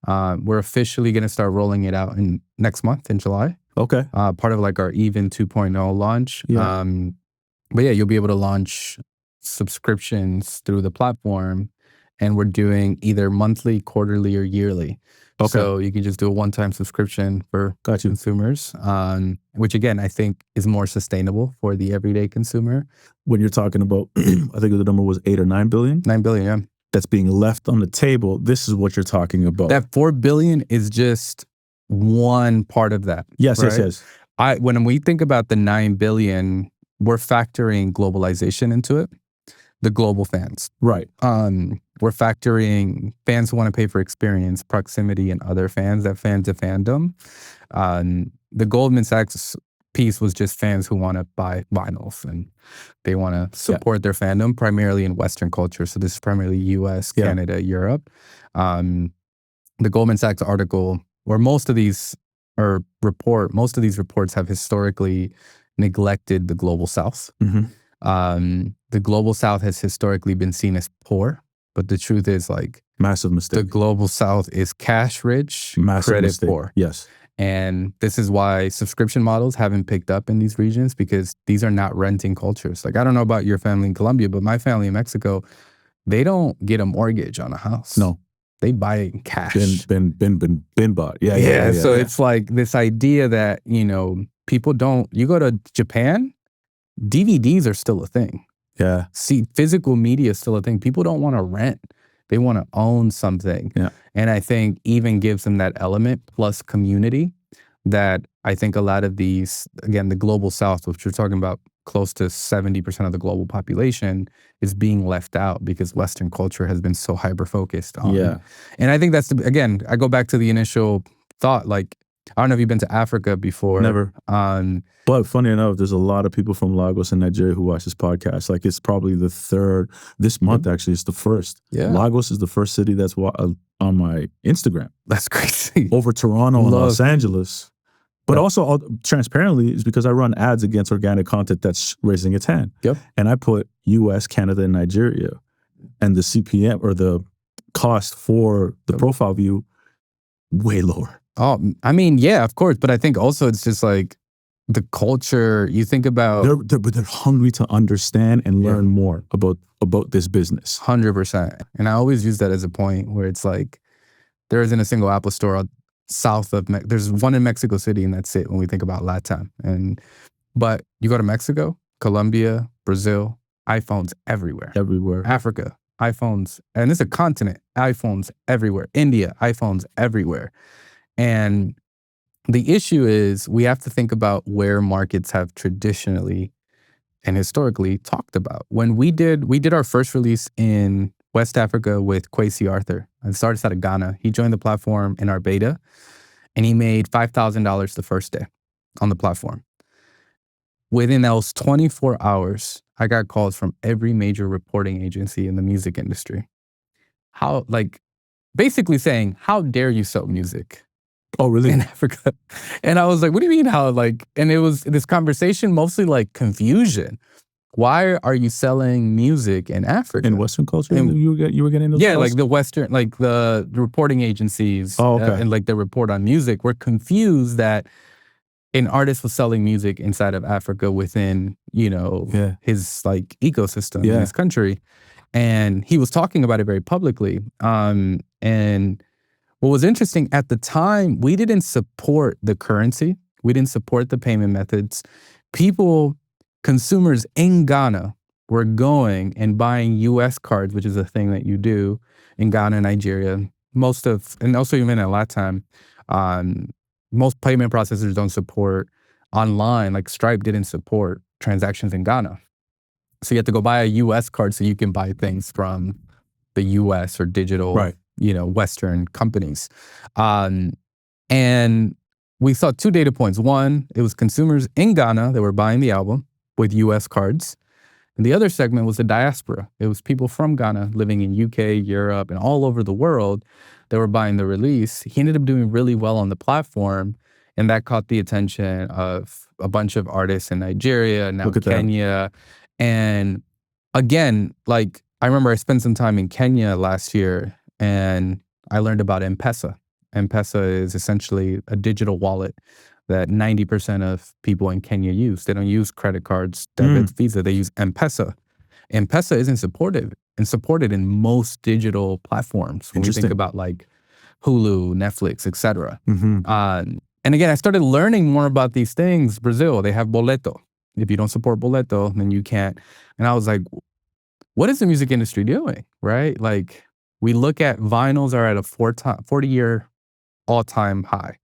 We're officially going to start rolling it out next month in July. Okay. part of like our Even 2.0 launch. Yeah. But yeah, you'll be able to launch subscriptions through the platform, and we're doing either monthly, quarterly, or yearly. Okay. So you can just do a one-time subscription for Got you. consumers, which again, I think is more sustainable for the everyday consumer. When you're talking about, I think the number was 8 or 9 billion 9 billion, yeah. that's being left on the table. This is what you're talking about. That 4 billion is just one part of that. Yes, right? yes, yes. When we think about the 9 billion, we're factoring globalization into it, the global fans. Right. We're factoring fans who want to pay for experience, proximity, and other fans, that fan to fandom. The Goldman Sachs piece was just fans who want to buy vinyls and they want to support their fandom primarily in Western culture. So this is primarily US, Canada, Europe. The Goldman Sachs article, or most of these reports have historically neglected the global South. The global South has historically been seen as poor, but the truth is like massive mistake. The global South is cash rich, massive credit mistake. poor. Yes. And this is why subscription models haven't picked up in these regions, because these are not renting cultures. Like, I don't know about your family in Colombia, but my family in Mexico, they don't get a mortgage on a house. No. They buy it in cash. Been bought. Yeah. So it's like this idea that, people don't, you go to Japan, DVDs are still a thing. Yeah. See, physical media is still a thing. People don't want to rent. They want to own something. Yeah. And I think even gives them that element plus community that I think a lot of these, again, the global South, which we're talking about close to 70% of the global population, is being left out because Western culture has been so hyper-focused on. Yeah. And I think that's, again, I go back to the initial thought, like, I don't know if you've been to Africa before. Never. But funny enough, there's a lot of people from Lagos and Nigeria who watch this podcast. Like, it's probably the third, this month actually, it's the first. Yeah. Lagos is the first city that's on my Instagram. That's crazy. Over Toronto and Los Angeles. But also, transparently, is because I run ads against organic content that's raising its hand. Yep. And I put US, Canada, and Nigeria. And the CPM, or the cost for the profile view, way lower. Oh, I mean, yeah, of course. But I think also it's just like the culture, you think about. They're hungry to understand and learn more about this business. 100%. And I always use that as a point where it's like, there isn't a single Apple store south of, there's one in Mexico City, and that's it when we think about LATAM. But you go to Mexico, Colombia, Brazil, iPhones everywhere. Everywhere. Africa, iPhones, and it's a continent, iPhones everywhere. India, iPhones everywhere. And the issue is we have to think about where markets have traditionally and historically talked about. When we did our first release in West Africa with Kwesi Arthur. It started out of Ghana. He joined the platform in our beta, and he made $5,000 the first day on the platform. Within those 24 hours, I got calls from every major reporting agency in the music industry. Basically saying, how dare you sell music? Oh, really? In Africa. And I was like, what do you mean how? And it was this conversation, mostly like confusion. Why are you selling music in Africa? In Western culture? You were getting those calls? Like the Western, like the reporting agencies and like the report on music were confused that an artist was selling music inside of Africa within, his like ecosystem in his country. And he was talking about it very publicly. And what was interesting at the time, we didn't support the currency. We didn't support the payment methods. Consumers in Ghana were going and buying US cards, which is a thing that you do in Ghana and Nigeria. And also even in LATAM, most payment processors don't support online. Like Stripe didn't support transactions in Ghana. So you have to go buy a US card so you can buy things from the US or digital, Western companies. And we saw two data points. One, it was consumers in Ghana that were buying the album with US cards. And the other segment was the diaspora. It was people from Ghana living in UK, Europe, and all over the world that were buying the release. He ended up doing really well on the platform, and that caught the attention of a bunch of artists in Nigeria, now Kenya. And again, like I remember I spent some time in Kenya last year, and I learned about M-Pesa. M-Pesa is essentially a digital wallet that 90% of people in Kenya use. They don't use credit cards, debit, Visa. They use M-Pesa. M-Pesa isn't supported in most digital platforms when we think about like Hulu, Netflix, etc. And again, I started learning more about these things. Brazil, they have boleto. If you don't support boleto, then you can't. And I was like, what is the music industry doing, right? Like, we look at vinyls are at a 40-year all-time high.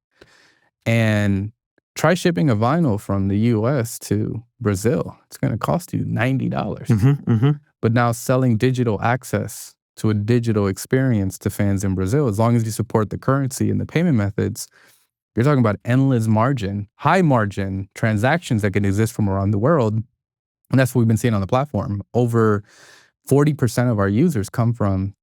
And try shipping a vinyl from the US to Brazil. It's going to cost you $90. But now selling digital access to a digital experience to fans in Brazil, as long as you support the currency and the payment methods, you're talking about endless margin, high margin transactions that can exist from around the world. And that's what we've been seeing on the platform. Over 40% of our users come from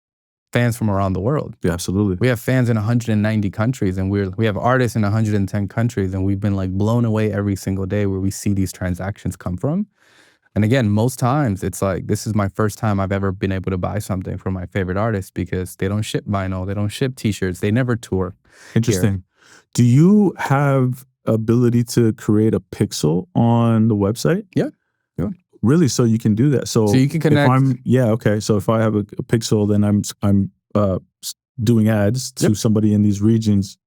fans from around the world. Yeah, absolutely. We have fans in 190 countries, and we have artists in 110 countries, and we've been like blown away every single day where we see these transactions come from. And again, most times it's like, this is my first time I've ever been able to buy something from my favorite artist because they don't ship vinyl, they don't ship t-shirts, they never tour. Interesting. Here. Do you have ability to create a pixel on the website? Yeah. Really? So you can do that. So you can connect. Okay. So if I have a pixel, then I'm doing ads to somebody in these regions.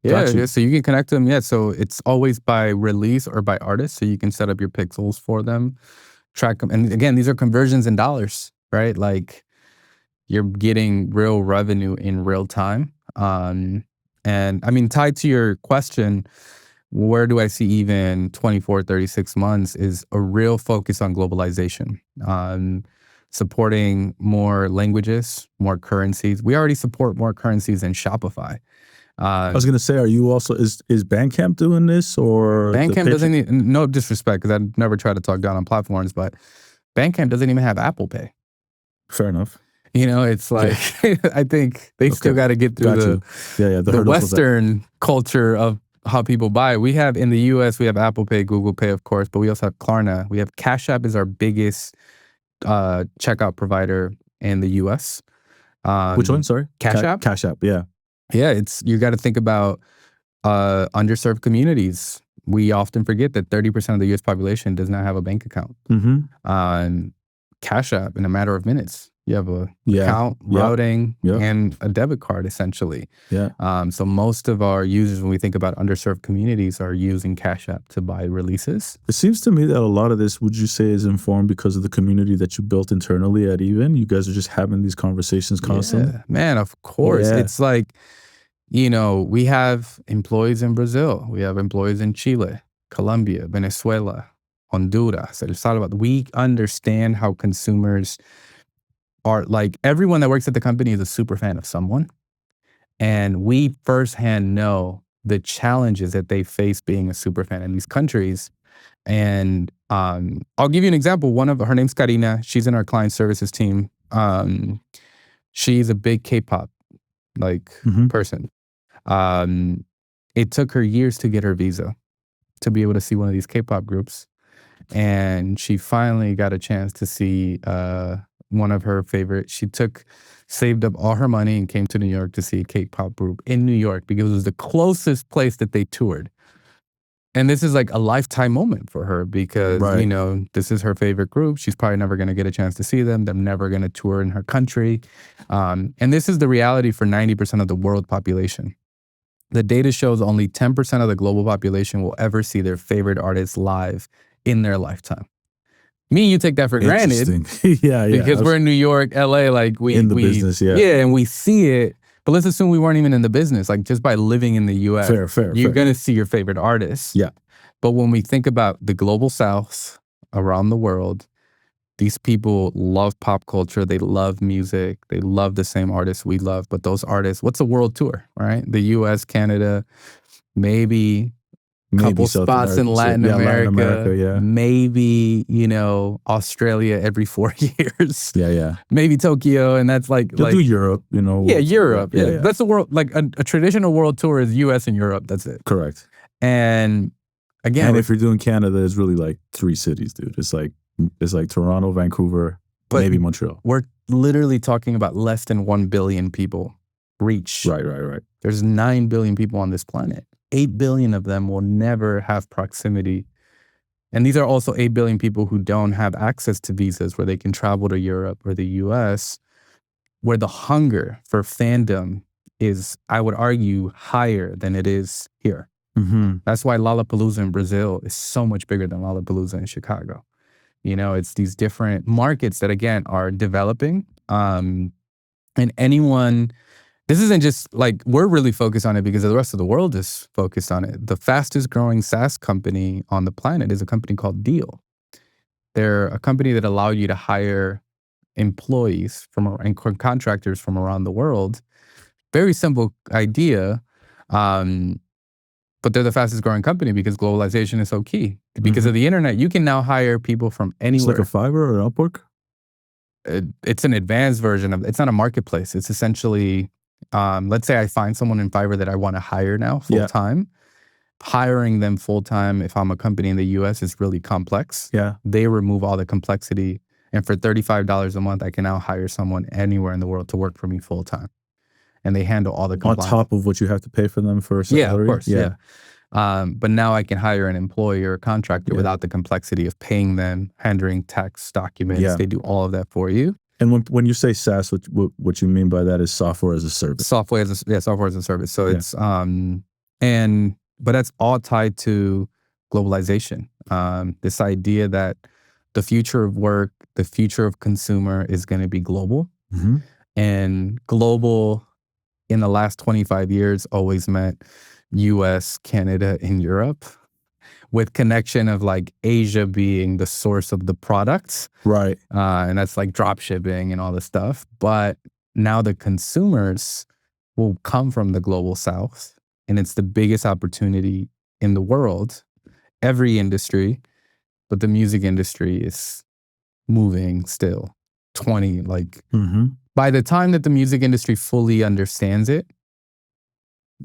Yeah. So you can connect them. Yeah. So it's always by release or by artist. So you can set up your pixels for them, track them. And again, these are conversions in dollars, right? Like, you're getting real revenue in real time. And I mean, tied to your question, where do I see even 24, 36 months is a real focus on globalization, supporting more languages, more currencies. We already support more currencies than Shopify. I was going to say, are you also, is Bandcamp doing this, or? Bandcamp doesn't even, no disrespect, because I never try to talk down on platforms, but Bandcamp doesn't even have Apple Pay. Fair enough. You know, it's like, I think they still got to get through the Western culture of how people buy. We have, in the US, we have Apple Pay, Google Pay, of course, but we also have Klarna. We have Cash App is our biggest checkout provider in the US. Which one, sorry? Cash App? Cash App, yeah. Yeah, you got to think about underserved communities. We often forget that 30% of the US population does not have a bank account. Cash App, in a matter of minutes, you have a account, routing, and a debit card, essentially. So most of our users, when we think about underserved communities, are using Cash App to buy releases. It seems to me that a lot of this, would you say, is informed because of the community that you built internally at Even? You guys are just having these conversations constantly? Yeah, man, of course. It's like, you know, we have employees in Brazil. We have employees in Chile, Colombia, Venezuela, Honduras, El Salvador. We understand how consumers are. Like, everyone that works at the company is a super fan of someone. And we firsthand know the challenges that they face being a super fan in these countries. And I'll give you an example. Her name's Karina. She's in our client services team. She's a big K-pop person. It took her years to get her visa to be able to see one of these K-pop groups. And she finally got a chance to see one of her favorites. She saved up all her money and came to New York to see a K-pop group in New York because it was the closest place that they toured. And this is like a lifetime moment for her because, you know, this is her favorite group. She's probably never going to get a chance to see them. They're never going to tour in her country. And this is the reality for 90% of the world population. The data shows only 10% of the global population will ever see their favorite artists live in their lifetime. Me and you take that for granted. Because we're in New York, LA, like we in the business, and we see it. But let's assume we weren't even in the business. Like, just by living in the US, you're gonna see your favorite artists. But when we think about the global South around the world, these people love pop culture. They love music. They love the same artists we love. But those artists, what's a world tour, right? The US, Canada, maybe couple spots in Latin America, maybe, you know, Australia every 4 years. Maybe Tokyo, and that's like do Europe, you know. Europe. That's the world. Like a traditional world tour is US and Europe. That's it. Correct. And again, and if you're doing Canada, it's really like 3 cities, dude. It's like Toronto, Vancouver, maybe Montreal. We're literally talking about less than 1 billion people reach. Right. There's 9 billion people on this planet. 8 billion of them will never have proximity. And these are also 8 billion people who don't have access to visas where they can travel to Europe or the US, where the hunger for fandom is, I would argue, higher than it is here. Mm-hmm. That's why Lollapalooza in Brazil is so much bigger than Lollapalooza in Chicago. You know, it's these different markets that, again, are developing. And anyone, this isn't just like, we're really focused on it because the rest of the world is focused on it. The fastest growing SaaS company on the planet is a company called Deal. They're a company that allow you to hire employees and contractors from around the world. Very simple idea. But they're the fastest growing company because globalization is so key. Because of the internet, you can now hire people from anywhere. It's like a Fiverr or Upwork? It's an advanced version of, it's not a marketplace. It's essentially, let's say I find someone in Fiverr that I want to hire now full time. Hiring them full time, if I'm a company in the US, is really complex. Yeah. They remove all the complexity. And for $35 a month, I can now hire someone anywhere in the world to work for me full time. And they handle all the compliance. On top of what you have to pay for them for a salary? Yeah, of course. Yeah. But now I can hire an employee or a contractor without the complexity of paying them, handling tax documents. Yeah. They do all of that for you. And when you say SaaS, what you mean by that is software as a service. Software as a service. So it's but that's all tied to globalization. This idea that the future of work, the future of consumer is going to be global. And global in the last 25 years always meant US, Canada, and Europe, with connection of like Asia being the source of the products. Right. And that's like drop shipping and all this stuff. But now the consumers will come from the global south, and it's the biggest opportunity in the world, every industry, but the music industry is moving still. By the time that the music industry fully understands it,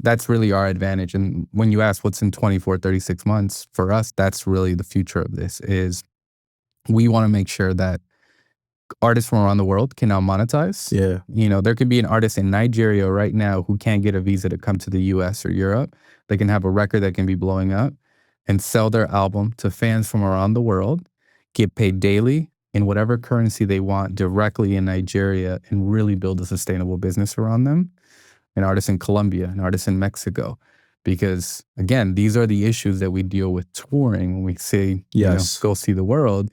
that's really our advantage. And when you ask what's in 24, 36 months, for us, that's really the future of this, is we want to make sure that artists from around the world can now monetize. Yeah. You know, there could be an artist in Nigeria right now who can't get a visa to come to the US or Europe. They can have a record that can be blowing up and sell their album to fans from around the world, get paid daily in whatever currency they want directly in Nigeria, and really build a sustainable business around them. An artist in Colombia, an artist in Mexico. Because again, these are the issues that we deal with touring when we say, go see the world.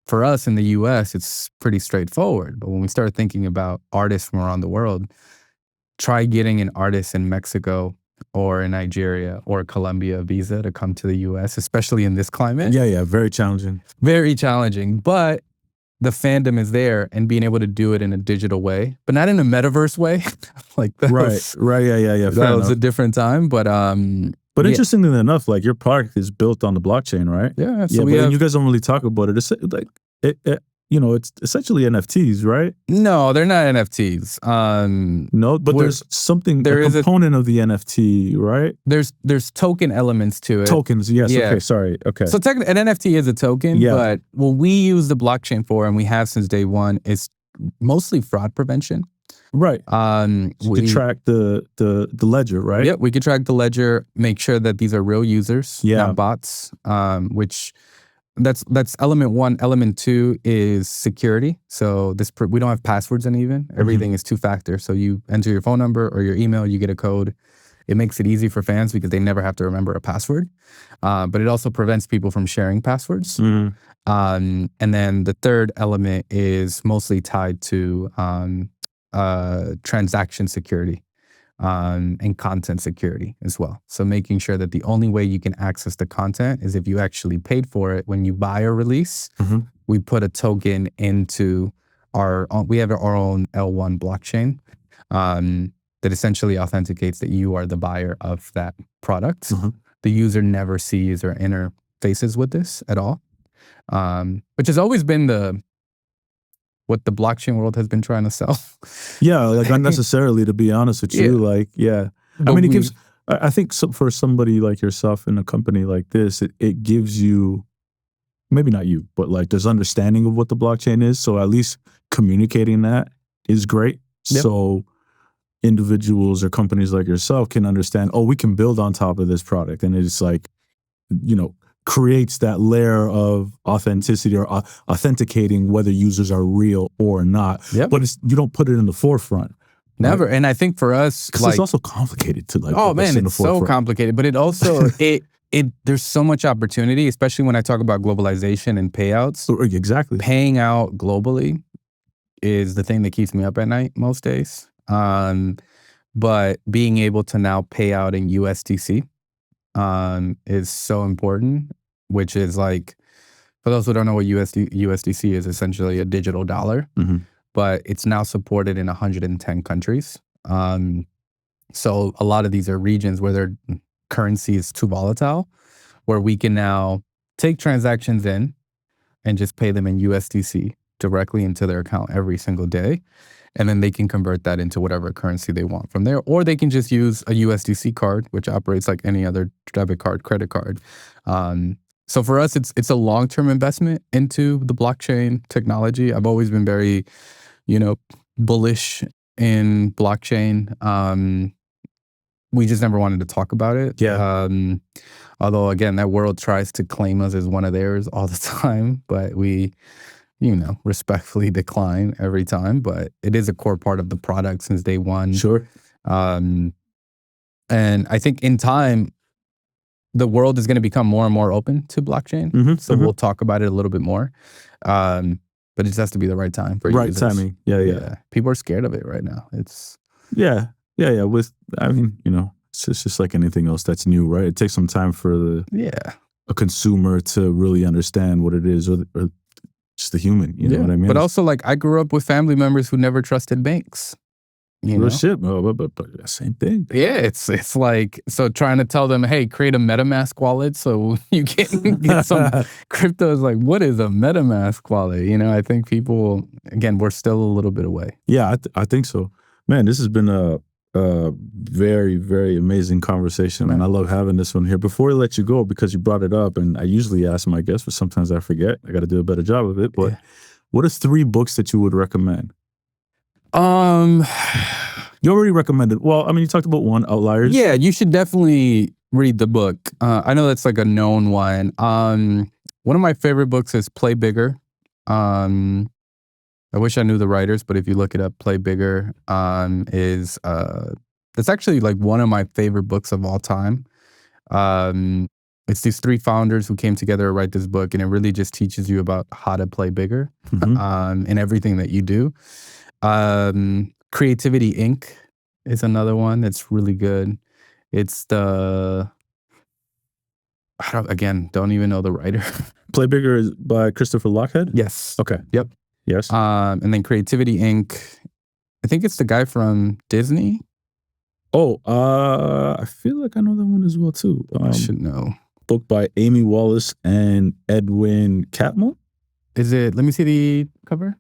For us in the US, it's pretty straightforward. But when we start thinking about artists from around the world, try getting an artist in Mexico or in Nigeria or Colombia a visa to come to the US, especially in this climate. Yeah, very challenging. Very challenging. But the fandom is there, and being able to do it in a digital way, but not in a metaverse way. Like that right. Yeah. That was a different time, but interestingly enough, like your product is built on the blockchain, right? Yeah. So you guys don't really talk about it. It's like it's essentially NFTs, right? No, they're not NFTs. No, but there's something. There is a component of the NFT, right? There's token elements to it. Tokens, yes. Yeah. Okay, sorry. Okay. So technically, an NFT is a token, but what we use the blockchain for, and we have since day one, is mostly fraud prevention. Right. We track the ledger, right? Yep. We can track the ledger, make sure that these are real users, not bots. Which that's element one. Element two is security. So we don't have passwords in even. Everything is two-factor. So you enter your phone number or your email, you get a code. It makes it easy for fans because they never have to remember a password. But it also prevents people from sharing passwords. And then the third element is mostly tied to transaction security and content security as well. So making sure that the only way you can access the content is if you actually paid for it. When you buy a release, we put a token into we have our own L1 blockchain that essentially authenticates that you are the buyer of that product. The user never sees or interfaces with this at all, which has always been what the blockchain world has been trying to sell. Yeah, like unnecessarily, to be honest with you. Like, I mean, it gives, I think for somebody like yourself in a company like this, it gives you, maybe not you, but like there's understanding of what the blockchain is. So at least communicating that is great. Yep. So individuals or companies like yourself can understand, oh, we can build on top of this product. And it's like, creates that layer of authenticity or authenticating whether users are real or not. Yep. But you don't put it in the forefront. Never. Right? And I think for us, because it's also complicated to like. Oh man, it's so complicated. But it also there's so much opportunity, especially when I talk about globalization and payouts. Exactly. Paying out globally is the thing that keeps me up at night most days. But being able to now pay out in USDC is so important, which is like, for those who don't know what USDC is, essentially a digital dollar, but it's now supported in 110 countries. So a lot of these are regions where their currency is too volatile, where we can now take transactions in and just pay them in USDC directly into their account every single day. And then they can convert that into whatever currency they want from there. Or they can just use a USDC card, which operates like any other debit card, credit card. So for us, it's a long-term investment into the blockchain technology. I've always been very, bullish in blockchain. We just never wanted to talk about it. Yeah. Although, again, that world tries to claim us as one of theirs all the time. But we respectfully decline every time, but it is a core part of the product since day one. Sure. And I think in time, the world is going to become more and more open to blockchain. So we'll talk about it a little bit more. But it just has to be the right time for right users. Timing. Yeah. People are scared of it right now. It's yeah. It's just like anything else that's new, right? It takes some time for a consumer to really understand what it is, or just the human, you know what I mean? But also, like, I grew up with family members who never trusted banks. Shit, but same thing. Yeah, it's like, so trying to tell them, hey, create a MetaMask wallet so you can get some crypto is like, what is a MetaMask wallet? I think people, again, we're still a little bit away. Yeah, I think so. Man, this has been a very, very amazing conversation, man. I love having this one here. Before I let you go, because you brought it up, and I usually ask my guests, but sometimes I forget. I got to do a better job of it. But what are 3 books that you would recommend? You already recommended. Well, you talked about one, Outliers. Yeah, you should definitely read the book. I know that's like a known one. One of my favorite books is Play Bigger. I wish I knew the writers, but if you look it up, Play Bigger it's actually like one of my favorite books of all time. It's these 3 founders who came together to write this book, and it really just teaches you about how to play bigger in everything that you do. Creativity Inc. is another one that's really good. It's don't even know the writer. Play Bigger is by Christopher Lochhead? Yes. Okay. Yep. Yes. And then Creativity Inc. I think it's the guy from Disney. Oh, I feel like I know that one as well too. I should know. Book by Amy Wallace and Edwin Catmull. Is it? Let me see the cover.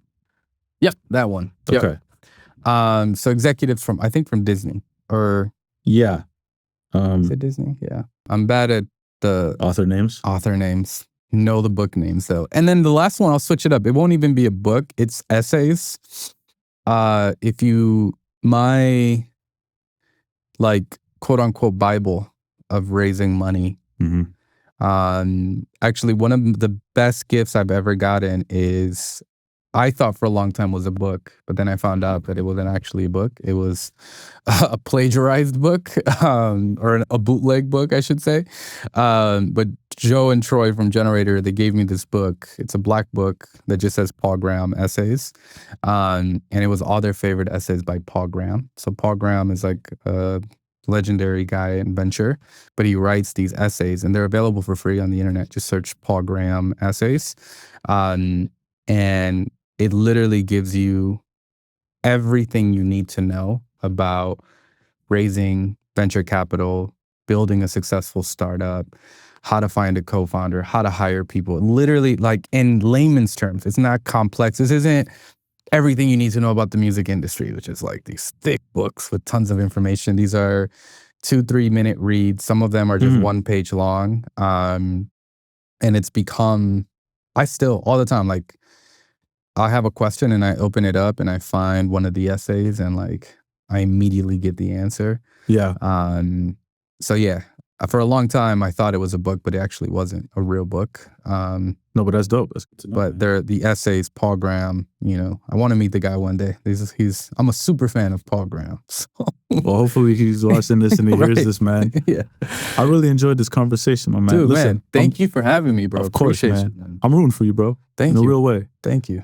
Yep, that one. Okay. Yep. So executives from Disney or yeah. Is it Disney? Yeah. I'm bad at the author names. Know the book names though. And then the last one, I'll switch it up. It won't even be a book. It's essays. My like quote unquote Bible of raising money. Actually, one of the best gifts I've ever gotten is, I thought for a long time was a book, but then I found out that it wasn't actually a book. It was a plagiarized book, or a bootleg book, I should say. But Joe and Troy from Generator, they gave me this book. It's a black book that just says Paul Graham essays. And it was all their favorite essays by Paul Graham. So Paul Graham is like a legendary guy in venture, but he writes these essays and they're available for free on the internet. Just search Paul Graham essays. And it literally gives you everything you need to know about raising venture capital, building a successful startup, how to find a co-founder, how to hire people. Literally, like in layman's terms, it's not complex. This isn't everything you need to know about the music industry, which is like these thick books with tons of information. These are 2-3 minute reads. Some of them are just 1 page long. And it's become, I still, all the time, like, I have a question and I open it up and I find one of the essays and like, I immediately get the answer. Yeah. So yeah, for a long time, I thought it was a book, but it actually wasn't a real book. No, but that's dope. That's good to know. But they're the essays, Paul Graham, you know, I want to meet the guy one day. I'm a super fan of Paul Graham. So. Well, hopefully he's watching this and he Right. hears this, man. Yeah. I really enjoyed this conversation, my man. Dude, Listen, man, thank you for having me, bro. Of course, Appreciate man. you, man. I'm rooting for you, bro. Thank in you. a real way. Thank you.